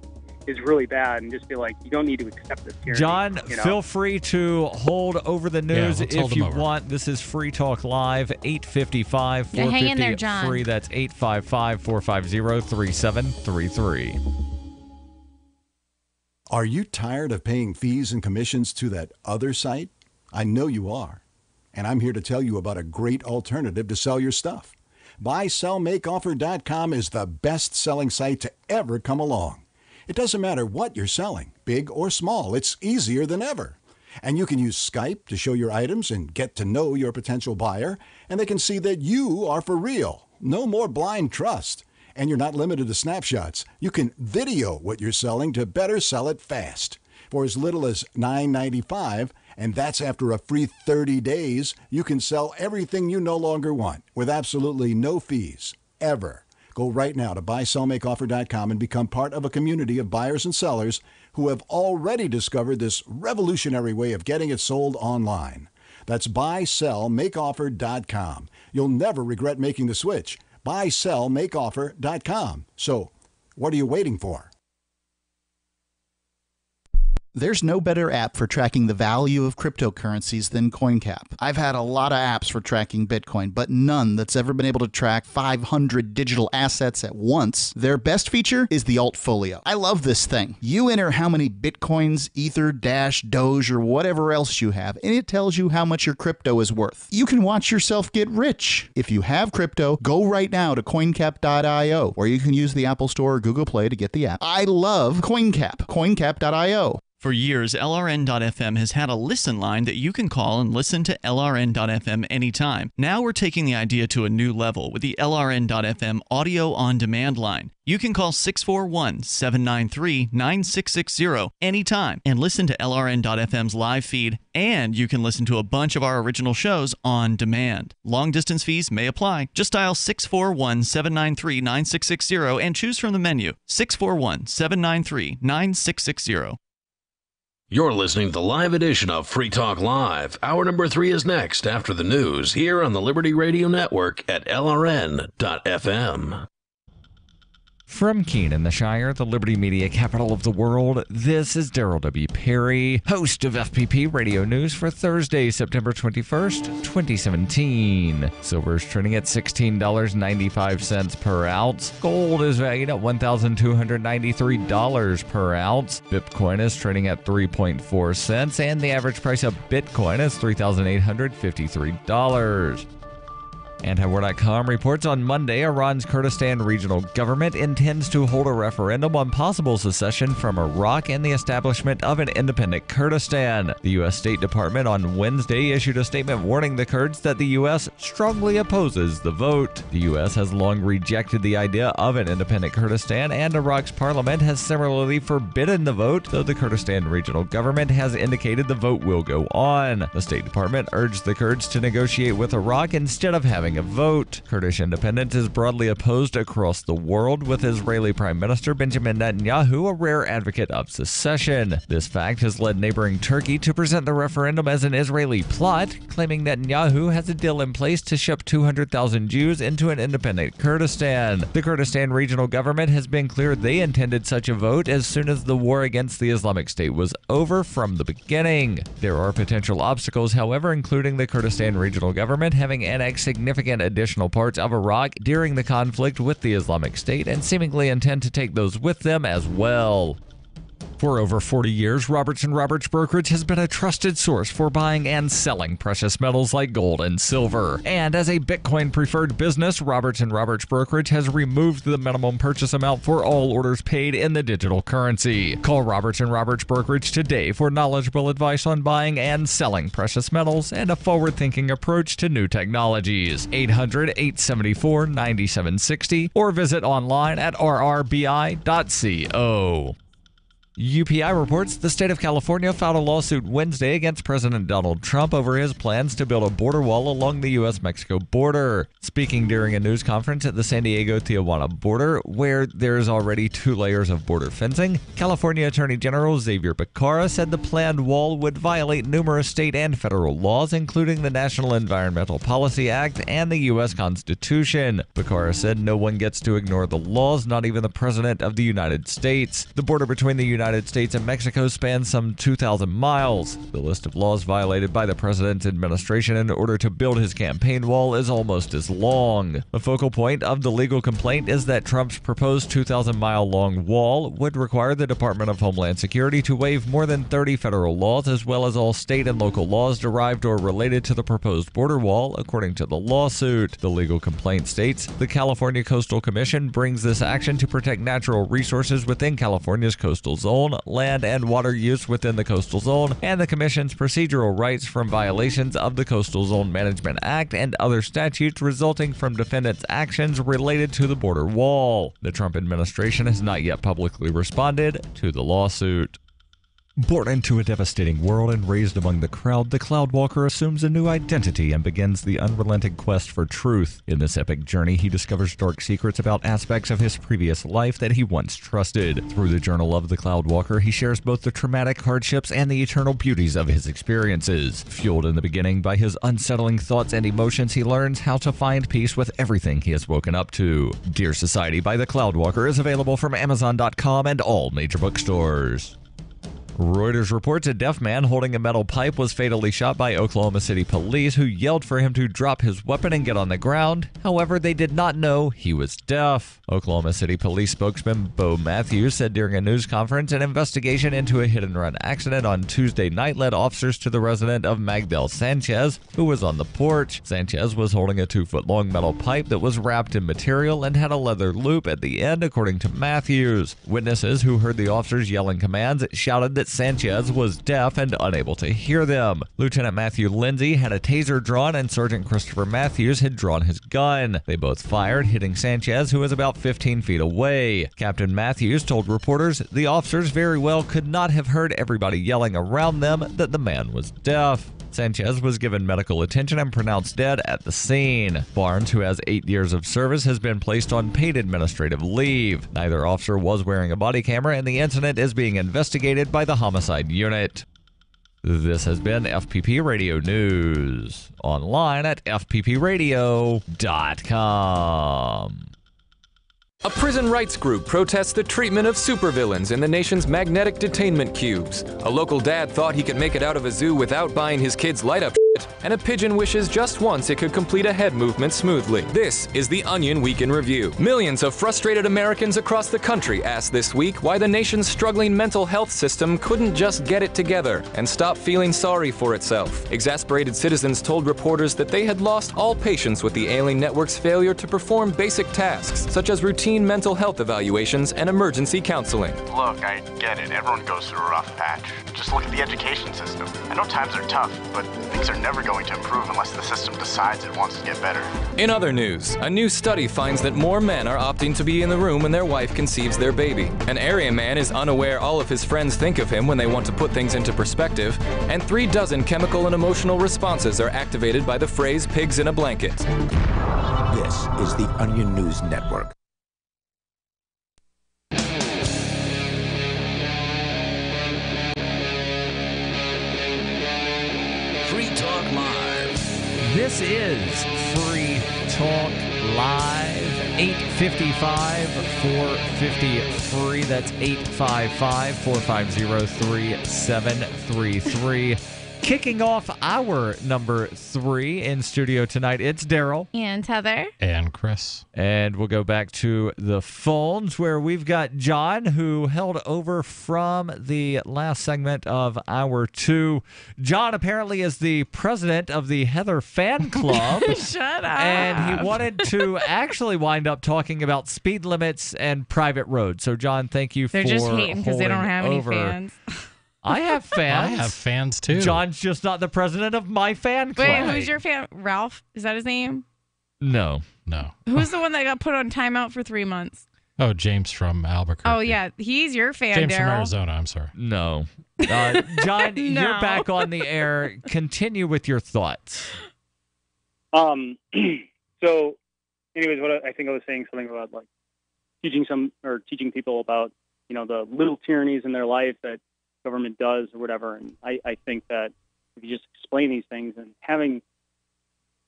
is really bad, and just be like, you don't need to accept this tyranny. John, feel free free to hold over the news let's hold if you them over. want. This is Free Talk Live, 855 Yeah, hang in 450 there, John. free. That's 855 450 3733. Are you tired of paying fees and commissions to that other site? I know you are. And I'm here to tell you about a great alternative to sell your stuff. BuySellMakeOffer.com is the best-selling site to ever come along. It doesn't matter what you're selling, big or small, it's easier than ever. And you can use Skype to show your items and get to know your potential buyer, and they can see that you are for real. No more blind trust. And you're not limited to snapshots. You can video what you're selling to better sell it fast. For as little as $9.95, and that's after a free 30 days, you can sell everything you no longer want with absolutely no fees, ever. Go right now to BuySellMakeOffer.com and become part of a community of buyers and sellers who have already discovered this revolutionary way of getting it sold online. That's BuySellMakeOffer.com. You'll never regret making the switch. BuySellMakeOffer.com. So, what are you waiting for? There's no better app for tracking the value of cryptocurrencies than CoinCap. I've had a lot of apps for tracking Bitcoin, but none that's ever been able to track 500 digital assets at once. Their best feature is the Altfolio. I love this thing. You enter how many Bitcoins, Ether, Dash, Doge, or whatever else you have, and it tells you how much your crypto is worth. You can watch yourself get rich. If you have crypto, go right now to CoinCap.io, or you can use the Apple Store or Google Play to get the app. I love CoinCap. CoinCap.io. For years, LRN.FM has had a listen line that you can call and listen to LRN.FM anytime. Now we're taking the idea to a new level with the LRN.FM audio on demand line. You can call 641-793-9660 anytime and listen to LRN.FM's live feed, and you can listen to a bunch of our original shows on demand. Long distance fees may apply. Just dial 641-793-9660 and choose from the menu 641-793-9660. You're listening to the live edition of Free Talk Live. Hour number 3 is next after the news here on the Liberty Radio Network at LRN.FM. From Keene in the Shire, the Liberty Media capital of the world, this is Darryl W. Perry, host of FPP Radio News for Thursday, September 21st, 2017. Silver is trading at $16.95 per ounce. Gold is valued at $1,293 per ounce. Bitcoin is trading at 3.4 cents, and the average price of Bitcoin is $3,853. Antiwar.com reports on Monday Iran's Kurdistan regional government intends to hold a referendum on possible secession from Iraq and the establishment of an independent Kurdistan. The U.S. State Department on Wednesday issued a statement warning the Kurds that the U.S. strongly opposes the vote. The U.S. has long rejected the idea of an independent Kurdistan, and Iraq's parliament has similarly forbidden the vote, though the Kurdistan regional government has indicated the vote will go on. The State Department urged the Kurds to negotiate with Iraq instead of having a vote. Kurdish independence is broadly opposed across the world, with Israeli Prime Minister Benjamin Netanyahu a rare advocate of secession. This fact has led neighboring Turkey to present the referendum as an Israeli plot, claiming Netanyahu has a deal in place to ship 200,000 Jews into an independent Kurdistan. The Kurdistan regional government has been clear they intended such a vote as soon as the war against the Islamic State was over from the beginning. There are potential obstacles, however, including the Kurdistan regional government having annexed significant additional parts of Iraq during the conflict with the Islamic State and seemingly intend to take those with them as well. For over 40 years, Robertson Roberts Brokerage has been a trusted source for buying and selling precious metals like gold and silver. And as a Bitcoin-preferred business, Robertson Roberts Brokerage has removed the minimum purchase amount for all orders paid in the digital currency. Call Robertson Roberts Brokerage today for knowledgeable advice on buying and selling precious metals and a forward-thinking approach to new technologies. 800-874-9760 or visit online at rrbi.co. UPI reports the state of California filed a lawsuit Wednesday against President Donald Trump over his plans to build a border wall along the U.S.-Mexico border. Speaking during a news conference at the San Diego-Tijuana border, where there is already 2 layers of border fencing, California Attorney General Xavier Becerra said the planned wall would violate numerous state and federal laws, including the National Environmental Policy Act and the U.S. Constitution. Becerra said no one gets to ignore the laws, not even the President of the United States. The border between the United States and Mexico spans some 2,000 miles. The list of laws violated by the president's administration in order to build his campaign wall is almost as long. The focal point of the legal complaint is that Trump's proposed 2,000-mile-long wall would require the Department of Homeland Security to waive more than 30 federal laws, as well as all state and local laws derived or related to the proposed border wall, according to the lawsuit. The legal complaint states the California Coastal Commission brings this action to protect natural resources within California's coastal zone, land and water use within the coastal zone, and the Commission's procedural rights from violations of the Coastal Zone Management Act and other statutes resulting from defendants' actions related to the border wall. The Trump administration has not yet publicly responded to the lawsuit. Born into a devastating world and raised among the crowd, the Cloudwalker assumes a new identity and begins the unrelenting quest for truth. In this epic journey, he discovers dark secrets about aspects of his previous life that he once trusted. Through the Journal of the Cloudwalker, he shares both the traumatic hardships and the eternal beauties of his experiences. Fueled in the beginning by his unsettling thoughts and emotions, he learns how to find peace with everything he has woken up to. Dear Society by the Cloudwalker is available from Amazon.com and all major bookstores. Reuters reports a deaf man holding a metal pipe was fatally shot by Oklahoma City police, who yelled for him to drop his weapon and get on the ground. However, they did not know he was deaf. Oklahoma City police spokesman Bo Matthews said during a news conference an investigation into a hit-and-run accident on Tuesday night led officers to the residence of Magdal Sanchez, who was on the porch. Sanchez was holding a 2-foot-long metal pipe that was wrapped in material and had a leather loop at the end, according to Matthews. Witnesses who heard the officers yelling commands shouted that Sanchez was deaf and unable to hear them. Lieutenant Matthew Lindsay had a taser drawn and Sergeant Christopher Matthews had drawn his gun. They both fired, hitting Sanchez, who was about 15 feet away. Captain Matthews told reporters the officers very well could not have heard everybody yelling around them that the man was deaf. Sanchez was given medical attention and pronounced dead at the scene. Barnes, who has 8 years of service, has been placed on paid administrative leave. Neither officer was wearing a body camera, and the incident is being investigated by the homicide unit. This has been FPP Radio News. Online at fppradio.com. A prison rights group protests the treatment of supervillains in the nation's magnetic detainment cubes. A local dad thought he could make it out of a zoo without buying his kids light-up shit, and a pigeon wishes just once it could complete a head movement smoothly. This is the Onion Week in Review. Millions of frustrated Americans across the country asked this week why the nation's struggling mental health system couldn't just get it together and stop feeling sorry for itself. Exasperated citizens told reporters that they had lost all patience with the ailing network's failure to perform basic tasks, such as routine mental health evaluations and emergency counseling. Look, I get it. Everyone goes through a rough patch. Just look at the education system. I know times are tough, but things are never going to improve unless the system decides it wants to get better. In other news, a new study finds that more men are opting to be in the room when their wife conceives their baby. An area man is unaware all of his friends think of him when they want to put things into perspective, and 36 chemical and emotional responses are activated by the phrase pigs in a blanket. This is the Onion News Network. This is Free Talk Live, 855-450-FREE. That's 855-450-3733. Kicking off our number 3 in studio tonight, it's Darryl. And Heather. And Chris. And we'll go back to the phones where we've got John, who held over from the last segment of hour 2. John apparently is the president of the Heather fan club. Shut up. And he wanted to actually wind up talking about speed limits and private roads. So, John, thank you They're for just hating because they don't have over. any fans. I have fans. I have fans too. John's just not the president of my fan club. Wait, who's your fan? Ralph? Is that his name? No. No. Who's the one that got put on timeout for 3 months? Oh, James from Albuquerque. Oh, yeah. He's your fan, James from Darryl. Arizona, I'm sorry. No. John, No. you're back on the air. Continue with your thoughts. So, anyways, what I think I was saying something about like teaching people about, the little tyrannies in their life that government does or whatever. And I think that if you just explain these things and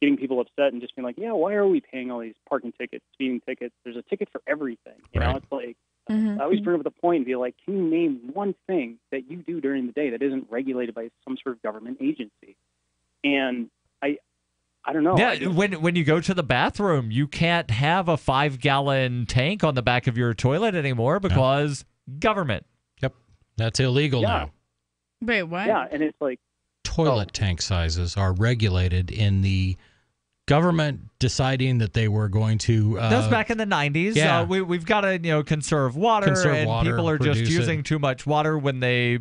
getting people upset and just being like, yeah, why are we paying all these parking tickets, speeding tickets? There's a ticket for everything. You know, it's like, I always bring up the point and be like, can you name one thing that you do during the day that isn't regulated by some sort of government agency? And I don't know. Yeah, when you go to the bathroom, you can't have a 5-gallon tank on the back of your toilet anymore because government. Yep, that's illegal now. Wait, what? Yeah, and it's like toilet tank sizes are regulated in the government deciding that they were going to. That was back in the 90s. Yeah. We've got to conserve water, people are just using too much water when they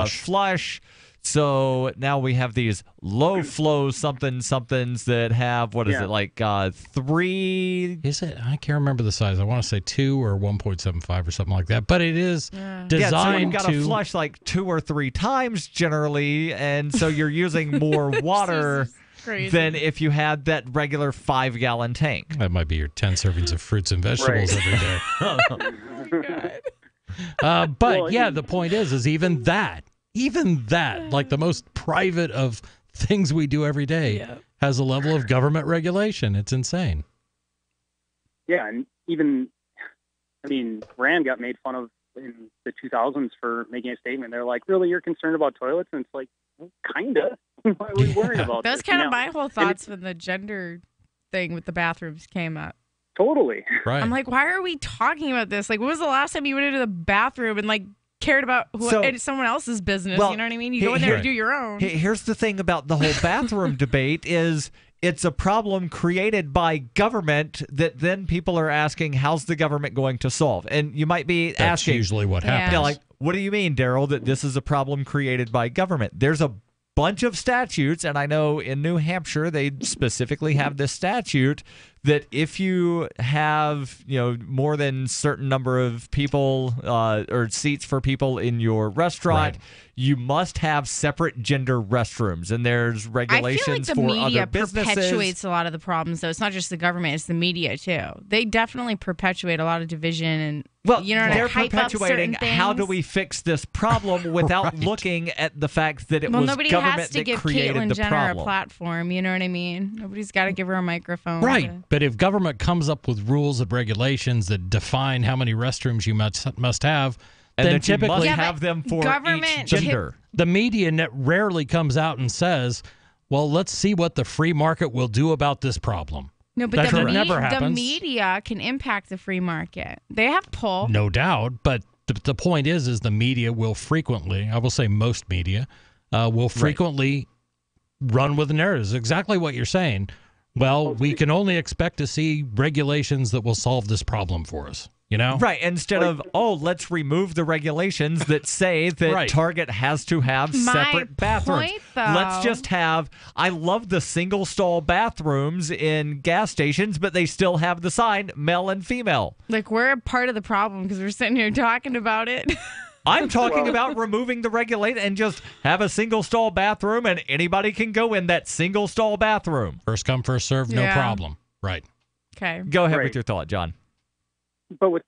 flush. So now we have these low flow somethings that have, what is it, like 3? Is it? I can't remember the size. I want to say 2 or 1.75 or something like that. But it is designed so you've got to flush like 2 or 3 times generally, and so you're using more water than if you had that regular 5-gallon tank. That might be your 10 servings of fruits and vegetables every day. But the point is even that, like the most private of things we do every day, has a level of government regulation. It's insane. Yeah, and even, Rand got made fun of in the 2000s for making a statement. They're like, really, you're concerned about toilets? And it's like, well, kind of. Why are we worried about That's this? kind of my whole thoughts when the gender thing with the bathrooms came up. Totally. Right. I'm like, why are we talking about this? Like, when was the last time you went into the bathroom and, cared about it's someone else's business? You know what I mean? You go in there to do your own. Here's the thing about the whole bathroom debate is it's a problem created by government that then people are asking, how's the government going to solve? And you might be asking. That's usually what happens. Yeah, like, what do you mean, Darryl, that this is a problem created by government? There's a bunch of statutes, and I know in New Hampshire they specifically have this statute that if you have more than certain number of people or seats for people in your restaurant, you must have separate gender restrooms, and there's regulations I feel like the media other businesses. perpetuates a lot of the problems, though. It's not just the government; it's the media too. They definitely perpetuate a lot of division and they're hype up certain perpetuating things. how do we fix this problem without looking at the fact that it was nobody government has to that give created Caitlyn the Jenner problem. a platform. You know what I mean? Nobody's got to give her a microphone. Right. But if government comes up with rules and regulations that define how many restrooms you must have, and then that you typically must have them for each gender. The media rarely comes out and says, well, let's see what the free market will do about this problem. No, but never happens. the media can impact the free market. They have pull. No doubt. But the point is the media will frequently, I will say most media, will frequently run with narratives. Exactly what you're saying. Well, we can only expect to see regulations that will solve this problem for us. Right. Instead of, let's remove the regulations that say that Target has to have separate bathrooms. Point, though, let's just have, I love the single stall bathrooms in gas stations, but they still have the sign male and female. Like, we're a part of the problem because we're sitting here talking about it. I'm talking about removing the regulation and just have a single stall bathroom and anybody can go in that single stall bathroom. First come, first served, no problem. Right. Okay. Go ahead with your thought, John. But with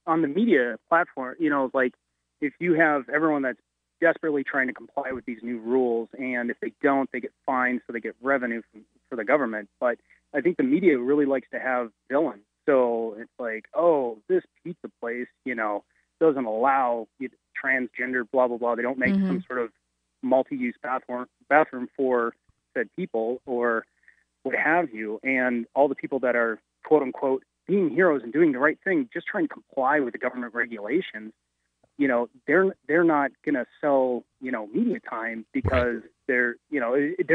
on the media platform, like if you have everyone that's desperately trying to comply with these new rules, and if they don't, they get fined, so they get revenue for the government. But I think the media really likes to have villains. So it's like, this pizza place, doesn't allow transgender, blah, blah, blah. They don't make some sort of multi-use bathroom for said people or what have you. And all the people that are, quote unquote, being heroes and doing the right thing, just trying to comply with the government regulations, they're not going to sell, media time because they're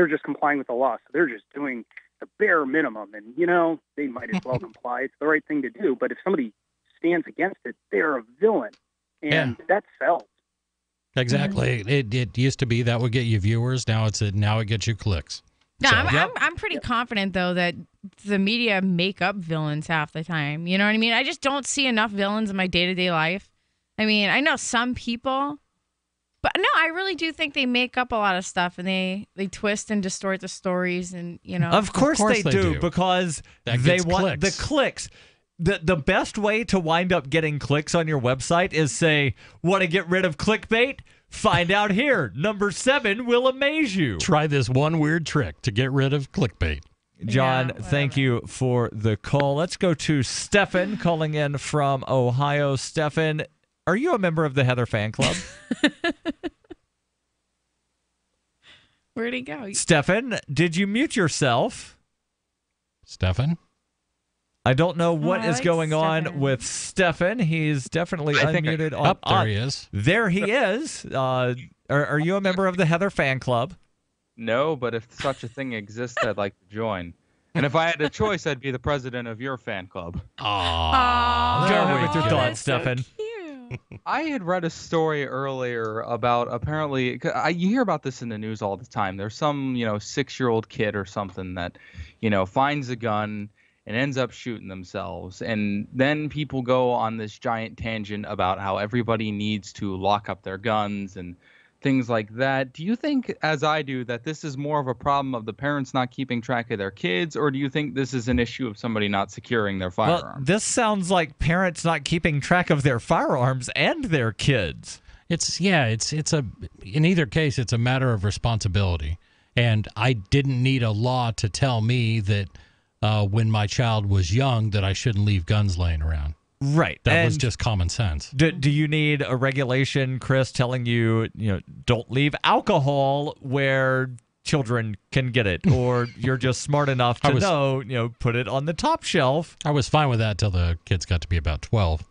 just complying with the law. So they're just doing the bare minimum and, they might as well comply. It's the right thing to do. But if somebody stands against it, they're a villain. And that sells. Exactly. It used to be that would get you viewers. Now it gets you clicks. No, I'm pretty confident, though, that the media make up villains half the time. You know what I mean? I just don't see enough villains in my day-to-day life. I mean, I know some people, but no, I really do think they make up a lot of stuff and they twist and distort the stories and, you know. Of course they do because they want the clicks. The best way to wind up getting clicks on your website is say, want to get rid of clickbait? Find out here. Number 7 will amaze you. Try this one weird trick to get rid of clickbait. John, thank you for the call. Let's go to Stefan calling in from Ohio. Stefan, are you a member of the Heather fan club? Where'd he go? Stefan, did you mute yourself? Stefan? I don't know what is going on with Stefan. He's definitely unmuted. There he is. There he is. Are you a member of the Heather fan club? No, but if such a thing exists, I'd like to join. And if I had a choice, I'd be the president of your fan club. Aww. Go ahead with your thoughts, Stefan. I had read a story earlier about apparently, you hear about this in the news all the time. There's some, 6-year-old kid or something that, finds a gun and ends up shooting themselves. And then people go on this giant tangent about how everybody needs to lock up their guns and things like that. Do you think, as I do, that this is more of a problem of the parents not keeping track of their kids, or do you think this is an issue of somebody not securing their firearms? Well, this sounds like parents not keeping track of their firearms and their kids. In either case, it's a matter of responsibility. And I didn't need a law to tell me that when my child was young that I shouldn't leave guns laying around. Right. That was just common sense. Do you need a regulation, Chris, telling you, don't leave alcohol where children can get it, or you're just smart enough to know, put it on the top shelf? I was fine with that till the kids got to be about 12.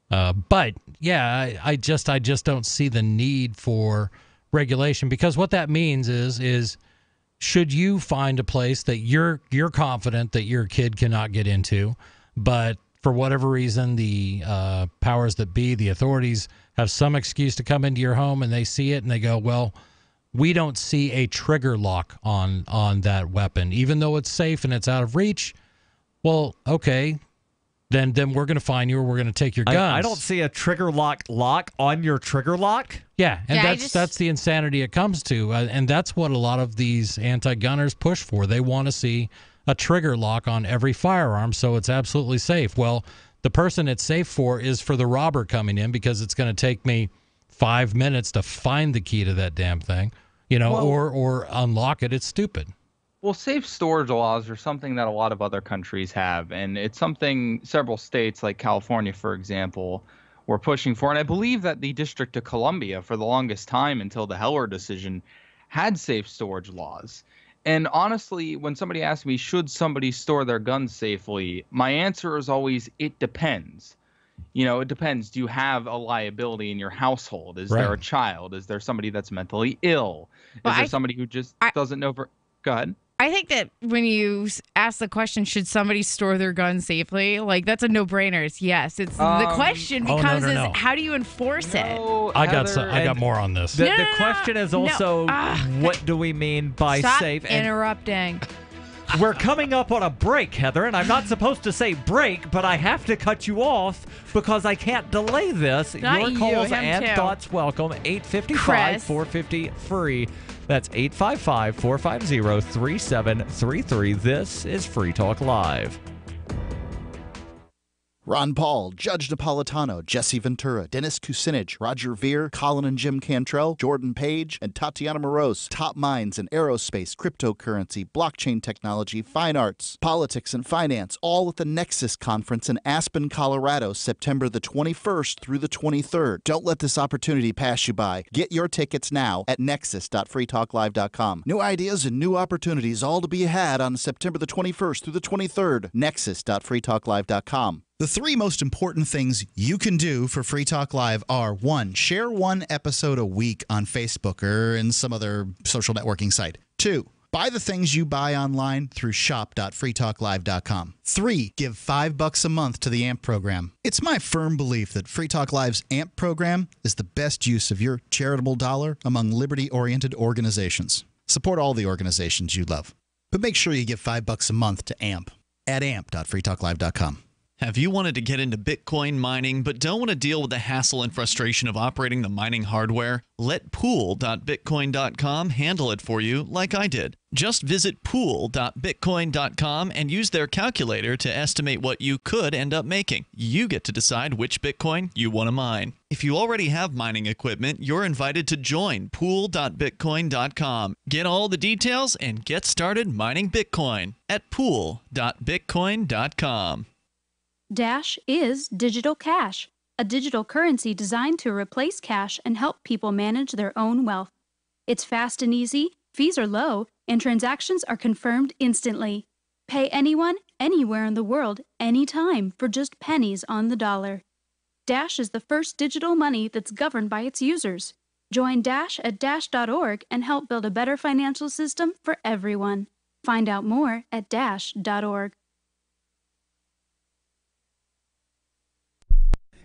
But yeah, I just don't see the need for regulation, because what that means is should you find a place that you're confident that your kid cannot get into, but for whatever reason, the powers that be, the authorities, have some excuse to come into your home and they see it and they go, well, we don't see a trigger lock on that weapon, even though it's safe and it's out of reach. Well, okay, then we're going to fine you, or we're going to take your guns. I don't see a trigger lock on your trigger lock. Yeah, and that's the insanity it comes to, and that's what a lot of these anti-gunners push for. They want to see a trigger lock on every firearm so it's absolutely safe. Well, the person it's safe for is for the robber coming in, because it's going to take me 5 minutes to find the key to that damn thing, or unlock it. It's stupid. Well, safe storage laws are something that a lot of other countries have, and it's something several states like California, for example, were pushing for. And I believe that the District of Columbia, for the longest time until the Heller decision, had safe storage laws. And honestly, when somebody asks me, should somebody store their guns safely, my answer is always, it depends. It depends. Do you have a liability in your household? Is there a child? Is there somebody that's mentally ill? Is there somebody who just doesn't know? Go ahead. I think that when you ask the question, should somebody store their gun safely? Like, that's a no-brainer. It's yes. It's the question becomes is how do you enforce it? I got more on this. The question is also what do we mean by safe? Stop interrupting. We're coming up on a break, Heather, and I'm not supposed to say break, but I have to cut you off because I can't delay this. Not Your calls and too. thoughts welcome. 855-450-FREE. That's 855-450-3733. This is Free Talk Live. Ron Paul, Judge Napolitano, Jesse Ventura, Dennis Kucinich, Roger Ver, Colin and Jim Cantrell, Jordan Page, and Tatiana Moroz. Top minds in aerospace, cryptocurrency, blockchain technology, fine arts, politics, and finance, all at the Nexus Conference in Aspen, Colorado, September the 21st through the 23rd. Don't let this opportunity pass you by. Get your tickets now at nexus.freetalklive.com. New ideas and new opportunities, all to be had on September the 21st through the 23rd. Nexus.freetalklive.com. The 3 most important things you can do for Free Talk Live are: 1, share 1 episode a week on Facebook or in some other social networking site. 2, buy the things you buy online through shop.freetalklive.com. 3, give $5 a month to the AMP program. It's my firm belief that Free Talk Live's AMP program is the best use of your charitable dollar among liberty-oriented organizations. Support all the organizations you love. But make sure you give $5 a month to AMP at amp.freetalklive.com. Have you wanted to get into Bitcoin mining but don't want to deal with the hassle and frustration of operating the mining hardware? Let pool.bitcoin.com handle it for you like I did. Just visit pool.bitcoin.com and use their calculator to estimate what you could end up making. You get to decide which Bitcoin you want to mine. If you already have mining equipment, you're invited to join pool.bitcoin.com. Get all the details and get started mining Bitcoin at pool.bitcoin.com. Dash is digital cash, a digital currency designed to replace cash and help people manage their own wealth. It's fast and easy, fees are low, and transactions are confirmed instantly. Pay anyone, anywhere in the world, anytime for just pennies on the dollar. Dash is the first digital money that's governed by its users. Join Dash at dash.org and help build a better financial system for everyone. Find out more at dash.org.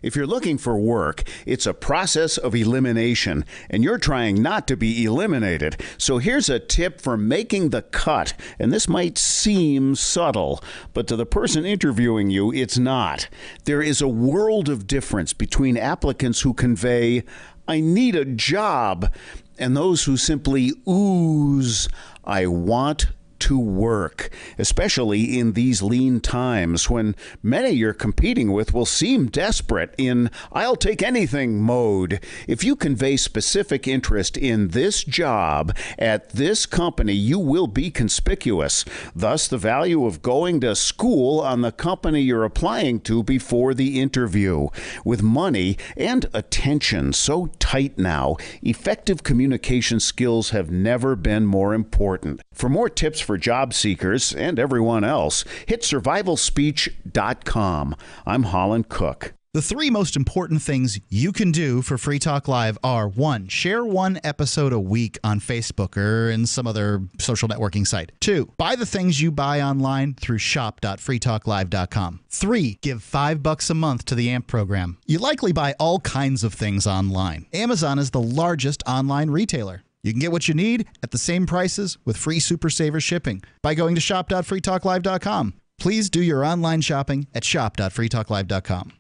If you're looking for work, it's a process of elimination, and you're trying not to be eliminated. So here's a tip for making the cut, and this might seem subtle, but to the person interviewing you, it's not. There is a world of difference between applicants who convey, "I need a job," and those who simply ooze, "I want to work," especially in these lean times when many you're competing with will seem desperate in "I'll take anything" mode. If you convey specific interest in this job at this company, you will be conspicuous. Thus, the value of going to school on the company you're applying to before the interview. With money and attention so tight now, effective communication skills have never been more important. For more tips for job seekers and everyone else, hit survivalspeech.com. I'm Holland Cook. The three most important things you can do for Free Talk Live are: 1. Share one episode a week on Facebook or in some other social networking site. 2. Buy the things you buy online through shop.freetalklive.com. 3. Give $5 a month to the AMP program. You likely buy all kinds of things online. Amazon is the largest online retailer. You can get what you need at the same prices with free Super Saver shipping by going to shop.freetalklive.com. Please do your online shopping at shop.freetalklive.com.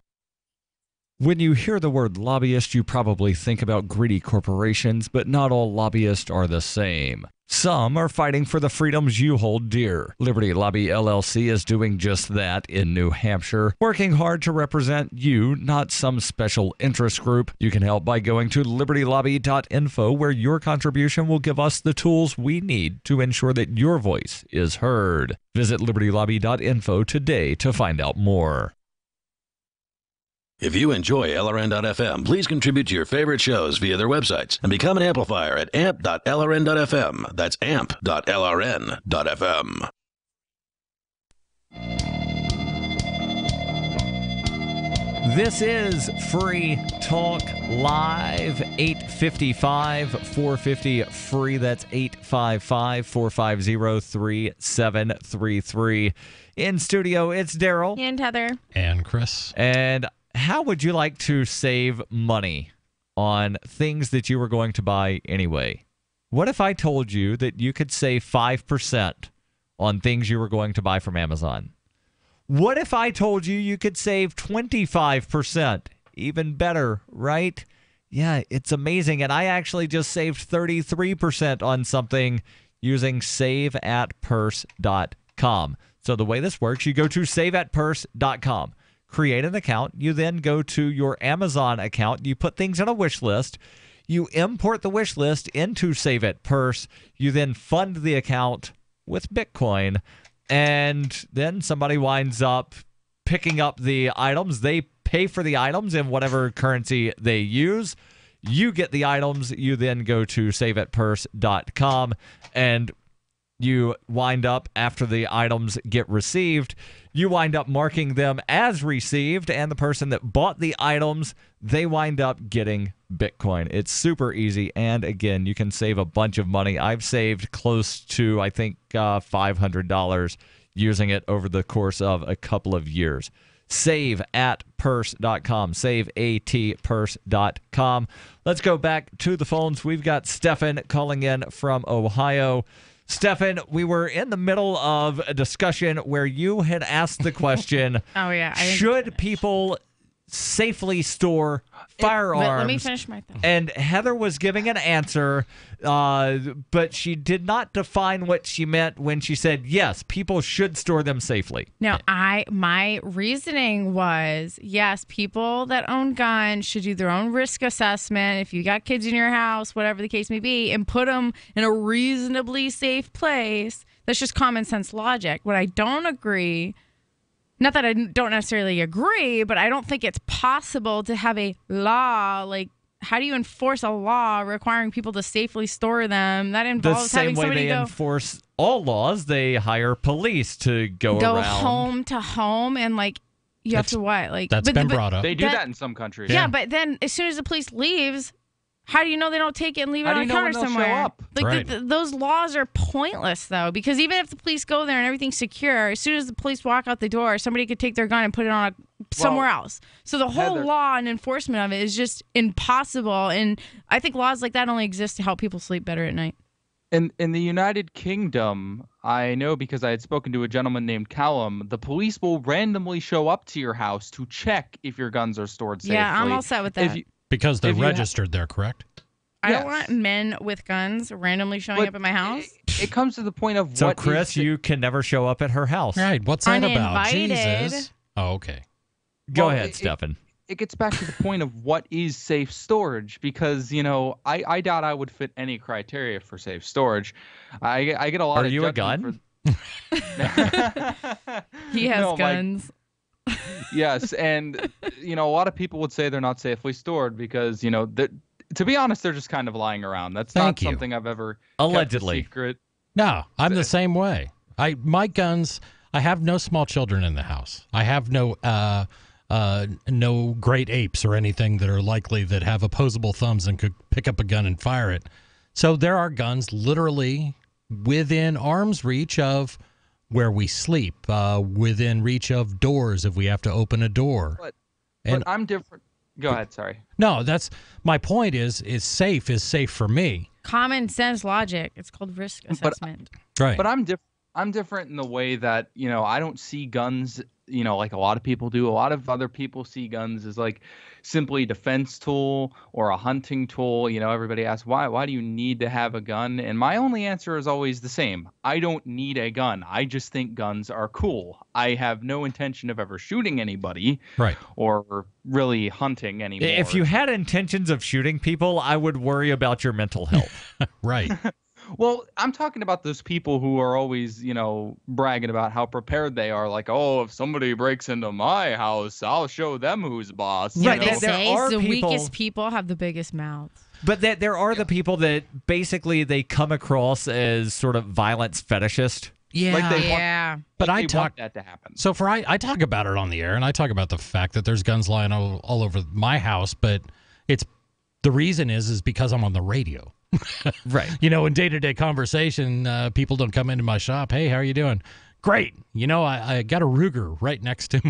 When you hear the word lobbyist, you probably think about greedy corporations, but not all lobbyists are the same. Some are fighting for the freedoms you hold dear. Liberty Lobby LLC is doing just that in New Hampshire, working hard to represent you, not some special interest group. You can help by going to libertylobby.info, where your contribution will give us the tools we need to ensure that your voice is heard. Visit libertylobby.info today to find out more. If you enjoy LRN.FM, please contribute to your favorite shows via their websites and become an amplifier at amp.lrn.fm. That's amp.lrn.fm. This is Free Talk Live, 855-450-FREE. That's 855-450-3733. In studio, it's Darryl. And Heather. And Chris. And how would you like to save money on things that you were going to buy anyway? What if I told you that you could save 5% on things you were going to buy from Amazon? What if I told you you could save 25%? Even better, right? Yeah, it's amazing. And I actually just saved 33% on something using saveatpurse.com. So the way this works, you go to saveatpurse.com. Create an account. You then go to your Amazon account. You put things on a wish list. You import the wish list into Save It Purse. You then fund the account with Bitcoin. And then somebody winds up picking up the items. They pay for the items in whatever currency they use. You get the items. You then go to saveatpurse.com and you wind up, after the items get received, you wind up marking them as received, and the person that bought the items, they wind up getting Bitcoin. It's super easy, and again, you can save a bunch of money. I've saved close to, I think, $500 using it over the course of a couple of years. Saveatpurse.com, saveatpurse.com. Let's go back to the phones. We've got Stefan calling in from Ohio. Stefan, we were in the middle of a discussion where you had asked the question, Oh, yeah. should people safely store firearms? Let me finish my thought. And Heather was giving an answer, but she did not define what she meant when she said, yes, people should store them safely. No, my reasoning was, yes, people that own guns should do their own risk assessment. If you got kids in your house, whatever the case may be, and put them in a reasonably safe place. That's just common sense logic. What I don't agree, not that I don't necessarily agree, but I don't think it's possible to have a law. Like, how do you enforce a law requiring people to safely store them? That involves having somebody go. The same way they enforce all laws, they hire police to go around. Home to home, and like you have to what? Like that's been brought up. They do that in some countries. Yeah, but then as soon as the police leaves, how do you know they don't take it and leave it on a counter somewhere? Show up? Like Right. those laws are pointless, though, because even if the police go there and everything's secure, as soon as the police walk out the door, somebody could take their gun and put it on somewhere else. So the whole Heather, law and enforcement of it is just impossible. And I think laws like that only exist to help people sleep better at night. In the United Kingdom, I know because I had spoken to a gentleman named Callum, the police will randomly show up to your house to check if your guns are stored safely. Yeah, I'm all set with that. Because they're registered there, correct? I don't want men with guns randomly showing up at my house. It comes to the point of So, Chris, you can never show up at her house. Right. What's that about? Uninvited. Jesus. Oh, okay. Go ahead, Stefan. It gets back to the point of what is safe storage, because, I doubt I would fit any criteria for safe storage. I get a lot Are of you a judgment gun? He has guns. Yes, and, a lot of people would say they're not safely stored because, to be honest, they're just kind of lying around. That's not something I've ever allegedly kept a secret. No, I'm the same way. My guns. I have no small children in the house. I have no great apes or anything that are likely that have opposable thumbs and could pick up a gun and fire it. So there are guns literally within arm's reach of where we sleep, within reach of doors if we have to open a door. But I'm different. Go ahead, sorry. No, that's my point is safe for me. Common sense logic. It's called risk assessment. Right. But I'm different in the way that, I don't see guns, like a lot of people do. A lot of other people see guns as like simply a defense tool or a hunting tool. Everybody asks, why do you need to have a gun? And my only answer is always the same. I don't need a gun. I just think guns are cool. I have no intention of ever shooting anybody, right, or really hunting anymore. If you had intentions of shooting people, I would worry about your mental health. Right. Well, I'm talking about those people who are always, bragging about how prepared they are. Like, oh, if somebody breaks into my house, I'll show them who's boss. Yeah, they say the weakest people have the biggest mouths. But there are the people that basically they come across as sort of violence fetishist. Yeah, like they want that to happen. So I talk about it on the air, and I talk about the fact that there's guns lying all over my house, but the reason is because I'm on the radio. Right. In day-to-day conversation, people don't come into my shop. Hey, how are you doing? Great. I got a Ruger right next to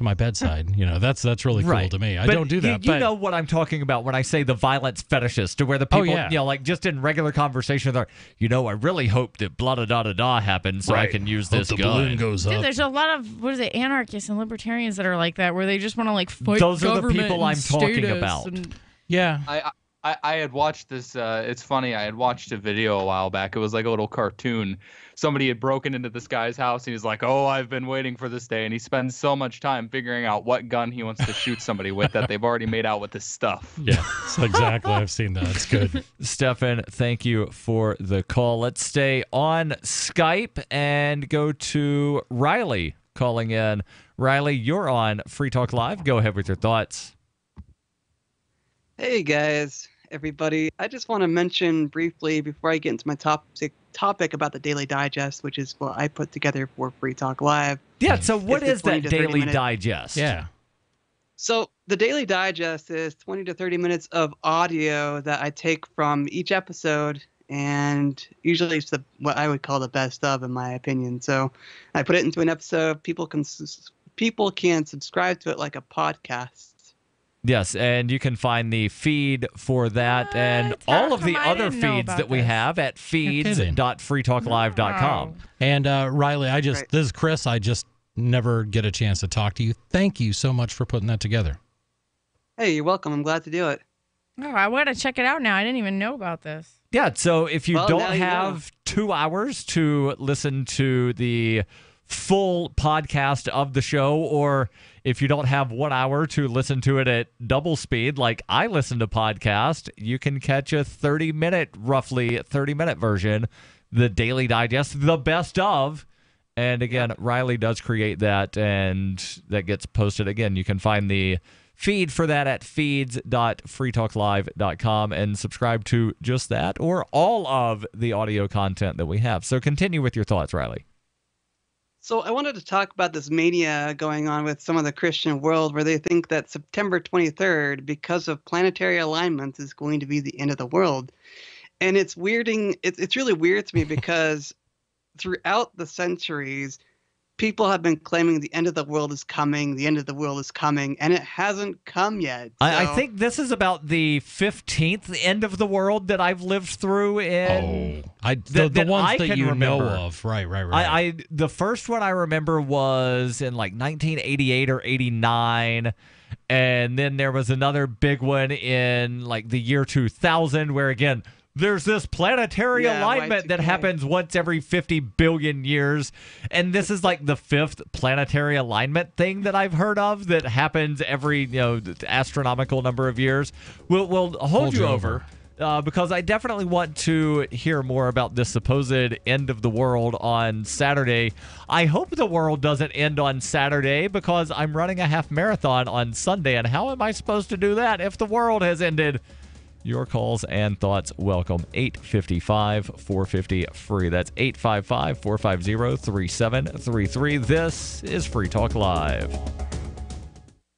my bedside. That's really cool to me. I don't do that. You know what I'm talking about when I say the violence fetishist, to where the people, like just in regular conversation, they're, I really hope that blah da da da da happens so I can use this the gun. Balloon goes up. There's a lot of anarchists and libertarians that are like that, where they just want to fight Those are the government people and I'm talking status about. Yeah. I had watched this. It's funny. I had watched a video a while back. It was like a little cartoon. Somebody had broken into this guy's house, and he's like, "Oh, I've been waiting for this day." And he spends so much time figuring out what gun he wants to shoot somebody with that they've already made out with this stuff. Yeah, exactly. I've seen that. It's good. Stefan, thank you for the call. Let's stay on Skype and go to Riley calling in. Riley, you're on Free Talk Live. Go ahead with your thoughts. Hey guys, everybody. I just want to mention briefly before I get into my topic about the Daily Digest, which is what I put together for Free Talk Live. Yeah, so what is that Daily minute. Digest? Yeah. So the Daily Digest is 20 to 30 minutes of audio that I take from each episode, and usually it's what I would call the best of, in my opinion. So I put it into an episode. People can subscribe to it like a podcast. Yes, and you can find the feed for that and all of the other feeds that we have at feeds.freetalklive.com. And Riley, this is Chris. I just never get a chance to talk to you. Thank you so much for putting that together. Hey, you're welcome. I'm glad to do it. Oh, I want to check it out now. I didn't even know about this. Yeah, so if you don't now you have 2 hours to listen to the full podcast of the show, or if you don't have 1 hour to listen to it at double speed, like I listen to podcast, you can catch a roughly 30-minute version, the Daily Digest, the best of. And again, Riley does create that, and that gets posted. Again, you can find the feed for that at feeds.freetalklive.com and subscribe to just that or all of the audio content that we have. So continue with your thoughts, Riley. So I wanted to talk about this mania going on with some of the Christian world where they think that September 23rd, because of planetary alignments, is going to be the end of the world. And it's weirding. It's really weird to me because throughout the centuries, people have been claiming the end of the world is coming, the end of the world is coming, and it hasn't come yet. So. I think this is about the 15th end of the world that I've lived through in. The ones that you know of. Right. The first one I remember was in like 1988 or 89. And then there was another big one in like the year 2000 where, again, there's this planetary alignment that happens once every 50 billion years. And this is like the 5th planetary alignment thing that I've heard of that happens every astronomical number of years. We'll hold you over. Because I definitely want to hear more about this supposed end of the world on Saturday. I hope the world doesn't end on Saturday because I'm running a half marathon on Sunday. And how am I supposed to do that if the world has ended? Your calls and thoughts welcome. 855-450-FREE. That's 855-450-3733. This is Free Talk Live.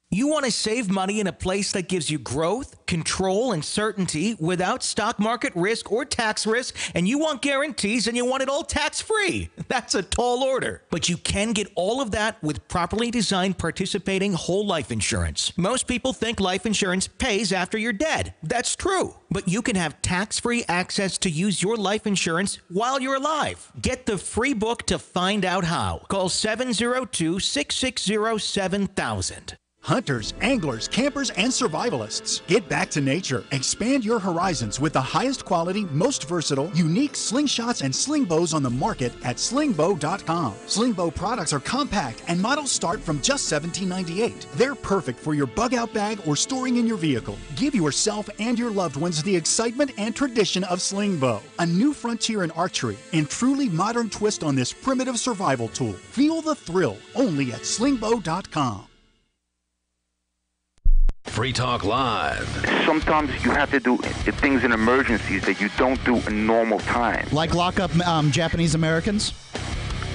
You want to save money in a place that gives you growth, control, and certainty without stock market risk or tax risk, and you want guarantees and you want it all tax-free. That's a tall order. But you can get all of that with properly designed participating whole life insurance. Most people think life insurance pays after you're dead. That's true. But you can have tax-free access to use your life insurance while you're alive. Get the free book to find out how. Call 702-660-7000. Hunters, anglers, campers, and survivalists. Get back to nature. Expand your horizons with the highest quality, most versatile, unique slingshots and sling bows on the market at slingbow.com. Slingbow products are compact and models start from just $17.98. They're perfect for your bug-out bag or storing in your vehicle. Give yourself and your loved ones the excitement and tradition of Slingbow, a new frontier in archery and truly modern twist on this primitive survival tool. Feel the thrill only at slingbow.com. Free Talk Live. Sometimes you have to do things in emergencies that you don't do in normal time. Like lock up Japanese Americans?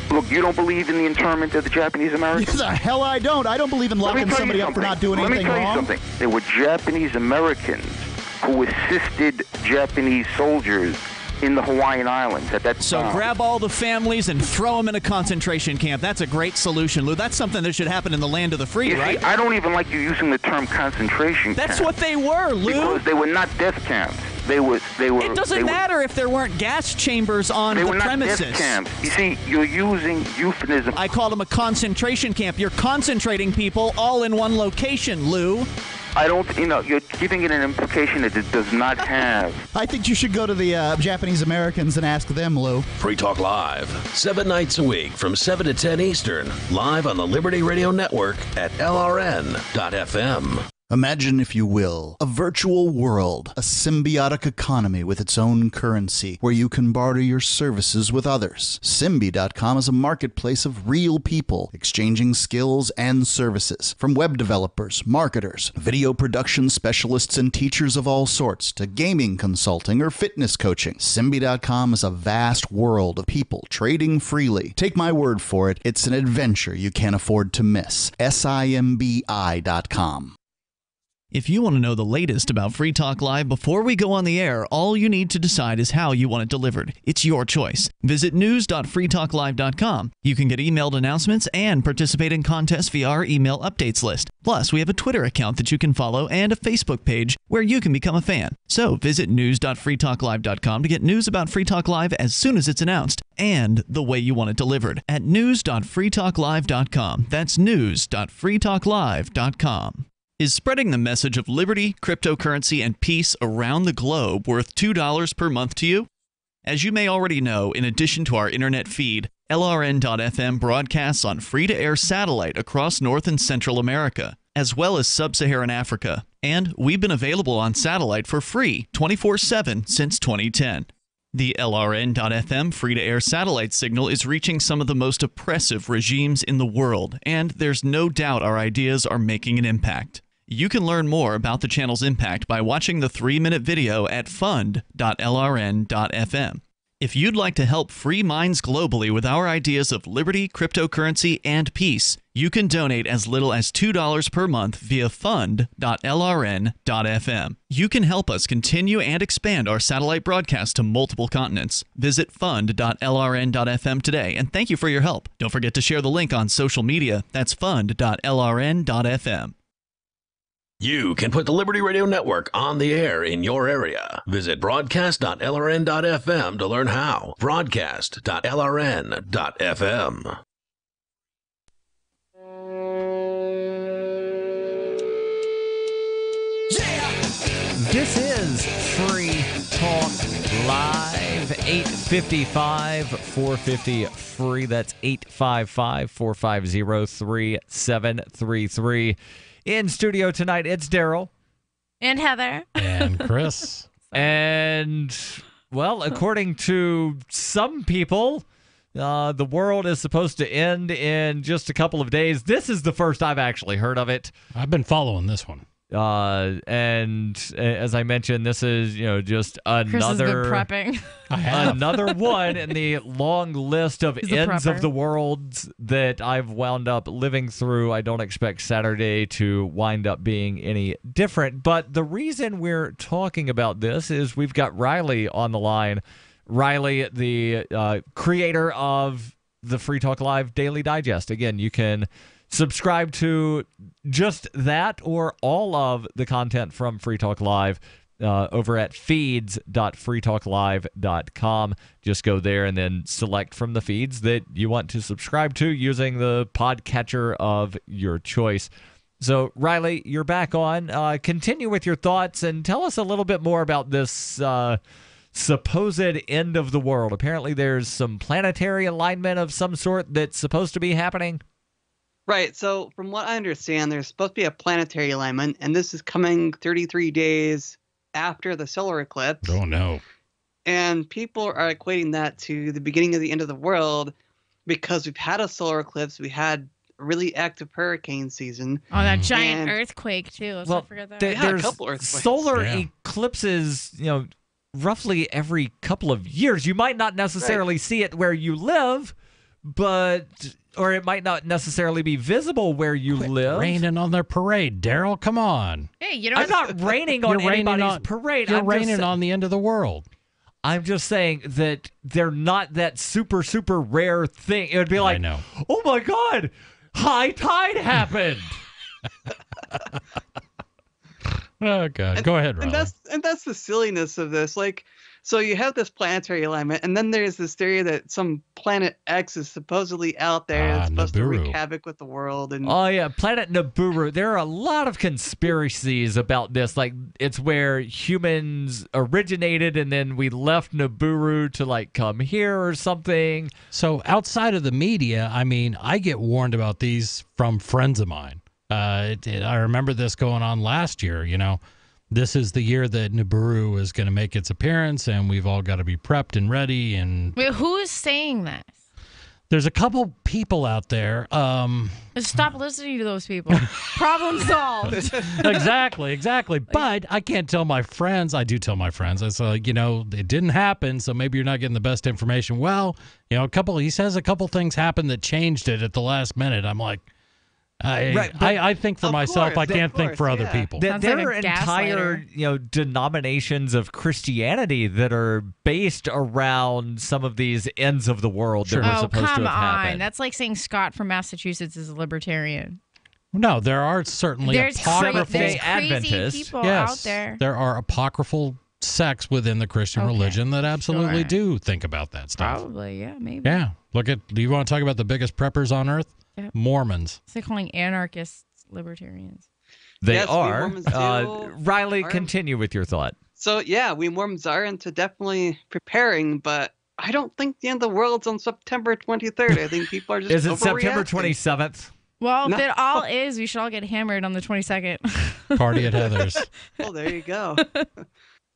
Look, you don't believe in the internment of the Japanese Americans? The hell I don't. I don't believe in locking somebody up for not doing anything wrong. Let me tell you something. There were Japanese Americans who assisted Japanese soldiers in the Hawaiian Islands at that time. So grab all the families and throw them in a concentration camp. That's a great solution, Lou. That's something that should happen in the land of the free, right? See, I don't even like you using the term concentration camp. That's what they were, Lou. Because they were not death camps. They were. It doesn't matter if there weren't gas chambers on the premises. They were not death camps. You see, you're using euphemism. I call them a concentration camp. You're concentrating people all in one location, Lou. I don't, you're giving it an implication that it does not have. I think you should go to the Japanese Americans and ask them, Lou. Free Talk Live, 7 nights a week from 7 to 10 Eastern, live on the Liberty Radio Network at LRN.FM. Imagine, if you will, a virtual world, a symbiotic economy with its own currency, where you can barter your services with others. Simbi.com is a marketplace of real people exchanging skills and services, from web developers, marketers, video production specialists, and teachers of all sorts, to gaming consulting or fitness coaching. Simbi.com is a vast world of people trading freely. Take my word for it, it's an adventure you can't afford to miss. Simbi.com. If you want to know the latest about Free Talk Live before we go on the air, all you need to decide is how you want it delivered. It's your choice. Visit news.freetalklive.com. You can get emailed announcements and participate in contests via our email updates list. Plus, we have a Twitter account that you can follow and a Facebook page where you can become a fan. So visit news.freetalklive.com to get news about Free Talk Live as soon as it's announced and the way you want it delivered at news.freetalklive.com. That's news.freetalklive.com. Is spreading the message of liberty, cryptocurrency, and peace around the globe worth $2 per month to you? As you may already know, in addition to our internet feed, LRN.FM broadcasts on free-to-air satellite across North and Central America, as well as Sub-Saharan Africa. And we've been available on satellite for free 24/7 since 2010. The LRN.FM free-to-air satellite signal is reaching some of the most oppressive regimes in the world, and there's no doubt our ideas are making an impact. You can learn more about the channel's impact by watching the 3-minute video at fund.lrn.fm. If you'd like to help free minds globally with our ideas of liberty, cryptocurrency, and peace, you can donate as little as $2 per month via fund.lrn.fm. You can help us continue and expand our satellite broadcast to multiple continents. Visit fund.lrn.fm today, and thank you for your help. Don't forget to share the link on social media. That's fund.lrn.fm. You can put the Liberty Radio Network on the air in your area. Visit broadcast.lrn.fm to learn how. Broadcast.lrn.fm. This is Free Talk Live, 855 450 free. That's 855 450 3733. In studio tonight, it's Darryl. And Heather. And Chris. And, well, according to some people, the world is supposed to end in just a couple of days. This is the first I've actually heard of it. I've been following this one. And as I mentioned, this is, just Chris has been another prepping. another one in the long list of ends of the world that I've wound up living through. I don't expect Saturday to wind up being any different. But the reason we're talking about this is we've got Riley on the line. Riley, the creator of the Free Talk Live Daily Digest. Again, you can subscribe to just that or all of the content from Free Talk Live over at feeds.freetalklive.com. Just go there and then select from the feeds that you want to subscribe to using the podcatcher of your choice. So, Riley, you're back on. Continue with your thoughts and tell us a little bit more about this supposed end of the world. Apparently, there's some planetary alignment of some sort that's supposed to be happening. Right. So from what I understand, there's supposed to be a planetary alignment, and this is coming 33 days after the solar eclipse. Oh, no. And people are equating that to the beginning of the end of the world because we've had a solar eclipse. We had a really active hurricane season. Oh, that giant earthquake, too. Let's not forget that. There's a couple earthquakes. Solar eclipses, roughly every couple of years. You might not necessarily see it where you live, or it might not necessarily be visible where you live. Raining on their parade, Darryl. Come on. Hey, I'm not raining on anybody's parade. You're raining on the end of the world. I'm just saying that they're not that super, super rare thing. It would be like, oh my God, high tide happened. Oh, God. Go ahead, Riley. And that's the silliness of this. Like, so you have this planetary alignment, and then there's this theory that some planet X is supposedly out there that's supposed to wreak havoc with the world. And oh, yeah, planet Nibiru. There are a lot of conspiracies about this. Like, it's where humans originated, and then we left Nibiru to, come here or something. So outside of the media, I get warned about these from friends of mine. I remember this going on last year, This is the year that Nibiru is going to make its appearance, and we've all got to be prepped and ready. And wait, who is saying this? There's a couple people out there. Stop listening to those people. Problem solved. Exactly. But I can't tell my friends. I do tell my friends. I say, it didn't happen, so maybe you're not getting the best information. Well, he says a couple things happened that changed it at the last minute. I'm like, I think for myself. I can't think for other people. There are entire denominations of Christianity that are based around some of these ends of the world that were supposed to have happened. That's like saying Scott from Massachusetts is a libertarian. No, there are certainly apocryphal crazy people out there. There are apocryphal sects within the Christian religion that absolutely do think about that stuff. Probably, yeah, maybe. Yeah. Do you want to talk about the biggest preppers on earth? Yep. Mormons. It's like calling anarchists libertarians. They Yes, we are. Mormons do. Riley, continue with your thought. So, yeah, we Mormons are into definitely preparing, but I don't think the end of the world's on September 23rd. I think people are just Is it September overreacting. 27th? Well, if it all is, we should all get hammered on the 22nd. Party at Heather's. Well, there you go.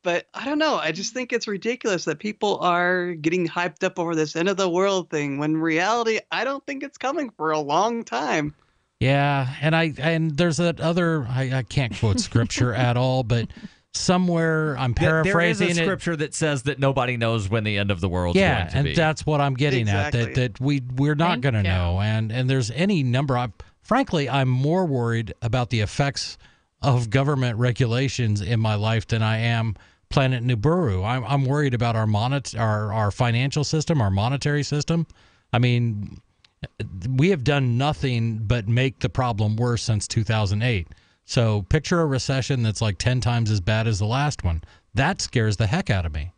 But I don't know. I just think it's ridiculous that people are getting hyped up over this end of the world thing when in reality, I don't think it's coming for a long time. Yeah, and there's that other, I can't quote scripture at all, but somewhere I'm paraphrasing there is a scripture that says that nobody knows when the end of the world's going to be. And that's what I'm getting at, that we're not going to know. And there's any number. Frankly, I'm more worried about the effects of government regulations in my life than I am Planet Nibiru. I'm worried about our financial system, our monetary system. I mean, we have done nothing but make the problem worse since 2008. So picture a recession that's like 10 times as bad as the last one. That scares the heck out of me.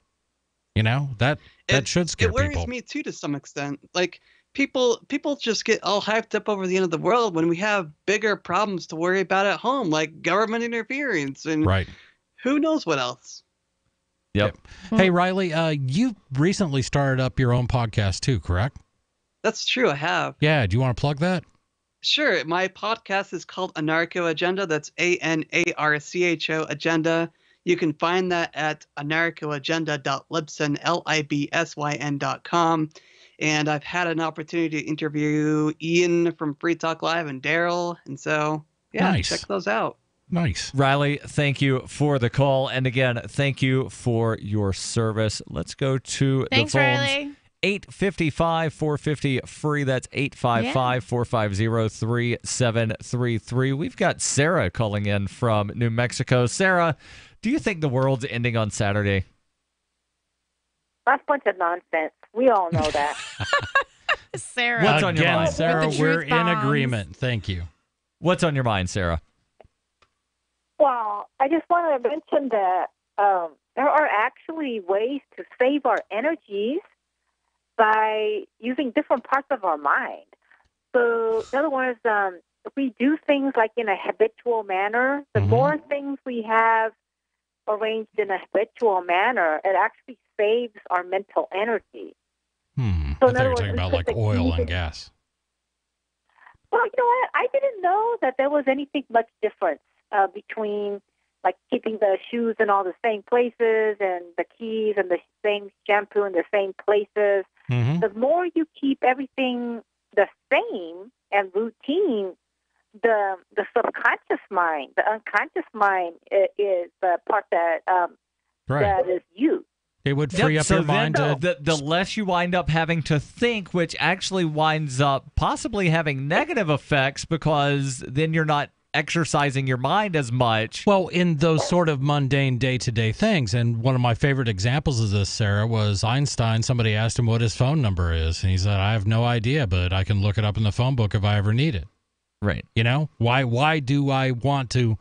You know, that should scare people. It worries me too to some extent. Like people just get all hyped up over the end of the world when we have bigger problems to worry about at home, like government interference and who knows what else. Yep. Hey, Riley, you recently started up your own podcast too, correct? That's true. I have. Yeah. Do you want to plug that? Sure. My podcast is called Anarcho Agenda. That's ANARCHO Agenda. You can find that at anarchoagenda.libsyn.com. And I've had an opportunity to interview Ian from Free Talk Live and Darryl. And so, check those out. Nice. Riley, thank you for the call. And again, thank you for your service. Let's go to the phones. Riley. 855-450-FREE. That's 855-450-3733. We've got Sarah calling in from New Mexico. Sarah, do you think the world's ending on Saturday? That's a bunch of nonsense. We all know that. Sarah. What's on your mind? Sarah, we're in agreement. Thank you. What's on your mind, Sarah? Well, I just want to mention that there are actually ways to save our energies by using different parts of our mind. So, in other words, if we do things like in a habitual manner, the more things we have arranged in a habitual manner, it actually saves our mental energy. So I thought you were talking about like oil and gas. Well, you know what? I didn't know that there was anything much difference between like keeping the shoes in all the same places and the keys and the same shampoo in the same places. The more you keep everything the same and routine, the subconscious mind, the unconscious mind is the part that that is you. It would free up your mind. The less you wind up having to think, which actually winds up possibly having negative effects because then you're not exercising your mind as much. Well, in those sort of mundane day-to-day things, and one of my favorite examples of this, Sarah, was Einstein. Somebody asked him what his phone number is, and he said, I have no idea, but I can look it up in the phone book if I ever need it. Right. You know, why do I want to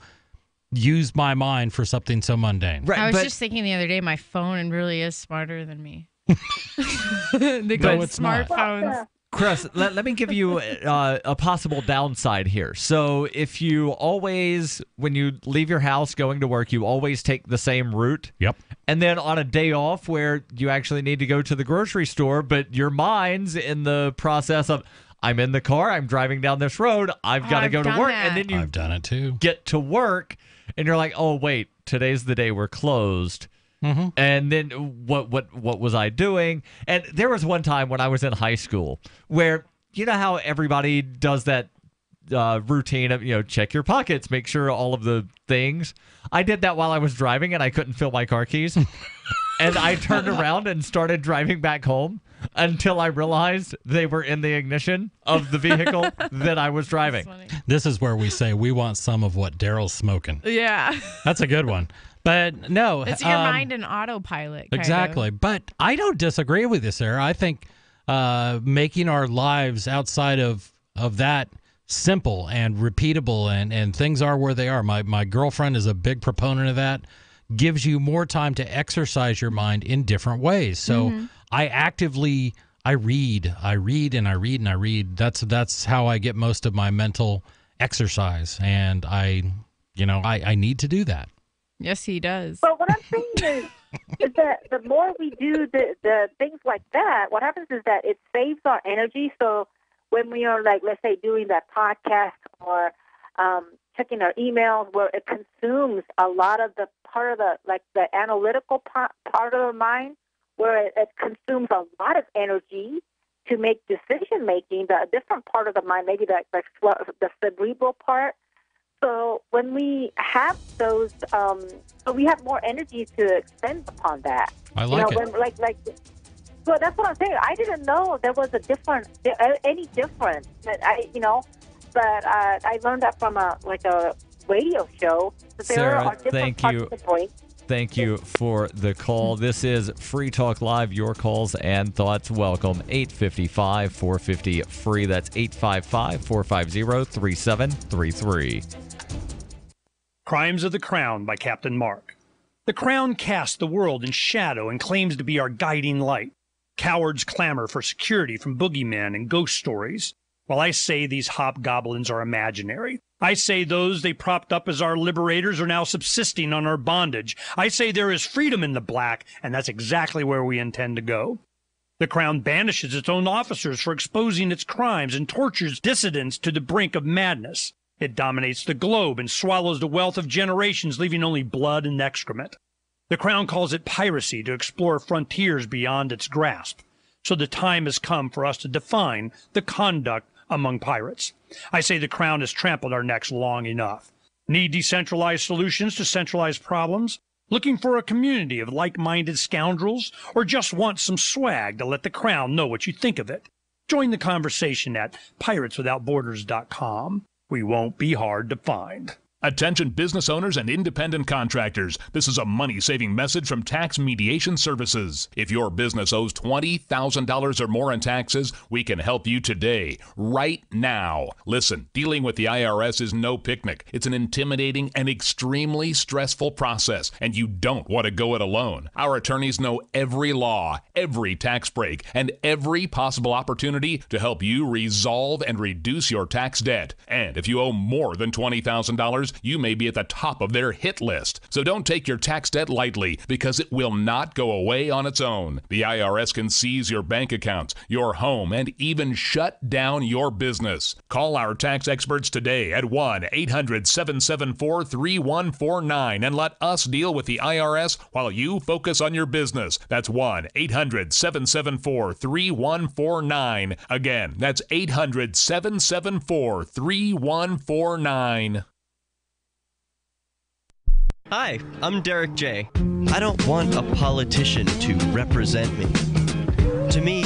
use my mind for something so mundane? Right, I was just thinking the other day, my phone really is smarter than me. The good smartphones. Chris, let me give you a possible downside here. So if you always, when you leave your house going to work, you always take the same route. Yep. And then on a day off where you actually need to go to the grocery store, but your mind's in the process of, I'm in the car, I'm driving down this road, I've got to go to work. And then I've done it too. Get to work, and you're like, oh, wait, today's the day we're closed. And then what was I doing? And there was one time when I was in high school where, you know how everybody does that routine of, check your pockets, make sure all of the things. I did that while I was driving and I couldn't fill my car keys. And I turned around and started driving back home. until I realized they were in the ignition of the vehicle that I was driving. This is where we say we want some of what Darryl's smoking. Yeah. That's a good one. But no. It's your mind in autopilot. Exactly. But I don't disagree with you, Sarah. I think making our lives outside of that simple and repeatable and things are where they are. My girlfriend is a big proponent of that. Gives you more time to exercise your mind in different ways. So I actively read. That's how I get most of my mental exercise, and I need to do that. Yes, he does. But what I'm saying is that the more we do the things like that, what happens is that it saves our energy. So when we are, like, let's say, doing that podcast or checking our emails, where it consumes a lot of the part of the analytical part of the mind, where it consumes a lot of energy to make decision making. The different part of the mind, maybe the cerebral part. So when we have those, so we have more energy to expend upon that. I like it. So that's what I'm saying. I didn't know there was any difference. But I learned that from a radio show. That there are different parts of the brain. Thank you for the call. This is Free Talk Live. Your calls and thoughts welcome. 855-450-FREE. That's 855-450-3733. Crimes of the Crown by Captain Mark. The Crown casts the world in shadow and claims to be our guiding light. Cowards clamor for security from boogeymen and ghost stories, while I say these hobgoblins are imaginary. I say those they propped up as our liberators are now subsisting on our bondage. I say there is freedom in the black, and that's exactly where we intend to go. The Crown banishes its own officers for exposing its crimes and tortures dissidents to the brink of madness. It dominates the globe and swallows the wealth of generations, leaving only blood and excrement. The Crown calls it piracy to explore frontiers beyond its grasp. So the time has come for us to define the conduct among pirates. I say the Crown has trampled our necks long enough. Need decentralized solutions to centralized problems? Looking for a community of like-minded scoundrels? Or just want some swag to let the Crown know what you think of it? Join the conversation at pirateswithoutborders.com. We won't be hard to find. Attention business owners and independent contractors. This is a money-saving message from Tax Mediation Services. If your business owes $20,000 or more in taxes, we can help you today, right now. Listen, dealing with the IRS is no picnic. It's an intimidating and extremely stressful process, and you don't want to go it alone. Our attorneys know every law, every tax break, and every possible opportunity to help you resolve and reduce your tax debt. And if you owe more than $20,000, you may be at the top of their hit list. So don't take your tax debt lightly, because it will not go away on its own. The IRS can seize your bank accounts, your home, and even shut down your business. Call our tax experts today at 1-800-774-3149 and let us deal with the IRS while you focus on your business. That's 1-800-774-3149. Again, that's 800-774-3149. Hi, I'm Derek J. I don't want a politician to represent me. To me,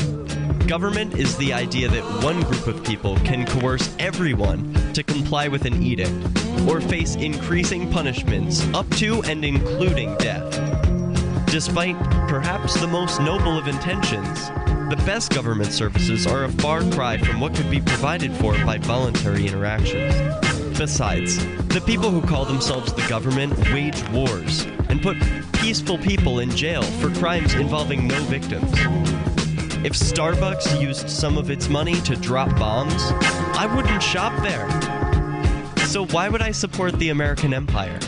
government is the idea that one group of people can coerce everyone to comply with an edict or face increasing punishments up to and including death. Despite perhaps the most noble of intentions, the best government services are a far cry from what could be provided for by voluntary interactions. Besides, the people who call themselves the government wage wars and put peaceful people in jail for crimes involving no victims. If Starbucks used some of its money to drop bombs, I wouldn't shop there. So why would I support the American empire?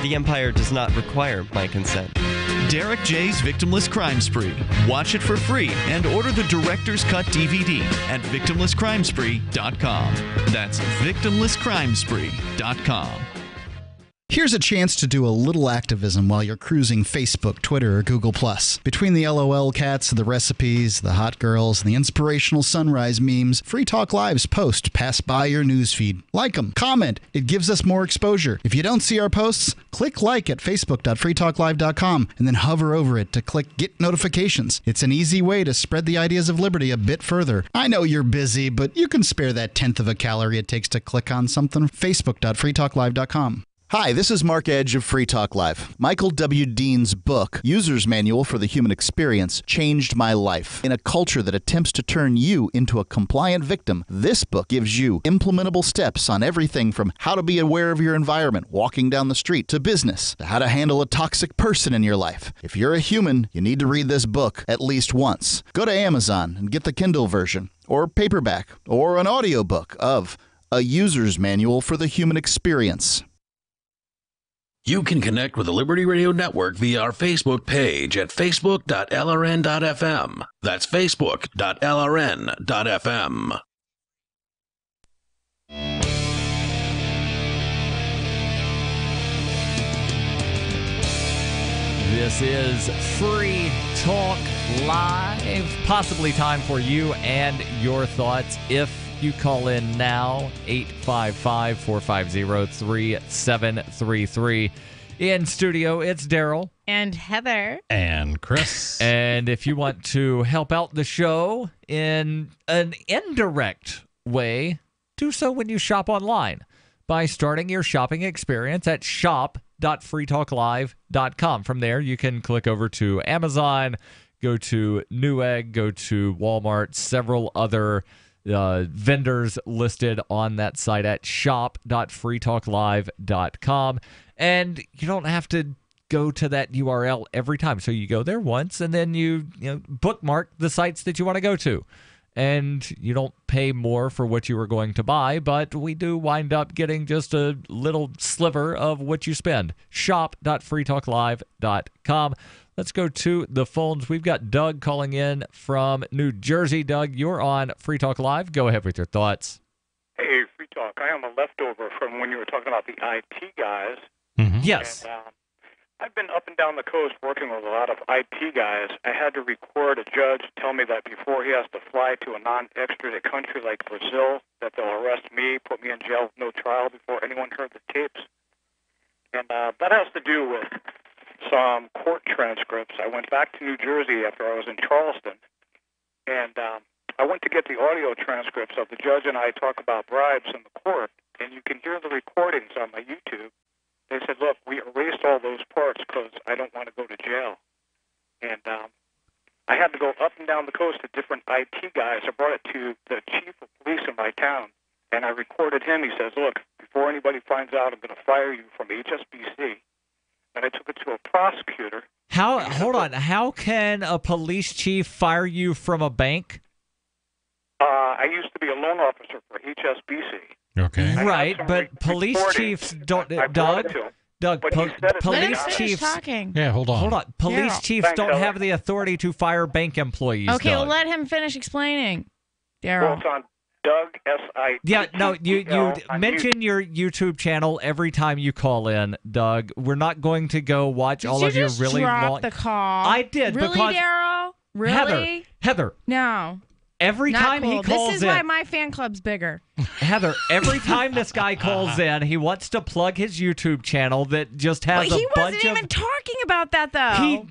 The empire does not require my consent. Derek J's Victimless Crime Spree. Watch it for free and order the Director's Cut DVD at victimlesscrimespree.com. That's victimlesscrimespree.com. Here's a chance to do a little activism while you're cruising Facebook, Twitter, or Google+. Between the LOL cats, the recipes, the hot girls, and the inspirational sunrise memes, Free Talk Live's post pass by your newsfeed. Like them, comment. It gives us more exposure. If you don't see our posts, click like at facebook.freetalklive.com and then hover over it to click Get Notifications. It's an easy way to spread the ideas of liberty a bit further. I know you're busy, but you can spare that 1/10 of a calorie it takes to click on something. facebook.freetalklive.com. Hi, this is Mark Edge of Free Talk Live. Michael W. Dean's book, User's Manual for the Human Experience, changed my life. In a culture that attempts to turn you into a compliant victim, this book gives you implementable steps on everything from how to be aware of your environment, walking down the street, to business, to how to handle a toxic person in your life. If you're a human, you need to read this book at least once. Go to Amazon and get the Kindle version, or paperback, or an audiobook of A User's Manual for the Human Experience. You can connect with the Liberty Radio Network via our Facebook page at facebook.lrn.fm. That's facebook.lrn.fm. This is Free Talk Live. Possibly time for you and your thoughts if you call in now, 855-450-3733. In studio, it's Darryl. And Heather. And Chris. And if you want to help out the show in an indirect way, do so when you shop online by starting your shopping experience at shop.freetalklive.com. From there, you can click over to Amazon, go to Newegg, go to Walmart, several other vendors listed on that site at shop.freetalklive.com. And you don't have to go to that URL every time. So you go there once and then you bookmark the sites that you want to go to. And you don't pay more for what you were going to buy, but we do wind up getting just a little sliver of what you spend. Shop.freetalklive.com. Let's go to the phones. We've got Doug calling in from New Jersey. Doug, you're on Free Talk Live. Go ahead with your thoughts. Hey, Free Talk. I am a leftover from when you were talking about the IT guys. Mm-hmm. Yes. And, I've been up and down the coast working with a lot of IT guys. I had to record a judge tell me that before he has to fly to a non-extradited country like Brazil, that they'll arrest me, put me in jail with no trial before anyone heard the tapes. And that has to do with some court transcripts. I went back to New Jersey after I was in Charleston, and I went to get the audio transcripts of the judge and I talk about bribes in the court, and you can hear the recordings on my YouTube. They said, look, we erased all those parts because I don't want to go to jail. And I had to go up and down the coast to different IT guys. I brought it to the chief of police in my town, and I recorded him. He says, look, before anybody finds out, I'm going to fire you from HSBC. And I took it to a prosecutor. Hold on. How can a police chief fire you from a bank? I used to be a loan officer for HSBC. Okay. Right, but police chiefs don't. Doug, police chiefs. Talking. Yeah, hold on. Police chiefs don't have the authority to fire bank employees. Okay, Doug. well, let him finish explaining. Darryl. Well, it's on Doug S.I. Yeah, no, you mention your YouTube channel every time you call in, Doug. We're not going to go watch all of your really long. The call. I did really, because Darryl? Really? Heather. No. Every Not time cool. he calls in, this is why my fan club's bigger. Heather, every time this guy calls in, he wants to plug his YouTube channel that just has But a he bunch wasn't even talking about that, though.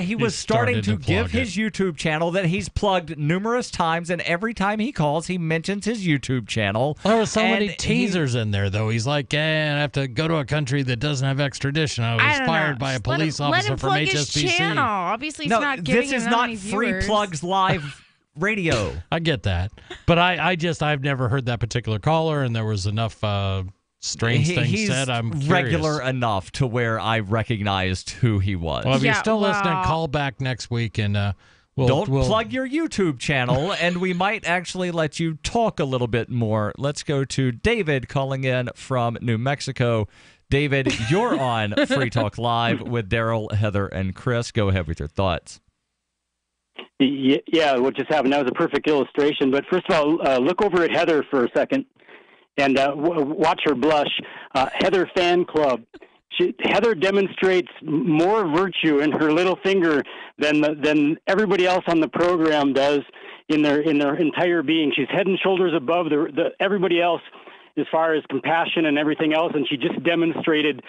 He was starting to give his YouTube channel that he's plugged numerous times, and every time he calls, he mentions his YouTube channel. There were so many teasers in there, though. He's like, I have to go to a country that doesn't have extradition. I was fired by a police officer from HSBC. Let him plug his channel. Obviously, he's not giving this is him not many Free viewers. Plugs Live radio. I get that, but I've never heard that particular caller, and there was enough strange things said. I'm curious. Regular enough to where I recognized who he was. Well, if you're still listening, call back next week, and we'll plug your YouTube channel, and we might actually let you talk a little bit more. Let's go to David calling in from New Mexico. David, you're on Free Talk Live with Darryl, Heather, and Chris. Go ahead with your thoughts. Yeah, what just happened, that was a perfect illustration. But first of all, look over at Heather for a second. and watch her blush. Heather Fan Club. Heather demonstrates more virtue in her little finger than everybody else on the program does in their entire being. She's head and shoulders above everybody else as far as compassion and everything else, and she just demonstrated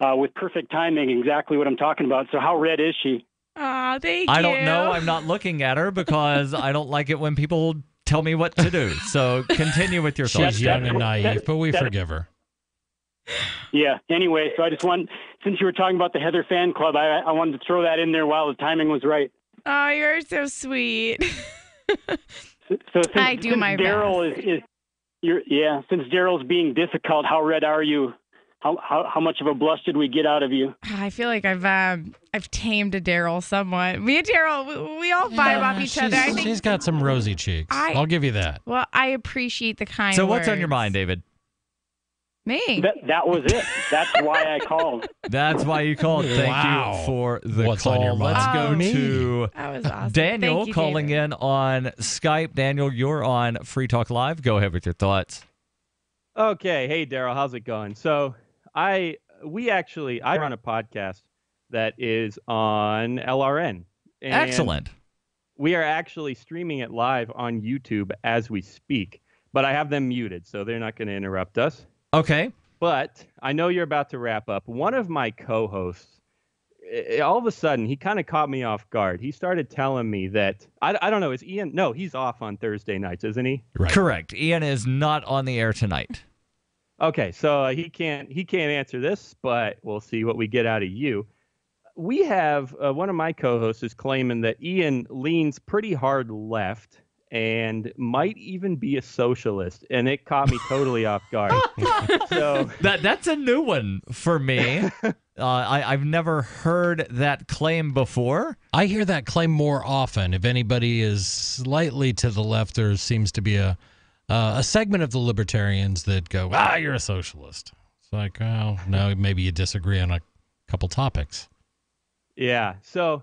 with perfect timing exactly what I'm talking about. So how red is she? Aw, thank you. I don't know. I'm not looking at her because I don't like it when people tell me what to do. So continue with your thoughts. She's young and naive, but we forgive her. Yeah. Anyway, so I just since you were talking about the Heather Fan Club, I wanted to throw that in there while the timing was right. Oh, you're so sweet. So I do my Darryl best. Since Darryl's being difficult, how red are you? How much of a blush did we get out of you? I feel like I've tamed a Darryl somewhat. Me and Darryl, we all vibe off each other. I think She's got some rosy cheeks. I'll give you that. Well, I appreciate the kind So words. what's on your mind, David? Me. That was it. That's why I called. That's why you called. Thank you for the What's call. on your mind? Let's go Me. to That was awesome. Daniel Thank you, calling David. in on Skype. Daniel, you're on Free Talk Live. Go ahead with your thoughts. Okay. Hey, Darryl, how's it going? So I run a podcast that is on LRN. And Excellent. We are actually streaming it live on YouTube as we speak, but I have them muted, so they're not going to interrupt us. Okay. But I know you're about to wrap up. One of my co-hosts, all of a sudden, he kind of caught me off guard. He started telling me that, I don't know, is Ian? No, he's off on Thursday nights, isn't he? Right. Correct. Ian is not on the air tonight. Okay, so he can't answer this, but we'll see what we get out of you. We have one of my co-hosts is claiming that Ian leans pretty hard left and might even be a socialist, and it caught me totally off guard. So that's a new one for me. I've never heard that claim before. I hear that claim more often. If anybody is slightly to the left, there seems to be a segment of the libertarians that go, you're a socialist. It's like, oh, no, maybe you disagree on a couple topics. Yeah, so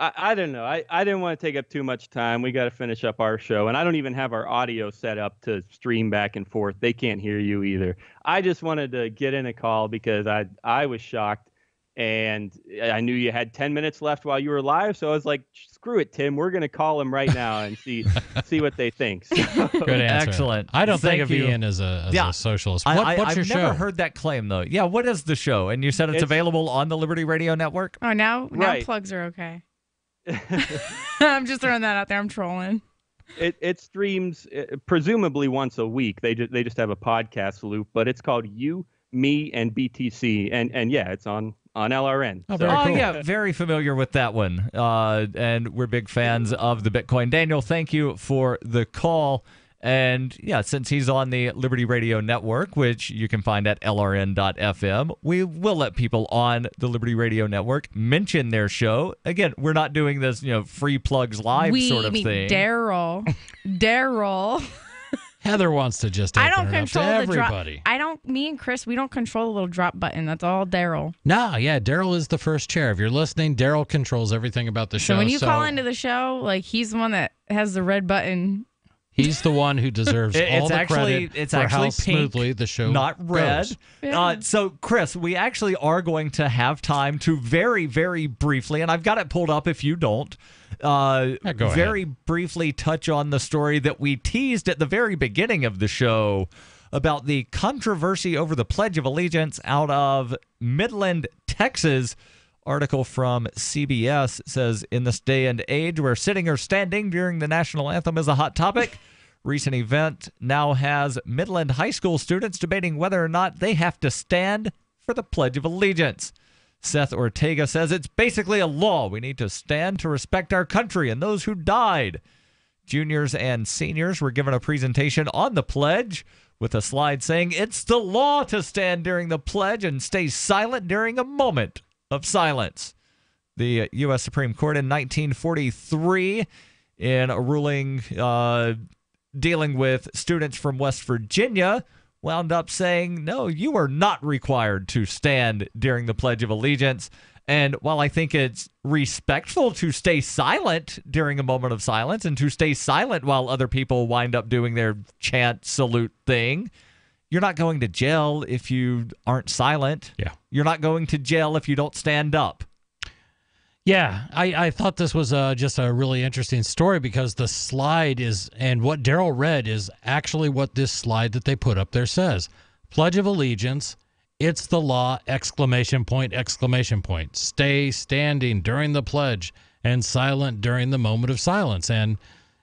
I don't know. I didn't want to take up too much time. We got to finish up our show, and I don't even have our audio set up to stream back and forth. They can't hear you either. I just wanted to get in a call because I was shocked, and I knew you had 10 minutes left while you were live, so I was like, screw it, Tim. We're going to call them right now and see what they think. So, Good answer. Excellent. I don't think Thank of you. Ian as a socialist. What's your I've show? never heard that claim, though. Yeah, what is the show? And you said it's available on the Liberty Radio Network? Oh, now Right. plugs are okay. I'm just throwing that out there. I'm trolling. It streams presumably once a week. They just have a podcast loop, but it's called You, Me, and BTC, and yeah, it's on LRN. Yeah, very familiar with that one. And we're big fans of the Bitcoin. Daniel, thank you for the call. And yeah, since he's on the Liberty Radio Network, which you can find at lrn.fm, we will let people on the Liberty Radio Network mention their show. Again, we're not doing this, free plugs live sort of thing. Darryl. Heather wants to just open I don't it up to control the drop. everybody. Me and Chris, we don't control the little drop button. That's all Darryl. No, yeah, Darryl is the first chair. If you're listening, Darryl controls everything about the show. So when you call into the show, like he's the one that has the red button. He's the one who deserves all the credit it's for actually how smoothly the show not red. goes. Yeah. So, Chris, we actually are going to have time to very, very briefly, and I've got it pulled up if you don't, very briefly touch on the story that we teased at the very beginning of the show about the controversy over the Pledge of Allegiance out of Midland, Texas. Article from CBS says, in this day and age where sitting or standing during the national anthem is a hot topic, recent event now has Midland high school students debating whether or not they have to stand for the Pledge of Allegiance. Seth Ortega says it's basically a law. We need to stand to respect our country and those who died. Juniors and seniors were given a presentation on the pledge with a slide saying it's the law to stand during the pledge and stay silent during a moment of silence. The U.S. Supreme Court in 1943, in a ruling dealing with students from West Virginia, wound up saying, no, you are not required to stand during the Pledge of Allegiance. And while I think it's respectful to stay silent during a moment of silence and to stay silent while other people wind up doing their chant salute thing, You're not going to jail if you aren't silent. Yeah. You're not going to jail if you don't stand up. Yeah, I thought this was just a really interesting story because the slide is, and what Darryl read is actually what this slide that they put up there says. Pledge of Allegiance, it's the law, ! Stay standing during the pledge and silent during the moment of silence. And,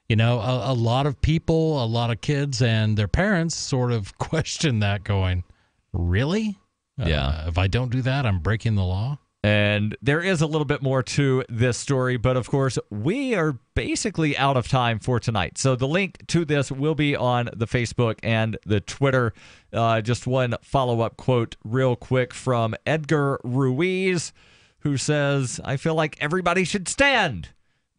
you know, a lot of people, a lot of kids and their parents sort of question that going, really? Yeah. If I don't do that, I'm breaking the law? And there is a little bit more to this story, but of course, we are basically out of time for tonight. So the link to this will be on the Facebook and the Twitter. Just one follow-up quote real quick from Edgar Ruiz, who says, I feel like everybody should stand.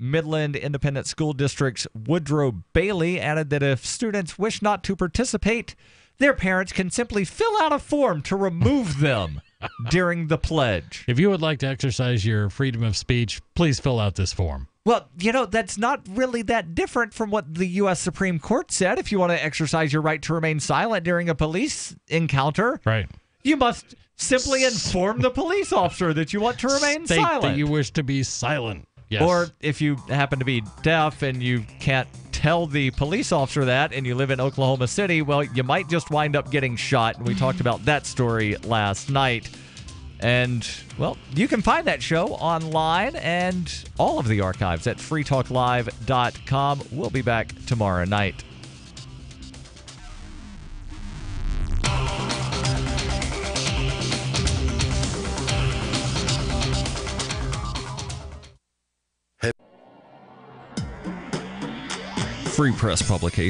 Midland Independent School District's Woodrow Bailey added that if students wish not to participate, their parents can simply fill out a form to remove them during the pledge. If you would like to exercise your freedom of speech, please fill out this form. Well, you know, that's not really that different from what the U.S. Supreme Court said. If you want to exercise your right to remain silent during a police encounter, right, you must simply inform the police officer that you want to remain State silent. that you wish to be silent. Yes. Or if you happen to be deaf and you can't tell the police officer that and you live in Oklahoma City, well, you might just wind up getting shot. And we talked about that story last night. And, well, you can find that show online and all of the archives at freetalklive.com. We'll be back tomorrow night. Free Press Publication.